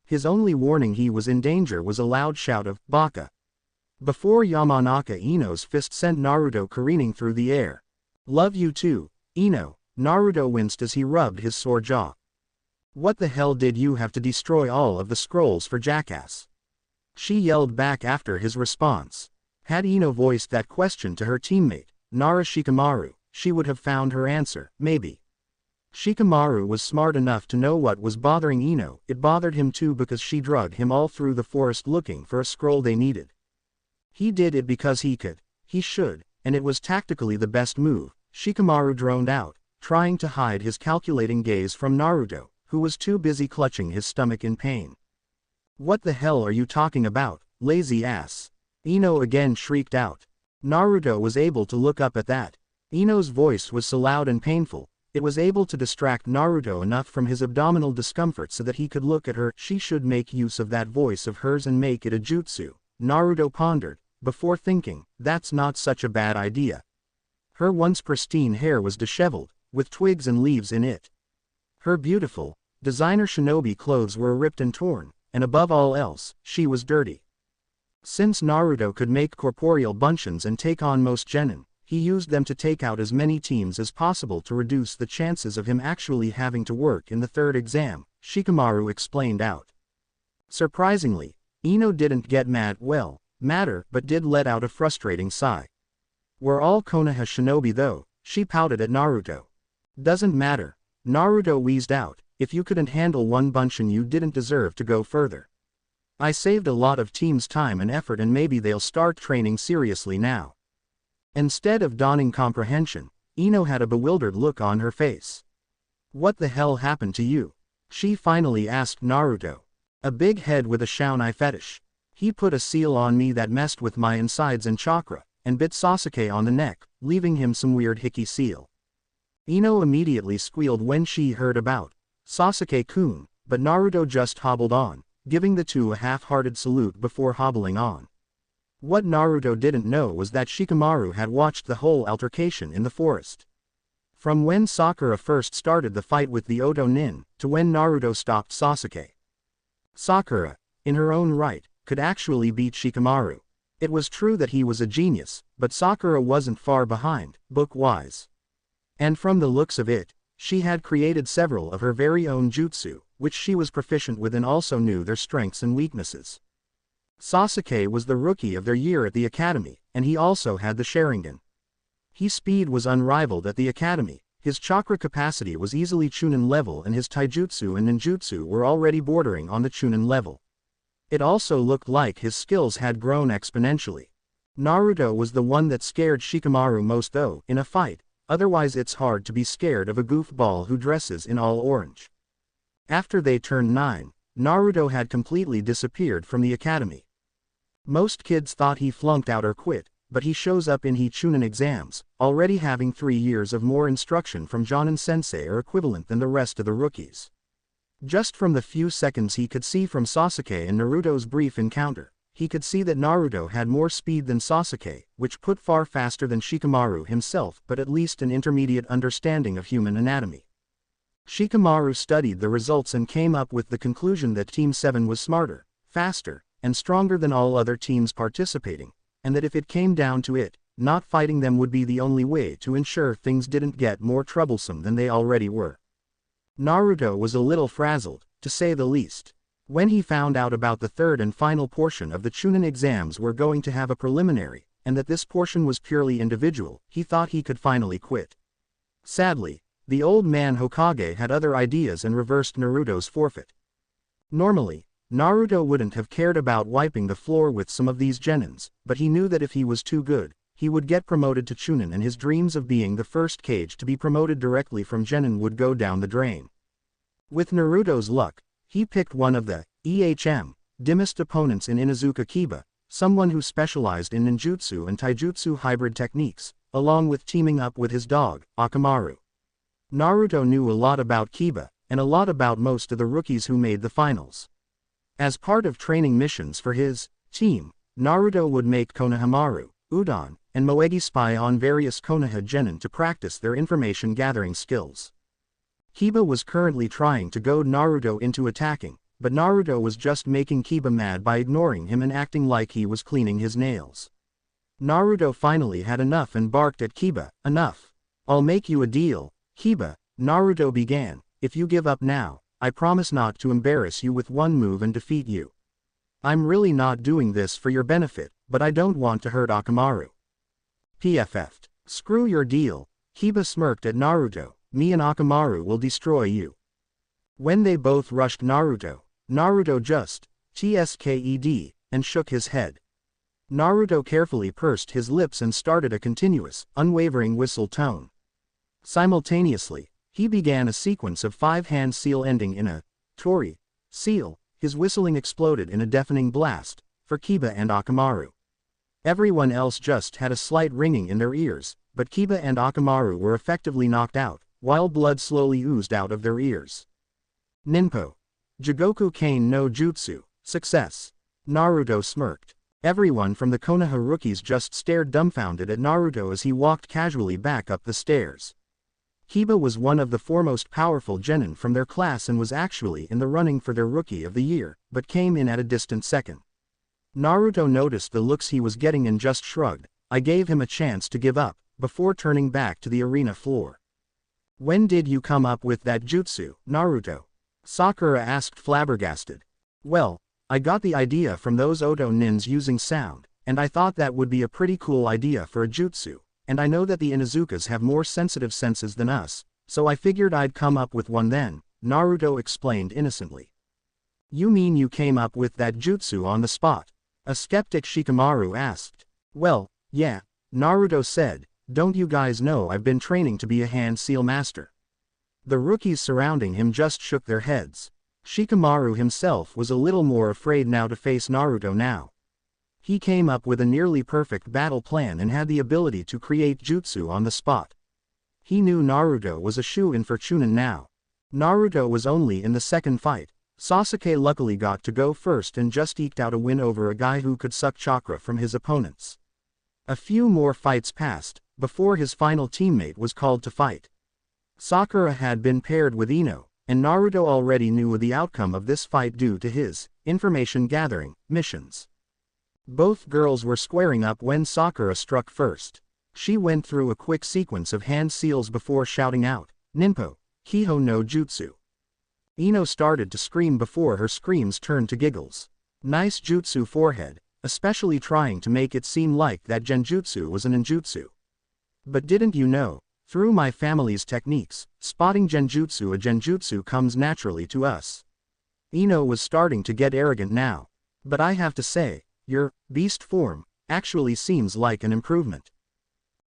S2: His only warning he was in danger was a loud shout of, "Baka!" Before Yamanaka Ino's fist sent Naruto careening through the air. "Love you too, Ino," Naruto winced as he rubbed his sore jaw. "What the hell did you have to destroy all of the scrolls for, jackass?" She yelled back after his response. Had Ino voiced that question to her teammate, Nara Shikamaru, she would have found her answer, maybe. Shikamaru was smart enough to know what was bothering Ino. It bothered him too because she dragged him all through the forest looking for a scroll they needed. He did it because he could, he should, and it was tactically the best move, Shikamaru droned out, trying to hide his calculating gaze from Naruto, who was too busy clutching his stomach in pain. "What the hell are you talking about, lazy ass?" Ino again shrieked out. Naruto was able to look up at that. Ino's voice was so loud and painful, it was able to distract Naruto enough from his abdominal discomfort so that he could look at her. She should make use of that voice of hers and make it a jutsu, Naruto pondered, before thinking, that's not such a bad idea. Her once pristine hair was disheveled, with twigs and leaves in it. Her beautiful, designer shinobi clothes were ripped and torn, and above all else, she was dirty. Since Naruto could make corporeal bunshin and take on most genin, he used them to take out as many teams as possible to reduce the chances of him actually having to work in the third exam, Shikamaru explained out. Surprisingly, Ino didn't get madder, but did let out a frustrating sigh. "We're all Konoha shinobi though," she pouted at Naruto. "Doesn't matter," Naruto wheezed out, "if you couldn't handle one bunshin you didn't deserve to go further. I saved a lot of team's time and effort and maybe they'll start training seriously now." Instead of dawning comprehension, Ino had a bewildered look on her face. "What the hell happened to you?" she finally asked Naruto. "A big head with a shounen fetish. He put a seal on me that messed with my insides and chakra, and bit Sasuke on the neck, leaving him some weird hickey seal." Ino immediately squealed when she heard about Sasuke-kun, but Naruto just hobbled on, giving the two a half-hearted salute before hobbling on. What Naruto didn't know was that Shikamaru had watched the whole altercation in the forest. From when Sakura first started the fight with the Oto Nin, to when Naruto stopped Sasuke. Sakura, in her own right, could actually beat Shikamaru. It was true that he was a genius, but Sakura wasn't far behind, book-wise. And from the looks of it, she had created several of her very own jutsu, which she was proficient with and also knew their strengths and weaknesses. Sasuke was the rookie of their year at the academy, and he also had the Sharingan. His speed was unrivaled at the academy, his chakra capacity was easily Chunin level and his taijutsu and ninjutsu were already bordering on the Chunin level. It also looked like his skills had grown exponentially. Naruto was the one that scared Shikamaru most though, in a fight, otherwise it's hard to be scared of a goofball who dresses in all orange. After they turned 9, Naruto had completely disappeared from the academy. Most kids thought he flunked out or quit, but he shows up in Chunin exams, already having 3 years of more instruction from Jonin sensei or equivalent than the rest of the rookies. Just from the few seconds he could see from Sasuke and Naruto's brief encounter, he could see that Naruto had more speed than Sasuke, which put far faster than Shikamaru himself but at least an intermediate understanding of human anatomy. Shikamaru studied the results and came up with the conclusion that Team 7 was smarter, faster, and stronger than all other teams participating, and that if it came down to it, not fighting them would be the only way to ensure things didn't get more troublesome than they already were. Naruto was a little frazzled, to say the least. When he found out about the third and final portion of the Chunin exams were going to have a preliminary, and that this portion was purely individual, he thought he could finally quit. Sadly, the old man Hokage had other ideas and reversed Naruto's forfeit. Normally, Naruto wouldn't have cared about wiping the floor with some of these genins, but he knew that if he was too good, he would get promoted to Chunin and his dreams of being the first Kage to be promoted directly from Genin would go down the drain. With Naruto's luck, he picked one of the dimmest opponents in Inuzuka Kiba, someone who specialized in ninjutsu and taijutsu hybrid techniques, along with teaming up with his dog, Akamaru. Naruto knew a lot about Kiba, and a lot about most of the rookies who made the finals. As part of training missions for his team, Naruto would make Konohamaru, Udon, and Moegi spy on various Konoha genin to practice their information-gathering skills. Kiba was currently trying to goad Naruto into attacking, but Naruto was just making Kiba mad by ignoring him and acting like he was cleaning his nails. Naruto finally had enough and barked at Kiba, "Enough. I'll make you a deal, Kiba," Naruto began. "If you give up now, I promise not to embarrass you with one move and defeat you. I'm really not doing this for your benefit, but I don't want to hurt Akamaru." PFF'd. "Screw your deal," Kiba smirked at Naruto, "me and Akamaru will destroy you." When they both rushed Naruto, Naruto just tsked and shook his head. Naruto carefully pursed his lips and started a continuous, unwavering whistle tone. Simultaneously, he began a sequence of 5-hand seal ending in a tori seal. His whistling exploded in a deafening blast for Kiba and Akamaru. Everyone else just had a slight ringing in their ears, but Kiba and Akamaru were effectively knocked out, while blood slowly oozed out of their ears. Ninpo. Jigoku Kane no Jutsu, success. Naruto smirked. Everyone from the Konoha rookies just stared dumbfounded at Naruto as he walked casually back up the stairs. Kiba was one of the foremost powerful genin from their class and was actually in the running for their Rookie of the Year, but came in at a distant second. Naruto noticed the looks he was getting and just shrugged. "I gave him a chance to give up," before turning back to the arena floor. "When did you come up with that jutsu, Naruto?" Sakura asked flabbergasted. "Well, I got the idea from those Oto nins using sound, and I thought that would be a pretty cool idea for a jutsu, and I know that the Inuzukas have more sensitive senses than us, so I figured I'd come up with one then," Naruto explained innocently. "You mean you came up with that jutsu on the spot?" a skeptic Shikamaru asked. "Well, yeah," Naruto said, "don't you guys know I've been training to be a hand seal master?" The rookies surrounding him just shook their heads. Shikamaru himself was a little more afraid now to face Naruto now. He came up with a nearly perfect battle plan and had the ability to create jutsu on the spot. He knew Naruto was a shoo-in for Chunin now. Naruto was only in the second fight. Sasuke luckily got to go first and just eked out a win over a guy who could suck chakra from his opponents. A few more fights passed, before his final teammate was called to fight. Sakura had been paired with Ino, and Naruto already knew the outcome of this fight due to his information-gathering missions. Both girls were squaring up when Sakura struck first. She went through a quick sequence of hand seals before shouting out, "Ninpo, Kiho no Jutsu." Ino started to scream before her screams turned to giggles. "Nice jutsu forehead, especially trying to make it seem like that genjutsu was an ninjutsu. But didn't you know, through my family's techniques, spotting genjutsu a genjutsu comes naturally to us." Ino was starting to get arrogant now. "But I have to say, your beast form actually seems like an improvement."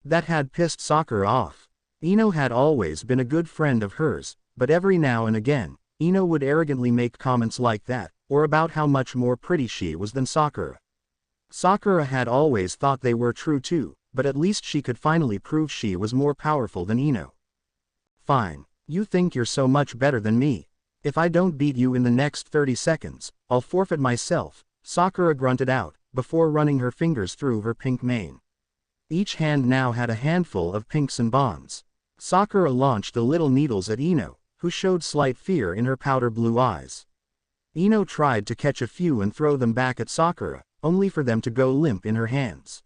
S2: That had pissed Sakura off. Ino had always been a good friend of hers, but every now and again, Ino would arrogantly make comments like that, or about how much more pretty she was than Sakura. Sakura had always thought they were true too, but at least she could finally prove she was more powerful than Ino. "Fine, you think you're so much better than me. If I don't beat you in the next 30 seconds, I'll forfeit myself," Sakura grunted out, before running her fingers through her pink mane. Each hand now had a handful of pinks and bonds. Sakura launched the little needles at Ino, who showed slight fear in her powder blue eyes. Ino tried to catch a few and throw them back at Sakura, only for them to go limp in her hands.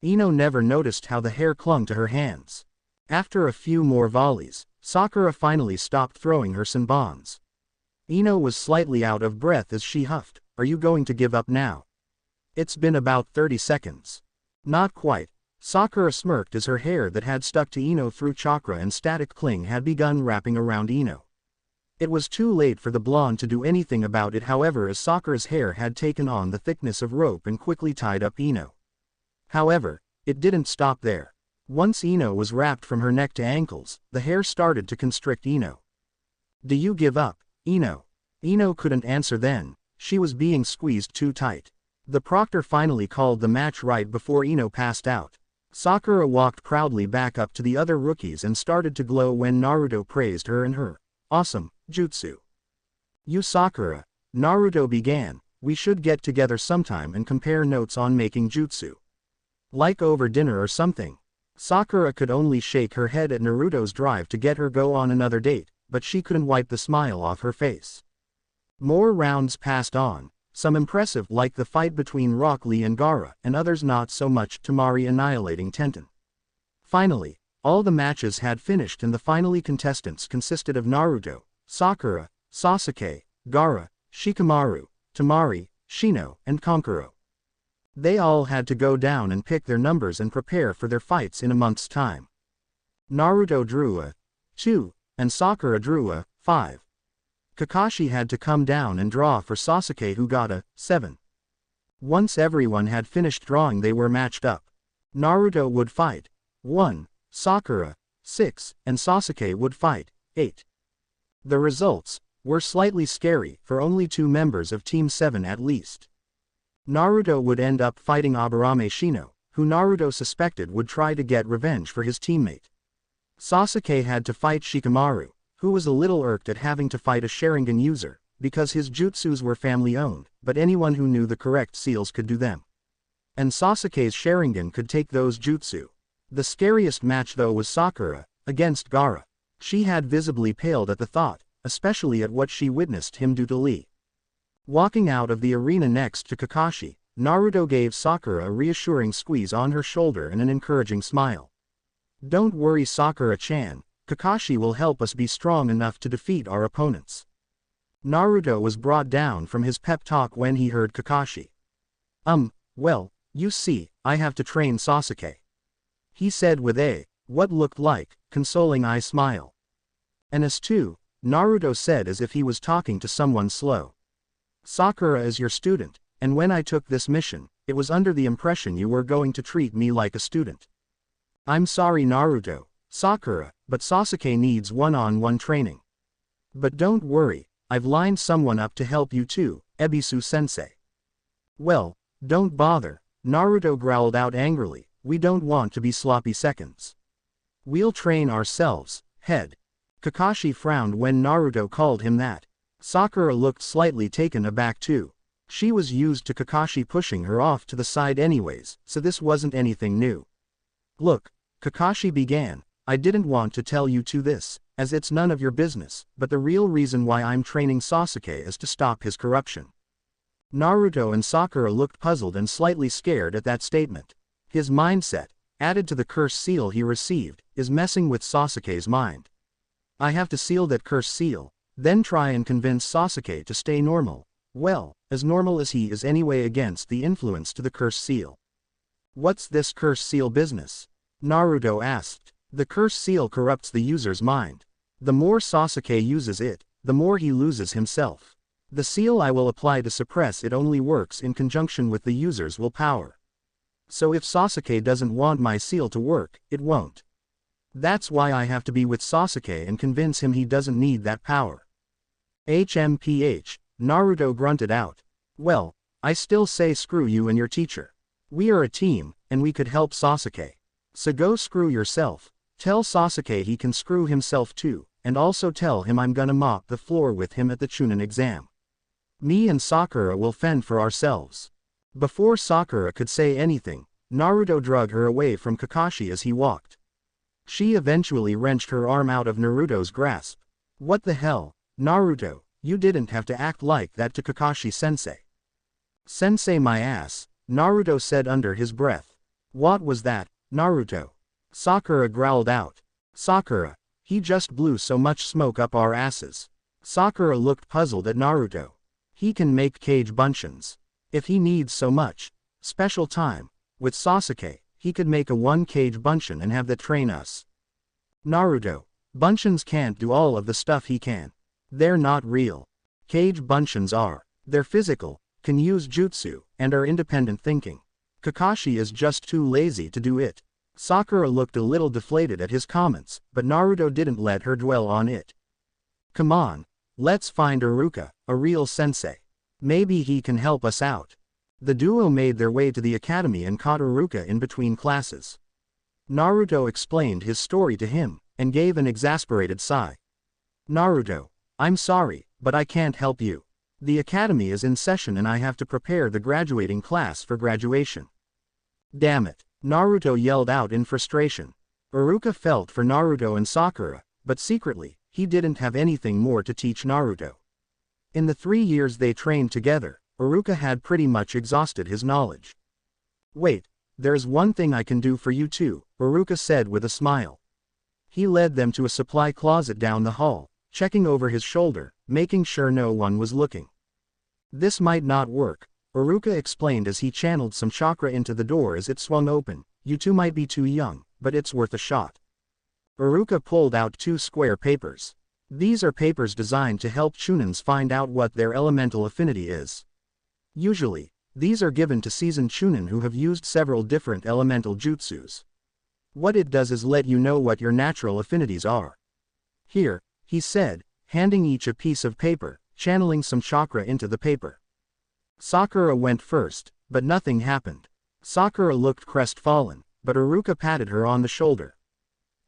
S2: Ino never noticed how the hair clung to her hands. After a few more volleys, Sakura finally stopped throwing her senbons. Ino was slightly out of breath as she huffed, "Are you going to give up now? It's been about 30 seconds. "Not quite." Sakura smirked as her hair that had stuck to Ino through chakra and static cling had begun wrapping around Ino. It was too late for the blonde to do anything about it, however, as Sakura's hair had taken on the thickness of rope and quickly tied up Ino. However, It didn't stop there. Once Ino was wrapped from her neck to ankles, the hair started to constrict Ino. "Do you give up, Ino?" Ino couldn't answer then, she was being squeezed too tight. The proctor finally called the match right before Ino passed out. Sakura walked proudly back up to the other rookies and started to glow when Naruto praised her and her awesome jutsu. "You Sakura," Naruto began, "we should get together sometime and compare notes on making jutsu. Like over dinner or something." Sakura could only shake her head at Naruto's drive to get her go on another date, but she couldn't wipe the smile off her face. More rounds passed on, some impressive like the fight between Rock Lee and Gaara, and others not so much, Temari annihilating Tenten. Finally, all the matches had finished and the finally contestants consisted of Naruto, Sakura, Sasuke, Gaara, Shikamaru, Temari, Shino, and Kankuro. They all had to go down and pick their numbers and prepare for their fights in a month's time. Naruto drew a 2, and Sakura drew a 5. Kakashi had to come down and draw for Sasuke, who got a 7. Once everyone had finished drawing, they were matched up. Naruto would fight 1, Sakura 6, and Sasuke would fight 8. The results were slightly scary for only 2 members of Team 7 at least. Naruto would end up fighting Aburame Shino, who Naruto suspected would try to get revenge for his teammate. Sasuke had to fight Shikamaru, who was a little irked at having to fight a Sharingan user, because his jutsus were family-owned, but anyone who knew the correct seals could do them. And Sasuke's Sharingan could take those jutsu. The scariest match though was Sakura, against Gaara. She had visibly paled at the thought, especially at what she witnessed him do to Lee. Walking out of the arena next to Kakashi, Naruto gave Sakura a reassuring squeeze on her shoulder and an encouraging smile. "Don't worry Sakura-chan, Kakashi will help us be strong enough to defeat our opponents." Naruto was brought down from his pep talk when he heard Kakashi. Well, you see, I have to train Sasuke," he said with what looked like, consoling eye smile. "And us too," Naruto said as if he was talking to someone slow. "Sakura is your student, and when I took this mission, it was under the impression you were going to treat me like a student. I'm sorry Naruto, Sakura, but Sasuke needs one-on-one training. But don't worry, I've lined someone up to help you too, Ebisu-sensei." "Well, don't bother," Naruto growled out angrily, "we don't want to be sloppy seconds. We'll train ourselves, head." Kakashi frowned when Naruto called him that. Sakura looked slightly taken aback too. She was used to Kakashi pushing her off to the side anyways, so this wasn't anything new. "Look," Kakashi began, "I didn't want to tell you to this, as it's none of your business, but the real reason why I'm training Sasuke is to stop his corruption." Naruto and Sakura looked puzzled and slightly scared at that statement. His mindset, added to the curse seal he received, is messing with Sasuke's mind. I have to seal that curse seal, then try and convince Sasuke to stay normal. Well, as normal as he is anyway against the influence to the curse seal. "What's this curse seal business?" Naruto asked. "The curse seal corrupts the user's mind. The more Sasuke uses it, the more he loses himself. The seal I will apply to suppress it only works in conjunction with the user's willpower. So if Sasuke doesn't want my seal to work, it won't. That's why I have to be with Sasuke and convince him he doesn't need that power." HMPH, Naruto grunted out. "Well, I still say screw you and your teacher. We are a team, and we could help Sasuke. So go screw yourself. Tell Sasuke he can screw himself too, and also tell him I'm gonna mop the floor with him at the Chunin exam. Me and Sakura will fend for ourselves." Before Sakura could say anything, Naruto dragged her away from Kakashi as he walked. She eventually wrenched her arm out of Naruto's grasp. "What the hell, Naruto, you didn't have to act like that to Kakashi-sensei." "Sensei my ass," Naruto said under his breath. "What was that, Naruto?" Sakura growled out. "Sakura, he just blew so much smoke up our asses." Sakura looked puzzled at Naruto. "He can make kage bunshin. If he needs so much special time with Sasuke, he could make a 1 kage bunshin and have that train us." "Naruto, bunshins can't do all of the stuff he can. They're not real. Kage bunshins are. They're physical, can use jutsu, and are independent thinking. Kakashi is just too lazy to do it. Sakura looked a little deflated at his comments, but Naruto didn't let her dwell on it. Come on. Let's find Iruka, a real sensei. Maybe he can help us out. The duo made their way to the academy and caught Iruka in between classes. Naruto explained his story to him, and gave an exasperated sigh. Naruto, I'm sorry, but I can't help you. The academy is in session and I have to prepare the graduating class for graduation. Damn it, Naruto yelled out in frustration. Iruka felt for Naruto and Sakura, but secretly, he didn't have anything more to teach Naruto. In the 3 years they trained together, Iruka had pretty much exhausted his knowledge. Wait, there's one thing I can do for you too, Iruka said with a smile. He led them to a supply closet down the hall, checking over his shoulder, making sure no one was looking. This might not work, Iruka explained as he channeled some chakra into the door as it swung open. You two might be too young, but it's worth a shot. Iruka pulled out 2 square papers. These are papers designed to help Chunins find out what their elemental affinity is. Usually, these are given to seasoned Chunin who have used several different elemental jutsus. What it does is let you know what your natural affinities are. Here, he said, handing each a piece of paper, channeling some chakra into the paper. Sakura went first, but nothing happened. Sakura looked crestfallen, but Iruka patted her on the shoulder.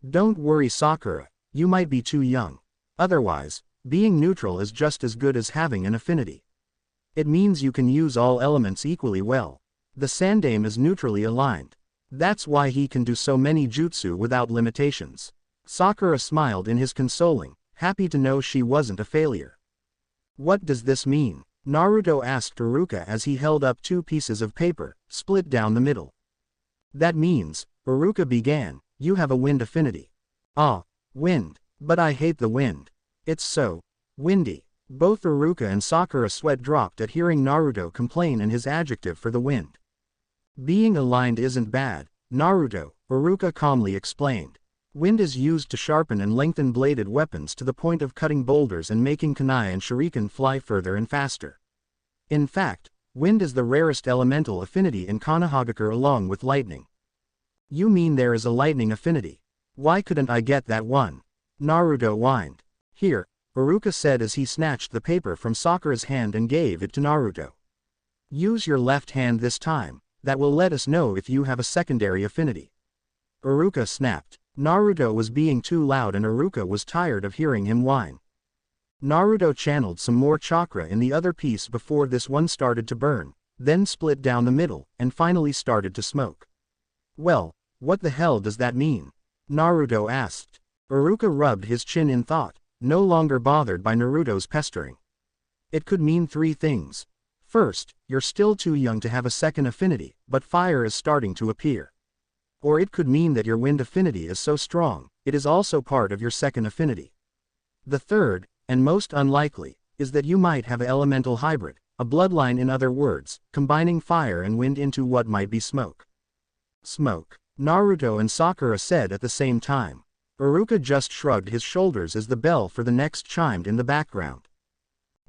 S2: Don't worry Sakura, you might be too young. Otherwise, being neutral is just as good as having an affinity. It means you can use all elements equally well. The Sandaime is neutrally aligned. That's why he can do so many jutsu without limitations. Sakura smiled in his consoling, happy to know she wasn't a failure. What does this mean? Naruto asked Iruka as he held up 2 pieces of paper, split down the middle. That means, Iruka began, you have a wind affinity. Ah, wind, but I hate the wind. It's so windy. Both Iruka and Sakura sweat dropped at hearing Naruto complain in his adjective for the wind. Being aligned isn't bad, Naruto, Iruka calmly explained. Wind is used to sharpen and lengthen bladed weapons to the point of cutting boulders and making kunai and shuriken fly further and faster. In fact, wind is the rarest elemental affinity in Konohagakure along with lightning. You mean there is a lightning affinity? Why couldn't I get that one? Naruto whined. Here, Iruka said as he snatched the paper from Sakura's hand and gave it to Naruto. Use your left hand this time, that will let us know if you have a secondary affinity. Iruka snapped. Naruto was being too loud and Iruka was tired of hearing him whine. Naruto channeled some more chakra in the other piece before this one started to burn, then split down the middle, and finally started to smoke. Well, what the hell does that mean? Naruto asked. Iruka rubbed his chin in thought, no longer bothered by Naruto's pestering. It could mean 3 things. First, you're still too young to have a second affinity, but fire is starting to appear. Or it could mean that your wind affinity is so strong, it is also part of your second affinity. The third, and most unlikely, is that you might have an elemental hybrid, a bloodline in other words, combining fire and wind into what might be smoke. Smoke, Naruto and Sakura said at the same time. Iruka just shrugged his shoulders as the bell for the next chimed in the background.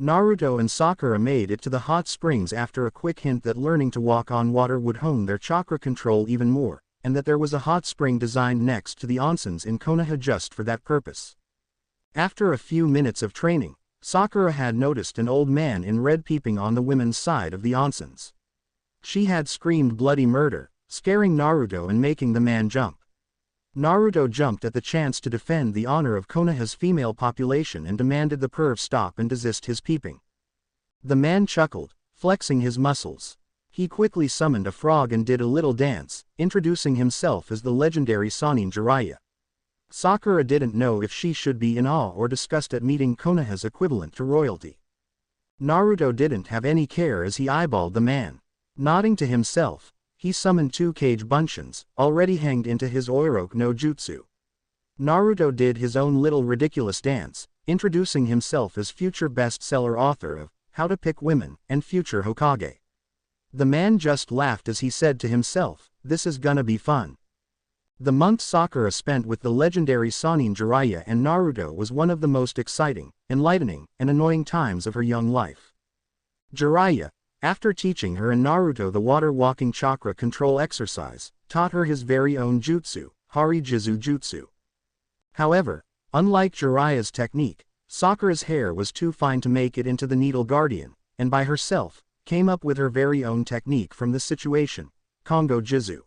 S2: Naruto and Sakura made it to the hot springs after a quick hint that learning to walk on water would hone their chakra control even more, and that there was a hot spring designed next to the onsens in Konoha just for that purpose. After a few minutes of training, Sakura had noticed an old man in red peeping on the women's side of the onsens. She had screamed bloody murder, scaring Naruto and making the man jump. Naruto jumped at the chance to defend the honor of Konoha's female population and demanded the perv stop and desist his peeping. The man chuckled, flexing his muscles. He quickly summoned a frog and did a little dance, introducing himself as the legendary Sannin Jiraiya. Sakura didn't know if she should be in awe or disgust at meeting Konoha's equivalent to royalty. Naruto didn't have any care as he eyeballed the man. Nodding to himself, he summoned 2 cage bunshins, already hanged into his Oiroku no Jutsu. Naruto did his own little ridiculous dance, introducing himself as future bestseller author of How to Pick Women and future Hokage. The man just laughed as he said to himself, this is gonna be fun. The month Sakura spent with the legendary Sannin Jiraiya and Naruto was one of the most exciting, enlightening, and annoying times of her young life. Jiraiya, After teaching her in Naruto the water-walking chakra control exercise, taught her his very own jutsu, Harijizu Jutsu. However, unlike Jiraiya's technique, Sakura's hair was too fine to make it into the Needle Guardian, and by herself, came up with her very own technique from this situation, Kongo Jizu.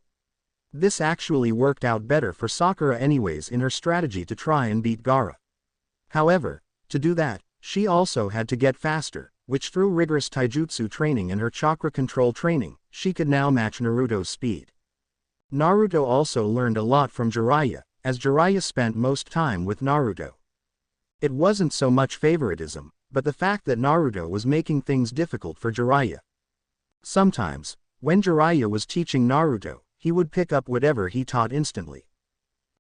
S2: This actually worked out better for Sakura anyways in her strategy to try and beat Gaara. However, to do that, she also had to get faster, which through rigorous taijutsu training and her chakra control training, she could now match Naruto's speed. Naruto also learned a lot from Jiraiya, as Jiraiya spent most time with Naruto. It wasn't so much favoritism, but the fact that Naruto was making things difficult for Jiraiya. Sometimes, when Jiraiya was teaching Naruto, he would pick up whatever he taught instantly.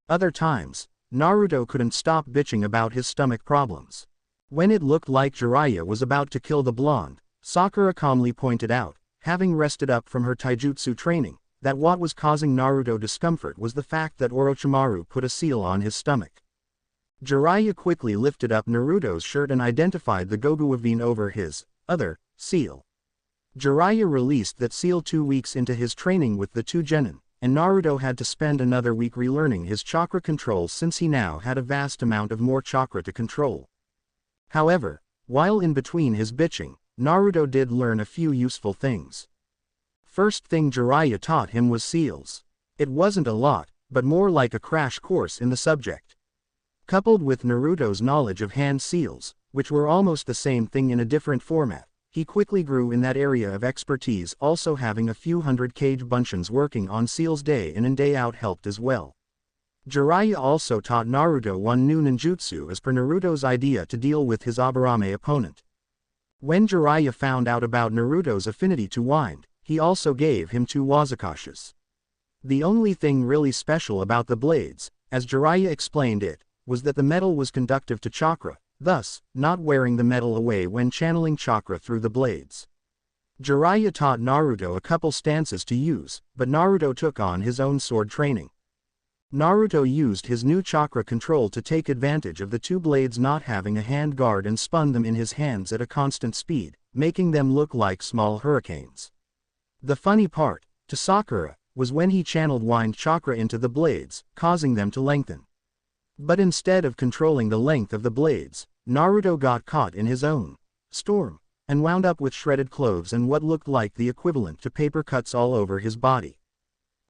S2: Other times, Naruto couldn't stop bitching about his stomach problems. When it looked like Jiraiya was about to kill the blonde, Sakura calmly pointed out, having rested up from her taijutsu training, that what was causing Naruto discomfort was the fact that Orochimaru put a seal on his stomach. Jiraiya quickly lifted up Naruto's shirt and identified the Goguwa vein over his other seal. Jiraiya released that seal 2 weeks into his training with the two genin, and Naruto had to spend another week relearning his chakra control since he now had a vast amount of more chakra to control. However, while in between his bitching, Naruto did learn a few useful things. First thing Jiraiya taught him was seals. It wasn't a lot, but more like a crash course in the subject. Coupled with Naruto's knowledge of hand seals, which were almost the same thing in a different format, he quickly grew in that area of expertise. Also having a few hundred cage bunchins working on seals day in and day out helped as well. Jiraiya also taught Naruto one new ninjutsu as per Naruto's idea to deal with his Aburame opponent. When Jiraiya found out about Naruto's affinity to wind, he also gave him 2 wazakashas. The only thing really special about the blades, as Jiraiya explained it, was that the metal was conductive to chakra, thus, not wearing the metal away when channeling chakra through the blades. Jiraiya taught Naruto a couple stances to use, but Naruto took on his own sword training. Naruto used his new chakra control to take advantage of the 2 blades not having a hand guard and spun them in his hands at a constant speed, making them look like small hurricanes. The funny part, to Sakura, was when he channeled wind chakra into the blades, causing them to lengthen. But instead of controlling the length of the blades, Naruto got caught in his own storm, and wound up with shredded clothes and what looked like the equivalent to paper cuts all over his body.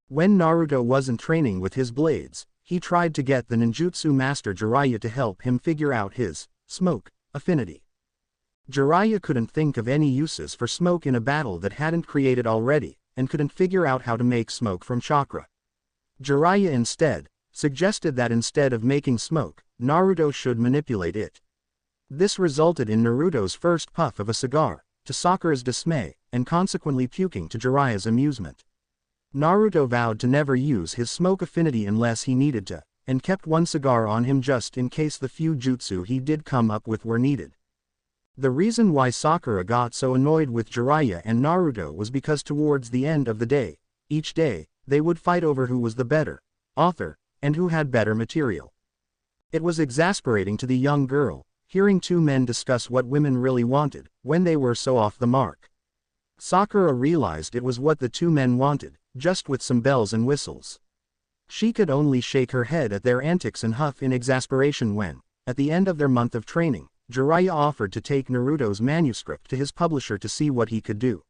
S2: When Naruto wasn't training with his blades, he tried to get the ninjutsu master Jiraiya to help him figure out his smoke affinity. Jiraiya couldn't think of any uses for smoke in a battle that hadn't created already, and couldn't figure out how to make smoke from chakra. Jiraiya instead suggested that instead of making smoke, Naruto should manipulate it. This resulted in Naruto's first puff of a cigar, to Sakura's dismay, and consequently puking to Jiraiya's amusement. Naruto vowed to never use his smoke affinity unless he needed to, and kept 1 cigar on him just in case the few jutsu he did come up with were needed. The reason why Sakura got so annoyed with Jiraiya and Naruto was because towards the end of the day, each day, they would fight over who was the better author, and who had better material. It was exasperating to the young girl, hearing 2 men discuss what women really wanted, when they were so off the mark. Sakura realized it was what the 2 men wanted, just with some bells and whistles. She could only shake her head at their antics and huff in exasperation when, at the end of their month of training, Jiraiya offered to take Naruto's manuscript to his publisher to see what he could do.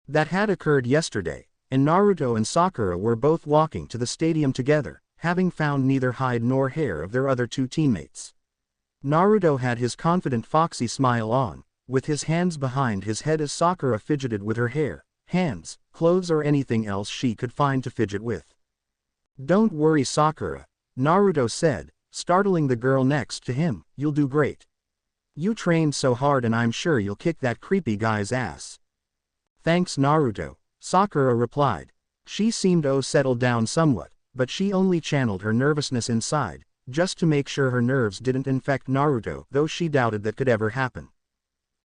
S2: That had occurred yesterday, and Naruto and Sakura were both walking to the stadium together, having found neither hide nor hair of their other 2 teammates. Naruto had his confident foxy smile on, with his hands behind his head as Sakura fidgeted with her hair, hands, clothes or anything else she could find to fidget with. "Don't worry Sakura," Naruto said, startling the girl next to him, "you'll do great. You trained so hard and I'm sure you'll kick that creepy guy's ass." "Thanks Naruto," Sakura replied. She seemed settled down somewhat, but she only channeled her nervousness inside, just to make sure her nerves didn't infect Naruto, though she doubted that could ever happen.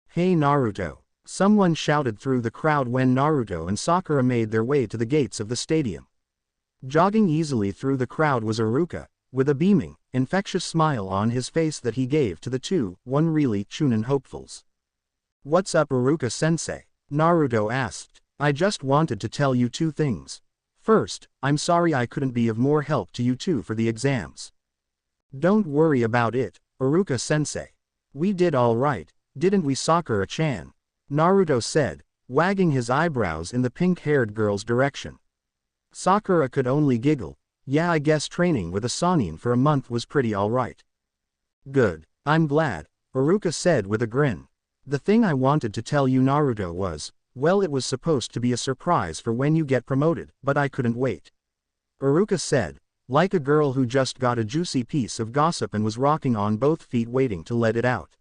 S2: "Hey Naruto," someone shouted through the crowd when Naruto and Sakura made their way to the gates of the stadium. Jogging easily through the crowd was Iruka, with a beaming, infectious smile on his face that he gave to the 2, one really chunin hopefuls. "What's up Iruka-sensei?" Naruto asked. I just wanted to tell you two things. First, I'm sorry I couldn't be of more help to you two for the exams. Don't worry about it, Iruka-sensei. We did all right, didn't we, Sakura-chan? Naruto said, wagging his eyebrows in the pink-haired girl's direction. Sakura could only giggle. Yeah, I guess training with a Sannin for a month was pretty alright. Good, I'm glad, Iruka said with a grin. The thing I wanted to tell you, Naruto, was, well, it was supposed to be a surprise for when you get promoted, but I couldn't wait. Iruka said, like a girl who just got a juicy piece of gossip and was rocking on both feet waiting to let it out.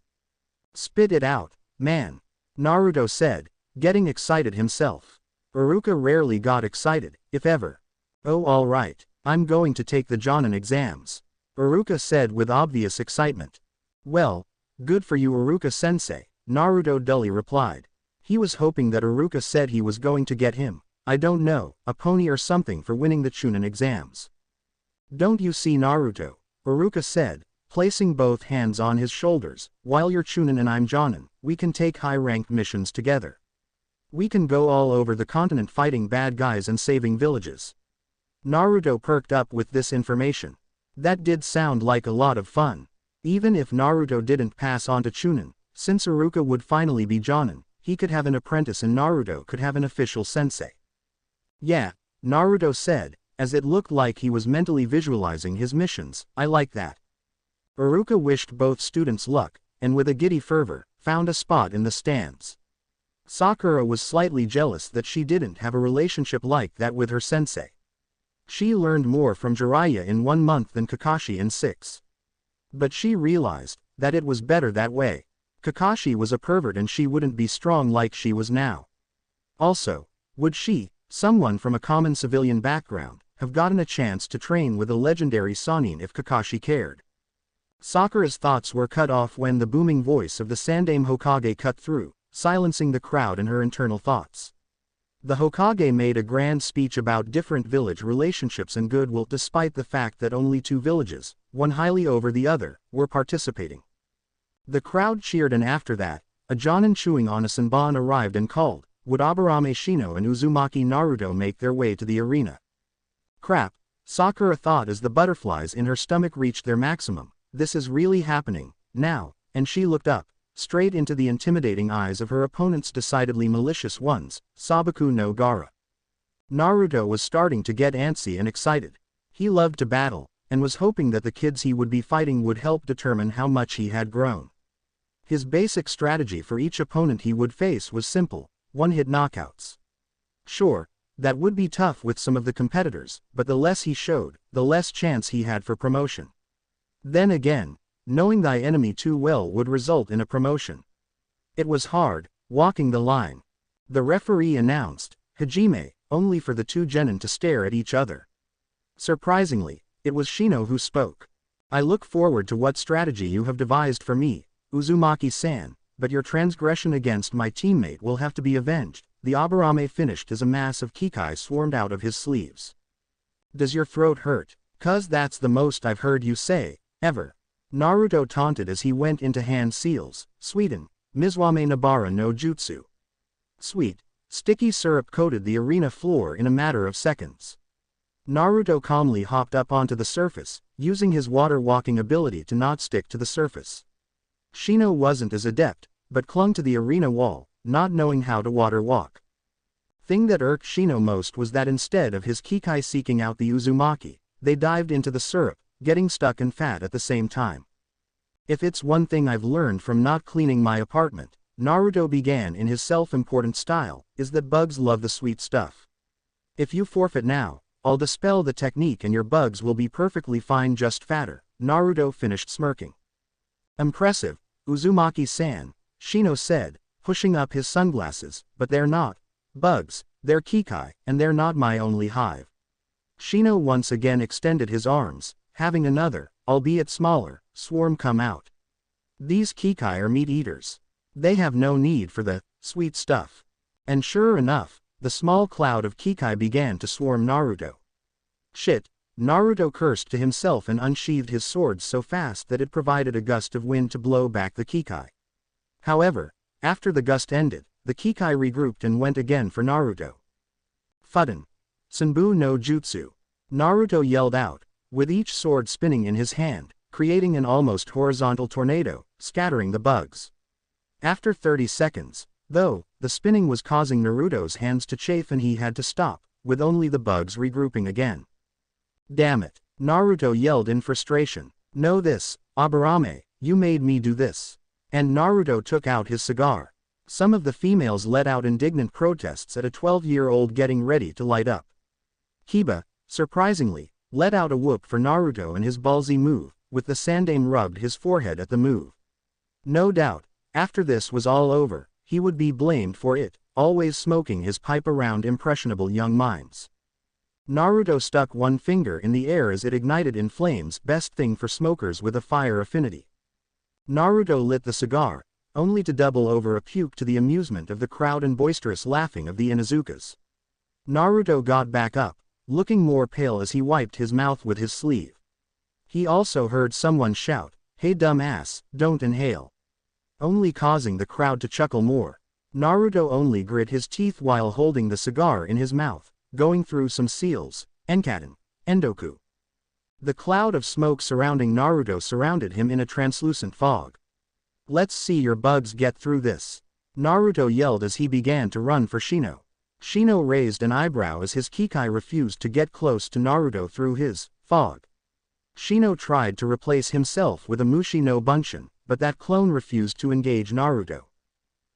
S2: Spit it out, man. Naruto said, getting excited himself. Iruka rarely got excited, if ever. Oh, alright, I'm going to take the Jonin exams. Iruka said with obvious excitement. Well, good for you, Iruka-sensei, Naruto dully replied. He was hoping that Iruka said he was going to get him, I don't know, a pony or something for winning the Chunin exams. Don't you see, Naruto? Iruka said, placing both hands on his shoulders, while you're Chunin and I'm Jonin, we can take high-ranked missions together. We can go all over the continent fighting bad guys and saving villages. Naruto perked up with this information. That did sound like a lot of fun. Even if Naruto didn't pass on to Chunin, since Iruka would finally be Jonin, he could have an apprentice and Naruto could have an official sensei. Yeah, Naruto said, as it looked like he was mentally visualizing his missions, I like that. Iruka wished both students luck, and with a giddy fervor, found a spot in the stands. Sakura was slightly jealous that she didn't have a relationship like that with her sensei. She learned more from Jiraiya in 1 month than Kakashi in 6. But she realized that it was better that way. Kakashi was a pervert and she wouldn't be strong like she was now. Also, would she, someone from a common civilian background, have gotten a chance to train with a legendary Sannin if Kakashi cared? Sakura's thoughts were cut off when the booming voice of the Sandaime Hokage cut through, silencing the crowd and her internal thoughts. The Hokage made a grand speech about different village relationships and goodwill despite the fact that only 2 villages, one highly over the other, were participating. The crowd cheered, and after that, a Jonin chewing on a senbon arrived and called, would Aburame Shino and Uzumaki Naruto make their way to the arena? Crap, Sakura thought as the butterflies in her stomach reached their maximum, this is really happening, now, and she looked up, straight into the intimidating eyes of her opponent's decidedly malicious ones, Sabaku no Gaara. Naruto was starting to get antsy and excited. He loved to battle, and was hoping that the kids he would be fighting would help determine how much he had grown. His basic strategy for each opponent he would face was simple, one-hit knockouts. Sure, that would be tough with some of the competitors, but the less he showed, the less chance he had for promotion. Then again, knowing thy enemy too well would result in a promotion. It was hard, walking the line. The referee announced, Hajime, only for the 2 genin to stare at each other. Surprisingly, it was Shino who spoke. I look forward to what strategy you have devised for me, Uzumaki-san, but your transgression against my teammate will have to be avenged. The Aburame finished as a mass of kikai swarmed out of his sleeves. Does your throat hurt? 'Cause that's the most I've heard you say, ever. Naruto taunted as he went into hand seals, Sweden, Mizwame Nabara no Jutsu. Sweet, sticky syrup coated the arena floor in a matter of seconds. Naruto calmly hopped up onto the surface, using his water-walking ability to not stick to the surface. Shino wasn't as adept, but clung to the arena wall, not knowing how to water walk. Thing that irked Shino most was that instead of his kikai seeking out the Uzumaki, they dived into the syrup, getting stuck and fat at the same time. If it's one thing I've learned from not cleaning my apartment, Naruto began in his self-important style, is that bugs love the sweet stuff. If you forfeit now, I'll dispel the technique and your bugs will be perfectly fine, just fatter. Naruto finished smirking. Impressive, Uzumaki-san, Shino said, pushing up his sunglasses, but they're not bugs, they're kikai, and they're not my only hive. Shino once again extended his arms, having another, albeit smaller, swarm come out. These kikai are meat eaters. They have no need for the sweet stuff. And sure enough, the small cloud of kikai began to swarm Naruto. Shit, Naruto cursed to himself and unsheathed his sword so fast that it provided a gust of wind to blow back the kikai. However, after the gust ended, the Kikai regrouped and went again for Naruto. Fudden. Senbuu no Jutsu. Naruto yelled out, with each sword spinning in his hand, creating an almost horizontal tornado, scattering the bugs. After 30 seconds, though, the spinning was causing Naruto's hands to chafe and he had to stop, with only the bugs regrouping again. Damn it, Naruto yelled in frustration. Know this, Aburame, you made me do this. And Naruto took out his cigar. Some of the females let out indignant protests at a 12-year-old getting ready to light up. Kiba, surprisingly, let out a whoop for Naruto and his ballsy move, with the Sandaime rubbed his forehead at the move. No doubt, after this was all over, he would be blamed for it, always smoking his pipe around impressionable young minds. Naruto stuck one finger in the air as it ignited in flames, best thing for smokers with a fire affinity. Naruto lit the cigar, only to double over a puke to the amusement of the crowd and boisterous laughing of the Inuzukas. Naruto got back up, looking more pale as he wiped his mouth with his sleeve. He also heard someone shout, "Hey dumb ass, don't inhale," only causing the crowd to chuckle more. Naruto only grit his teeth while holding the cigar in his mouth, going through some seals, Enkaten, Endoku. The cloud of smoke surrounding Naruto surrounded him in a translucent fog. "Let's see your bugs get through this," Naruto yelled as he began to run for Shino. Shino raised an eyebrow as his Kikai refused to get close to Naruto through his fog. Shino tried to replace himself with a Mushi no Bunshin, but that clone refused to engage Naruto.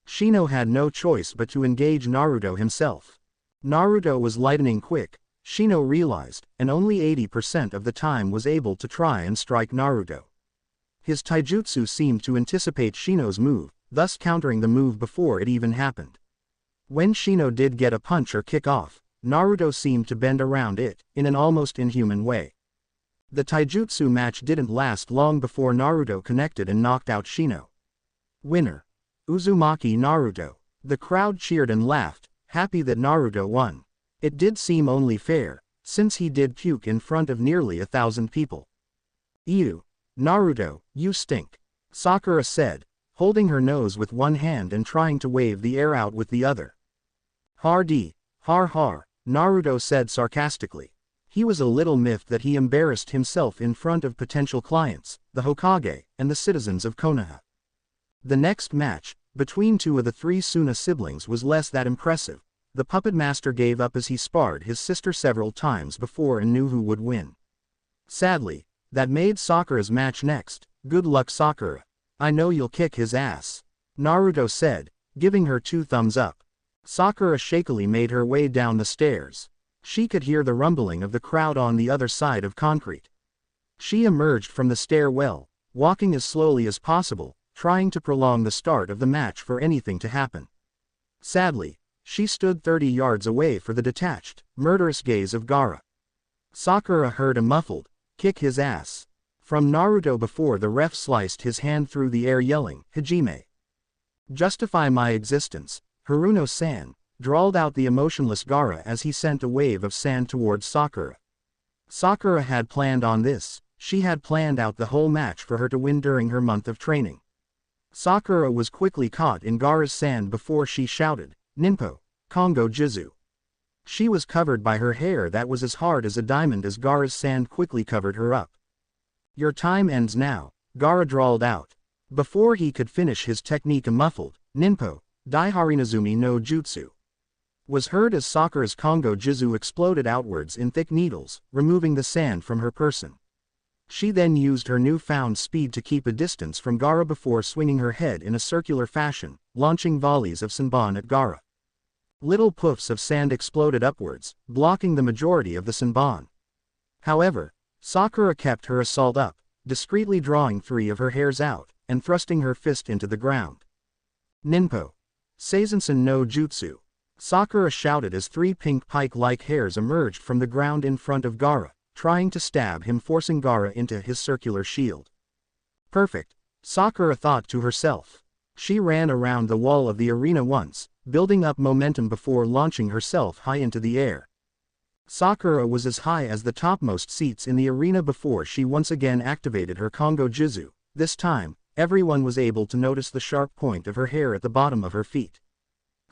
S2: Shino had no choice but to engage Naruto himself. Naruto was lightning quick, Shino realized, and only 80% of the time was able to try and strike Naruto. His taijutsu seemed to anticipate Shino's move, thus countering the move before it even happened. When Shino did get a punch or kick off, Naruto seemed to bend around it, in an almost inhuman way. The taijutsu match didn't last long before Naruto connected and knocked out Shino. Winner. Uzumaki Naruto. The crowd cheered and laughed, happy that Naruto won. It did seem only fair, since he did puke in front of nearly 1,000 people. "Ew. Naruto, you stink," Sakura said, holding her nose with one hand and trying to wave the air out with the other. "Har-dee, har-har," Naruto said sarcastically. He was a little miffed that he embarrassed himself in front of potential clients, the Hokage, and the citizens of Konoha. The next match, between two of the three Suna siblings, was less that impressive. The puppet master gave up as he sparred his sister several times before and knew who would win. Sadly, that made Sakura's match next. "Good luck, Sakura. I know you'll kick his ass," Naruto said, giving her 2 thumbs up. Sakura shakily made her way down the stairs. She could hear the rumbling of the crowd on the other side of concrete. She emerged from the stairwell, walking as slowly as possible, trying to prolong the start of the match for anything to happen. Sadly, she stood 30 yards away for the detached, murderous gaze of Gaara. Sakura heard a muffled, "Kick his ass," from Naruto before the ref sliced his hand through the air yelling, "Hajime. Justify my existence, Haruno-san," drawled out the emotionless Gaara as he sent a wave of sand towards Sakura. Sakura had planned on this, she had planned out the whole match for her to win during her month of training. Sakura was quickly caught in Gaara's sand before she shouted, "Ninpo, Kongo Jizu." She was covered by her hair that was as hard as a diamond as Gaara's sand quickly covered her up. "Your time ends now," Gaara drawled out. Before he could finish his technique, a muffled, "Ninpo, Daiharinazumi no Jutsu," was heard as Sakura's Kongo Jizu exploded outwards in thick needles, removing the sand from her person. She then used her newfound speed to keep a distance from Gaara before swinging her head in a circular fashion, launching volleys of Senbon at Gaara. Little puffs of sand exploded upwards, blocking the majority of the Senbon. However, Sakura kept her assault up, discreetly drawing 3 of her hairs out, and thrusting her fist into the ground. "Ninpo. Seizensen no Jutsu," Sakura shouted as 3 pink pike-like hairs emerged from the ground in front of Gaara, trying to stab him, forcing Gaara into his circular shield. "Perfect," Sakura thought to herself. She ran around the wall of the arena once, building up momentum before launching herself high into the air. Sakura was as high as the topmost seats in the arena before she once again activated her Kongo Jizu. This time, everyone was able to notice the sharp point of her hair at the bottom of her feet.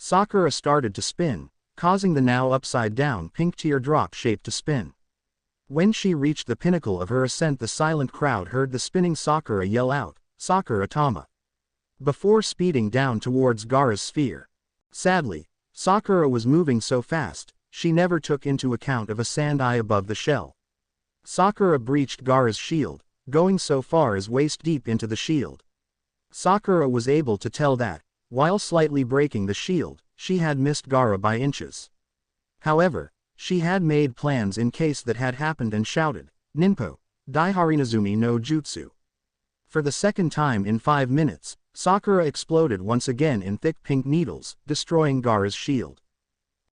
S2: Sakura started to spin, causing the now upside-down pink teardrop shape to spin. When she reached the pinnacle of her ascent, the silent crowd heard the spinning Sakura yell out, "Sakura Tama!" before speeding down towards Gaara's sphere. Sadly, Sakura was moving so fast, she never took into account of a sand eye above the shell. Sakura breached Gaara's shield, going so far as waist-deep into the shield. Sakura was able to tell that, while slightly breaking the shield, she had missed Gaara by inches. However, she had made plans in case that had happened and shouted, "Ninpo, Daiharinazumi no Jutsu." For the second time in 5 minutes, Sakura exploded once again in thick pink needles, destroying Gaara's shield.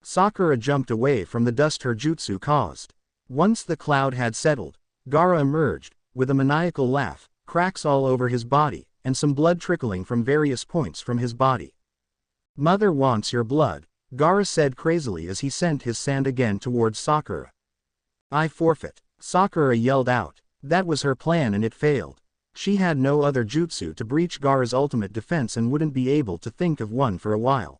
S2: Sakura jumped away from the dust her jutsu caused. Once the cloud had settled, Gaara emerged, with a maniacal laugh, cracks all over his body, and some blood trickling from various points from his body. "Mother wants your blood," Gaara said crazily as he sent his sand again towards Sakura. "I forfeit," Sakura yelled out. That was her plan and it failed. She had no other jutsu to breach Gaara's ultimate defense and wouldn't be able to think of one for a while.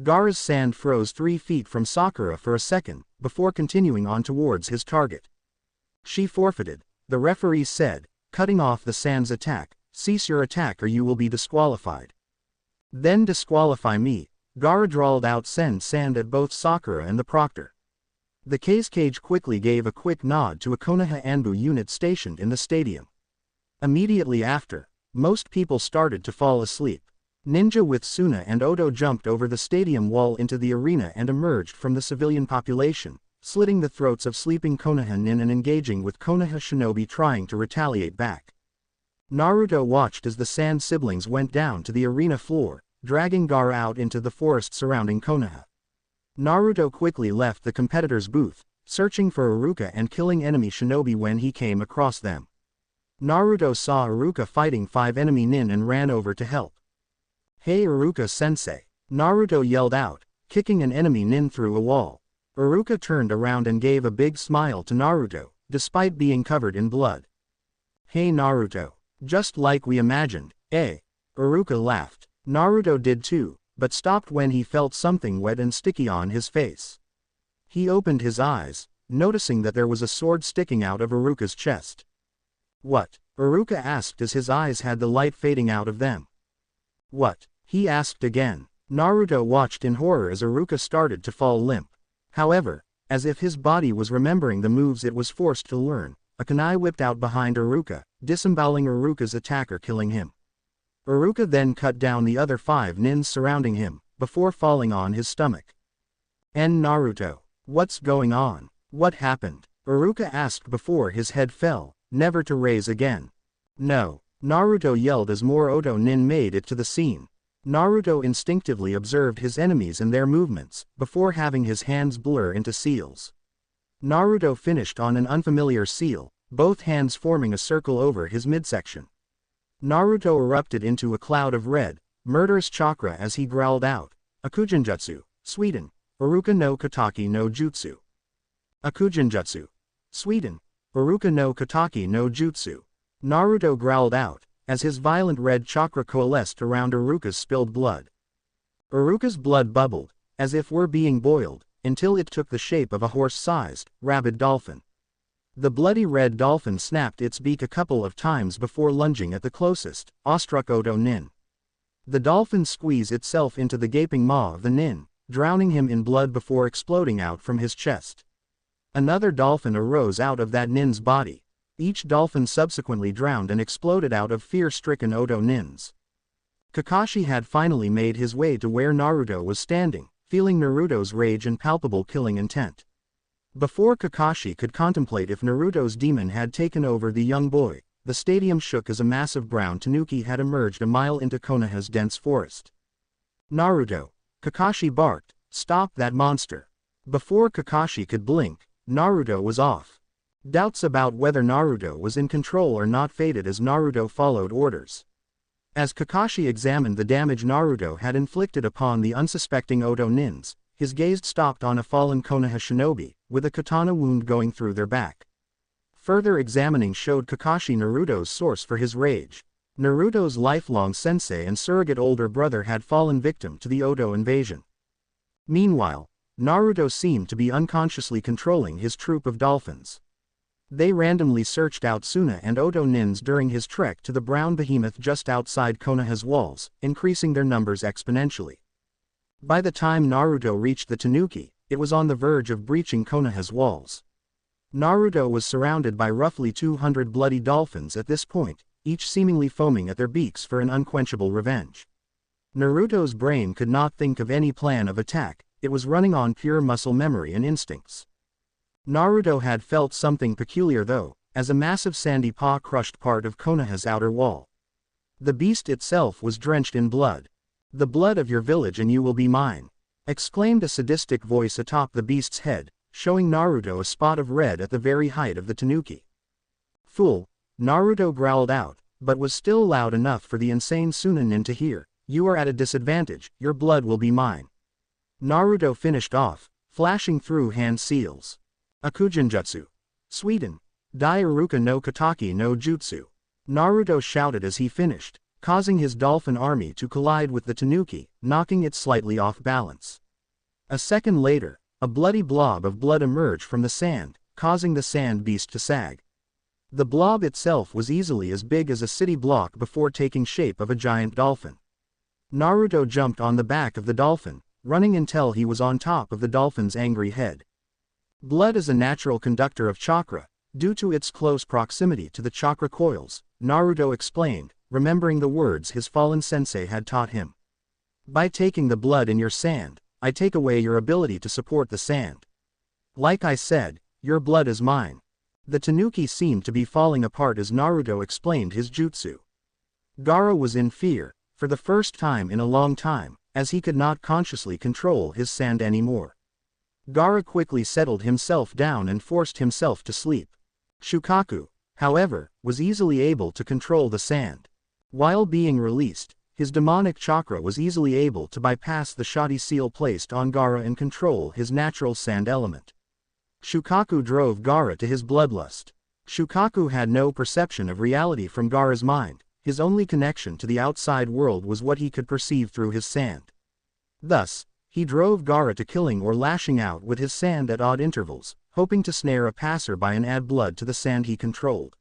S2: Gaara's sand froze 3 feet from Sakura for a second, before continuing on towards his target. She forfeited, the referee said, cutting off the sand's attack. "Cease your attack or you will be disqualified." "Then disqualify me," Gaara drawled out, send sand at both Sakura and the proctor. The cage quickly gave a quick nod to a Konoha Anbu unit stationed in the stadium. Immediately after, most people started to fall asleep. Ninja with Suna and Odo jumped over the stadium wall into the arena and emerged from the civilian population, slitting the throats of sleeping Konoha nin and engaging with Konoha shinobi trying to retaliate back. Naruto watched as the Sand siblings went down to the arena floor, dragging Gaara out into the forest surrounding Konoha. Naruto quickly left the competitor's booth, searching for Iruka and killing enemy shinobi when he came across them. Naruto saw Iruka fighting 5 enemy nin and ran over to help. "Hey Iruka-sensei!" Naruto yelled out, kicking an enemy nin through a wall. Iruka turned around and gave a big smile to Naruto, despite being covered in blood. "Hey Naruto! Just like we imagined, eh?" Iruka laughed. Naruto did too, but stopped when he felt something wet and sticky on his face. He opened his eyes, noticing that there was a sword sticking out of Iruka's chest. "What?" Iruka asked as his eyes had the light fading out of them. "What?" he asked again. Naruto watched in horror as Iruka started to fall limp. However, as if his body was remembering the moves it was forced to learn, a kunai whipped out behind Iruka, disemboweling Iruka's attacker, killing him. Iruka then cut down the other 5 nins surrounding him, before falling on his stomach. Naruto, what's going on? What happened?" Iruka asked before his head fell, never to raise again. "No," Naruto yelled as more Odo nin made it to the scene. Naruto instinctively observed his enemies and their movements, before having his hands blur into seals. Naruto finished on an unfamiliar seal, both hands forming a circle over his midsection. Naruto erupted into a cloud of red, murderous chakra as he growled out, "Akujinjutsu, Sweden, Iruka no Kataki no Jutsu." "Akujinjutsu. Sweden, Iruka no Kataki no Jutsu," Naruto growled out, as his violent red chakra coalesced around Iruka's spilled blood. Iruka's blood bubbled, as if were being boiled, until it took the shape of a horse-sized, rabid dolphin. The bloody red dolphin snapped its beak a couple of times before lunging at the closest, awestruck Odo nin. The dolphin squeezed itself into the gaping maw of the nin, drowning him in blood before exploding out from his chest. Another dolphin arose out of that nin's body. Each dolphin subsequently drowned and exploded out of fear-stricken Odo nins. Kakashi had finally made his way to where Naruto was standing, feeling Naruto's rage and palpable killing intent. Before Kakashi could contemplate if Naruto's demon had taken over the young boy, the stadium shook as a massive brown tanuki had emerged a mile into Konoha's dense forest. "Naruto!" Kakashi barked, "Stop that monster!" Before Kakashi could blink, Naruto was off. Doubts about whether Naruto was in control or not faded as Naruto followed orders. As Kakashi examined the damage Naruto had inflicted upon the unsuspecting Odo nins, his gaze stopped on a fallen Konoha shinobi, with a katana wound going through their back. Further examining showed Kakashi Naruto's source for his rage. Naruto's lifelong sensei and surrogate older brother had fallen victim to the Oto invasion. Meanwhile, Naruto seemed to be unconsciously controlling his troop of dolphins. They randomly searched out Suna and Oto nins during his trek to the brown behemoth just outside Konoha's walls, increasing their numbers exponentially. By the time Naruto reached the Tanuki, it was on the verge of breaching Konoha's walls. Naruto was surrounded by roughly 200 bloody dolphins at this point, each seemingly foaming at their beaks for an unquenchable revenge. Naruto's brain could not think of any plan of attack, it was running on pure muscle memory and instincts. Naruto had felt something peculiar though, as a massive sandy paw crushed part of Konoha's outer wall. The beast itself was drenched in blood. "The blood of your village and you will be mine," exclaimed a sadistic voice atop the beast's head, showing Naruto a spot of red at the very height of the Tanuki. "Fool," Naruto growled out, but was still loud enough for the insane Sunanin to hear. "You are at a disadvantage, your blood will be mine." Naruto finished off, flashing through hand seals. Akugenjutsu. Sweden. Daiuruka no Kataki no Jutsu. Naruto shouted as he finished, causing his dolphin army to collide with the Tanuki, knocking it slightly off balance. A second later, a bloody blob of blood emerged from the sand, causing the sand beast to sag. The blob itself was easily as big as a city block before taking shape of a giant dolphin. Naruto jumped on the back of the dolphin, running until he was on top of the dolphin's angry head. Blood is a natural conductor of chakra, due to its close proximity to the chakra coils, Naruto explained, remembering the words his fallen sensei had taught him. "By taking the blood in your sand, I take away your ability to support the sand. Like I said, your blood is mine." The Tanuki seemed to be falling apart as Naruto explained his jutsu. Gaara was in fear, for the first time in a long time, as he could not consciously control his sand anymore. Gaara quickly settled himself down and forced himself to sleep. Shukaku, however, was easily able to control the sand. While being released, his demonic chakra was easily able to bypass the shoddy seal placed on Gaara and control his natural sand element. Shukaku drove Gaara to his bloodlust. Shukaku had no perception of reality from Gaara's mind, his only connection to the outside world was what he could perceive through his sand. Thus, he drove Gaara to killing or lashing out with his sand at odd intervals, hoping to snare a passerby and add blood to the sand he controlled.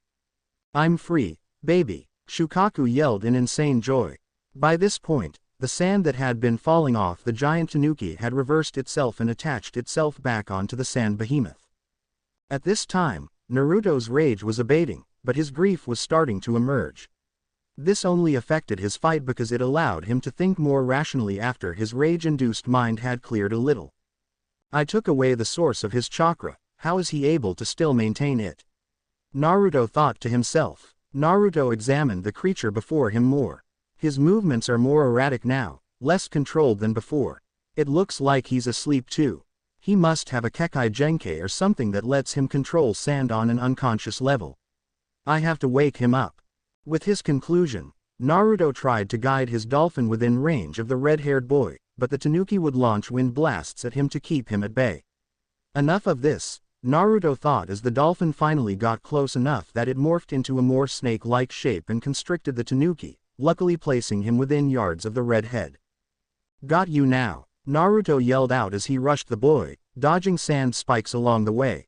S2: "I'm free, baby," Shukaku yelled in insane joy. By this point, the sand that had been falling off the giant Tanuki had reversed itself and attached itself back onto the sand behemoth. At this time, Naruto's rage was abating, but his grief was starting to emerge. This only affected his fight because it allowed him to think more rationally after his rage-induced mind had cleared a little. "I took away the source of his chakra, how is he able to still maintain it?" Naruto thought to himself. Naruto examined the creature before him more. His movements are more erratic now, less controlled than before. It looks like he's asleep too. He must have a Kekkei Genkai or something that lets him control sand on an unconscious level. I have to wake him up. With his conclusion, Naruto tried to guide his dolphin within range of the red-haired boy, but the Tanuki would launch wind blasts at him to keep him at bay. Enough of this, Naruto thought as the dolphin finally got close enough that it morphed into a more snake-like shape and constricted the Tanuki, luckily placing him within yards of the red head. "Got you now," Naruto yelled out as he rushed the boy, dodging sand spikes along the way.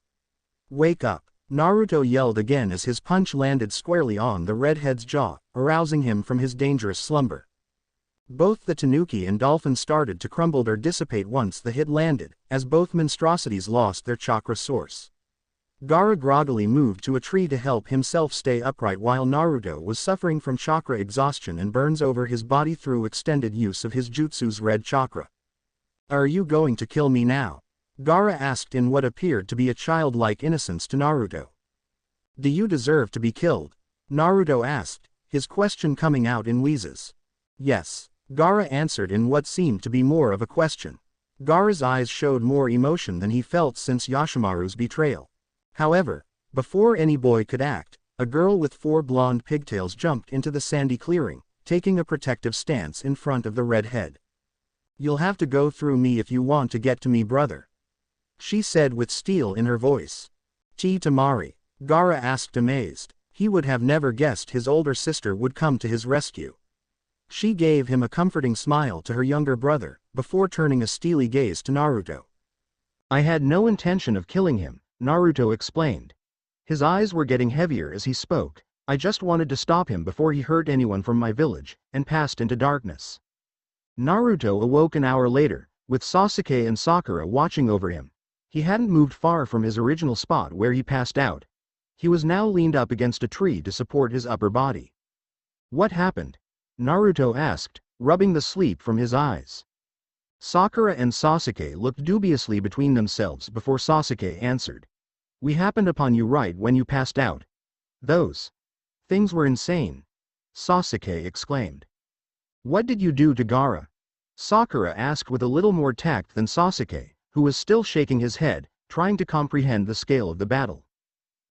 S2: "Wake up," Naruto yelled again as his punch landed squarely on the redhead's jaw, arousing him from his dangerous slumber. Both the Tanuki and dolphin started to crumble or dissipate once the hit landed, as both monstrosities lost their chakra source. Gaara groggily moved to a tree to help himself stay upright while Naruto was suffering from chakra exhaustion and burns over his body through extended use of his jutsu's red chakra. "Are you going to kill me now?" Gaara asked in what appeared to be a childlike innocence to Naruto. "Do you deserve to be killed?" Naruto asked, his question coming out in wheezes. "Yes," Gaara answered in what seemed to be more of a question. Gaara's eyes showed more emotion than he felt since Yoshimaru's betrayal. However, before any boy could act, a girl with 4 blonde pigtails jumped into the sandy clearing, taking a protective stance in front of the redhead. "You'll have to go through me if you want to get to me, brother," she said with steel in her voice. "Tamari?" Gaara asked amazed. He would have never guessed his older sister would come to his rescue. She gave him a comforting smile to her younger brother, before turning a steely gaze to Naruto.
S1: I had no intention of killing him, Naruto explained. His eyes were getting heavier as he spoke. I just wanted to stop him before he hurt anyone from my village, and passed into darkness. Naruto awoke an hour later, with Sasuke and Sakura watching over him. He hadn't moved far from his original spot where he passed out. He was now leaned up against a tree to support his upper body. What happened? Naruto asked, rubbing the sleep from his eyes. Sakura and Sasuke looked dubiously between themselves before Sasuke answered. We happened upon you right when you passed out. Those things were insane, Sasuke exclaimed. What did you do to Gaara? Sakura asked with a little more tact than Sasuke, who was still shaking his head, trying to comprehend the scale of the battle.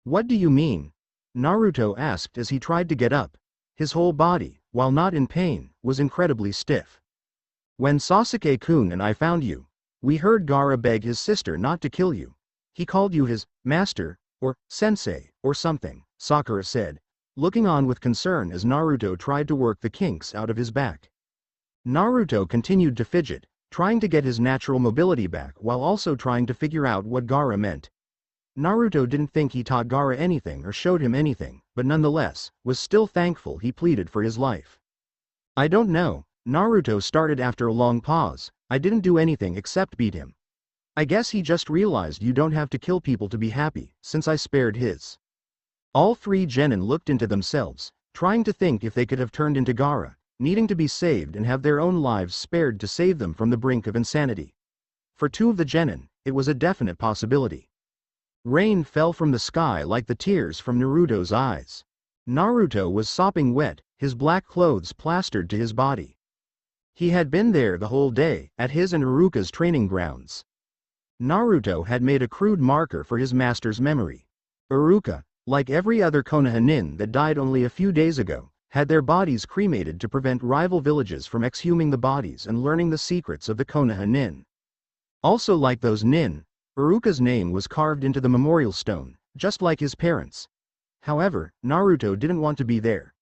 S1: What do you mean? Naruto asked as he tried to get up. His whole body, while not in pain, was incredibly stiff. When Sasuke-kun and I found you, we heard Gaara beg his sister not to kill you. He called you his master, or sensei, or something, Sakura said, looking on with concern as Naruto tried to work the kinks out of his back. Naruto continued to fidget, trying to get his natural mobility back while also trying to figure out what Gaara meant. Naruto didn't think he taught Gaara anything or showed him anything, but nonetheless, was still thankful he pleaded for his life. I don't know, Naruto started after a long pause. I didn't do anything except beat him. I guess he just realized you don't have to kill people to be happy, since I spared his. All three genin looked into themselves, trying to think if they could have turned into Gaara, needing to be saved and have their own lives spared to save them from the brink of insanity. For two of the genin, it was a definite possibility. Rain fell from the sky like the tears from Naruto's eyes. Naruto was sopping wet, his black clothes plastered to his body. He had been there the whole day, at his and Iruka's training grounds. Naruto had made a crude marker for his master's memory. Iruka, like every other Konoha nin that died only a few days ago, had their bodies cremated to prevent rival villages from exhuming the bodies and learning the secrets of the Konoha nin. Also like those nin, Iruka's name was carved into the memorial stone, just like his parents. However, Naruto didn't want to be there.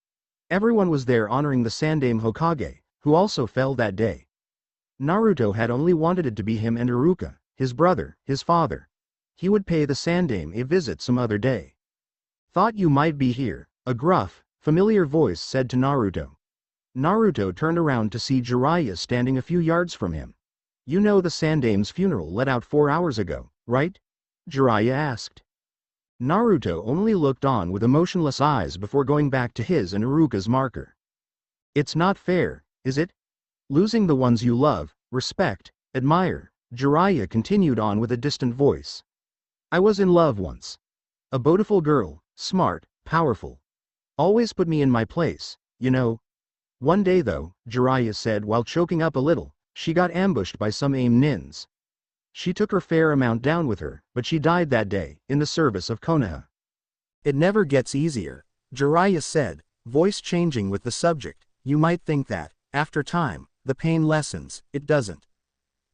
S1: Everyone was there honoring the Sandaime Hokage, who also fell that day. Naruto had only wanted it to be him and Iruka, his brother, his father. He would pay the Sandaime a visit some other day. Thought you might be here, a gruff, familiar voice said to Naruto. Naruto turned around to see Jiraiya standing a few yards from him. You know the Sandaime's funeral let out 4 hours ago, right? Jiraiya asked. Naruto only looked on with emotionless eyes before going back to his and Iruka's marker. It's not fair, is it? Losing the ones you love, respect, admire, Jiraiya continued on with a distant voice. I was in love once. A beautiful girl, smart, powerful. Always put me in my place, you know. One day though, Jiraiya said while choking up a little, she got ambushed by some AIM nins. She took her fair amount down with her, but she died that day, in the service of Konoha.
S2: It never gets easier, Jiraiya said, voice changing with the subject. You might think that, after time, the pain lessens. It doesn't.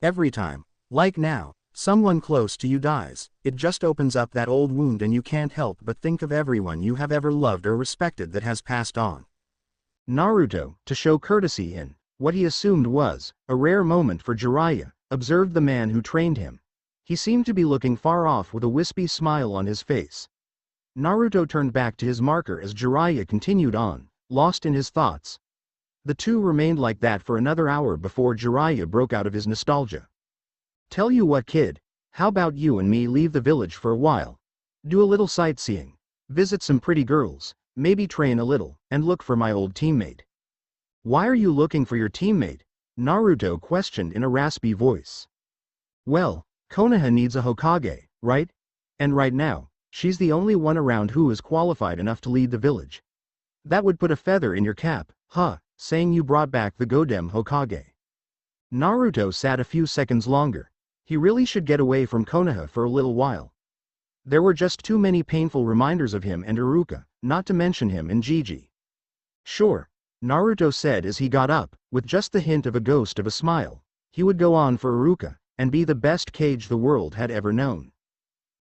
S2: Every time, like now, someone close to you dies, it just opens up that old wound and you can't help but think of everyone you have ever loved or respected that has passed on.
S1: Naruto, to show courtesy in what he assumed was a rare moment for Jiraiya, observed the man who trained him. He seemed to be looking far off with a wispy smile on his face. Naruto turned back to his marker as Jiraiya continued on, lost in his thoughts. The two remained like that for another hour before Jiraiya broke out of his nostalgia. Tell you what, kid, how about you and me leave the village for a while? Do a little sightseeing, visit some pretty girls, maybe train a little, and look for my old teammate. Why are you looking for your teammate? Naruto questioned in a raspy voice. Well, Konoha needs a Hokage, right? And right now, she's the only one around who is qualified enough to lead the village. That would put a feather in your cap, huh, saying you brought back the Godem Hokage. Naruto sat a few seconds longer. He really should get away from Konoha for a little while. There were just too many painful reminders of him and Iruka, not to mention him and Gigi. Sure, Naruto said as he got up, with just the hint of a ghost of a smile. He would go on for Iruka, and be the best Kage the world had ever known.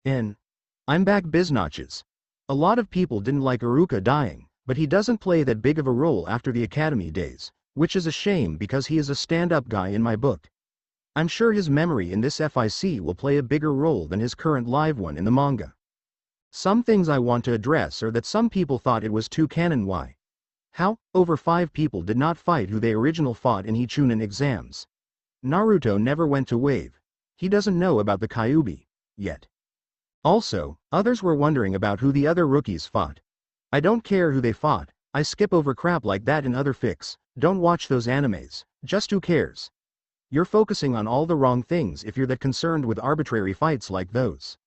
S1: I'm back biznotches. A lot of people didn't like Iruka dying, but he doesn't play that big of a role after the academy days, which is a shame because he is a stand-up guy in my book. I'm sure his memory in this FIC will play a bigger role than his current live one in the manga. Some things I want to address are that some people thought it was too canon. Why? How? Over 5 people did not fight who they original fought in Hichunin exams. Naruto never went to Wave. He doesn't know about the Kyuubi yet. Also, others were wondering about who the other rookies fought. I don't care who they fought, I skip over crap like that in other fics, don't watch those animes, just who cares? You're focusing on all the wrong things if you're that concerned with arbitrary fights like those.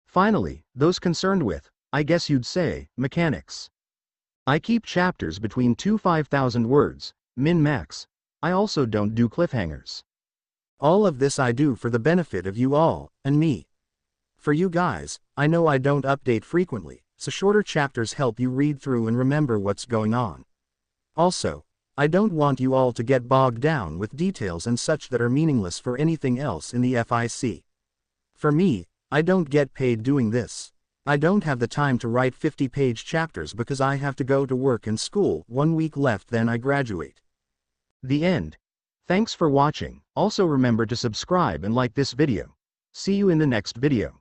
S1: Finally, those concerned with, I guess you'd say, mechanics. I keep chapters between 5,000 words, min-max. I also don't do cliffhangers.
S2: All of this I do for the benefit of you all, and me. For you guys, I know I don't update frequently, so shorter chapters help you read through and remember what's going on. Also, I don't want you all to get bogged down with details and such that are meaningless for anything else in the FIC. For me, I don't get paid doing this. I don't have the time to write 50-page chapters because I have to go to work and school, 1 week left then I graduate.
S1: The end. Thanks for watching, also remember to subscribe and like this video. See you in the next video.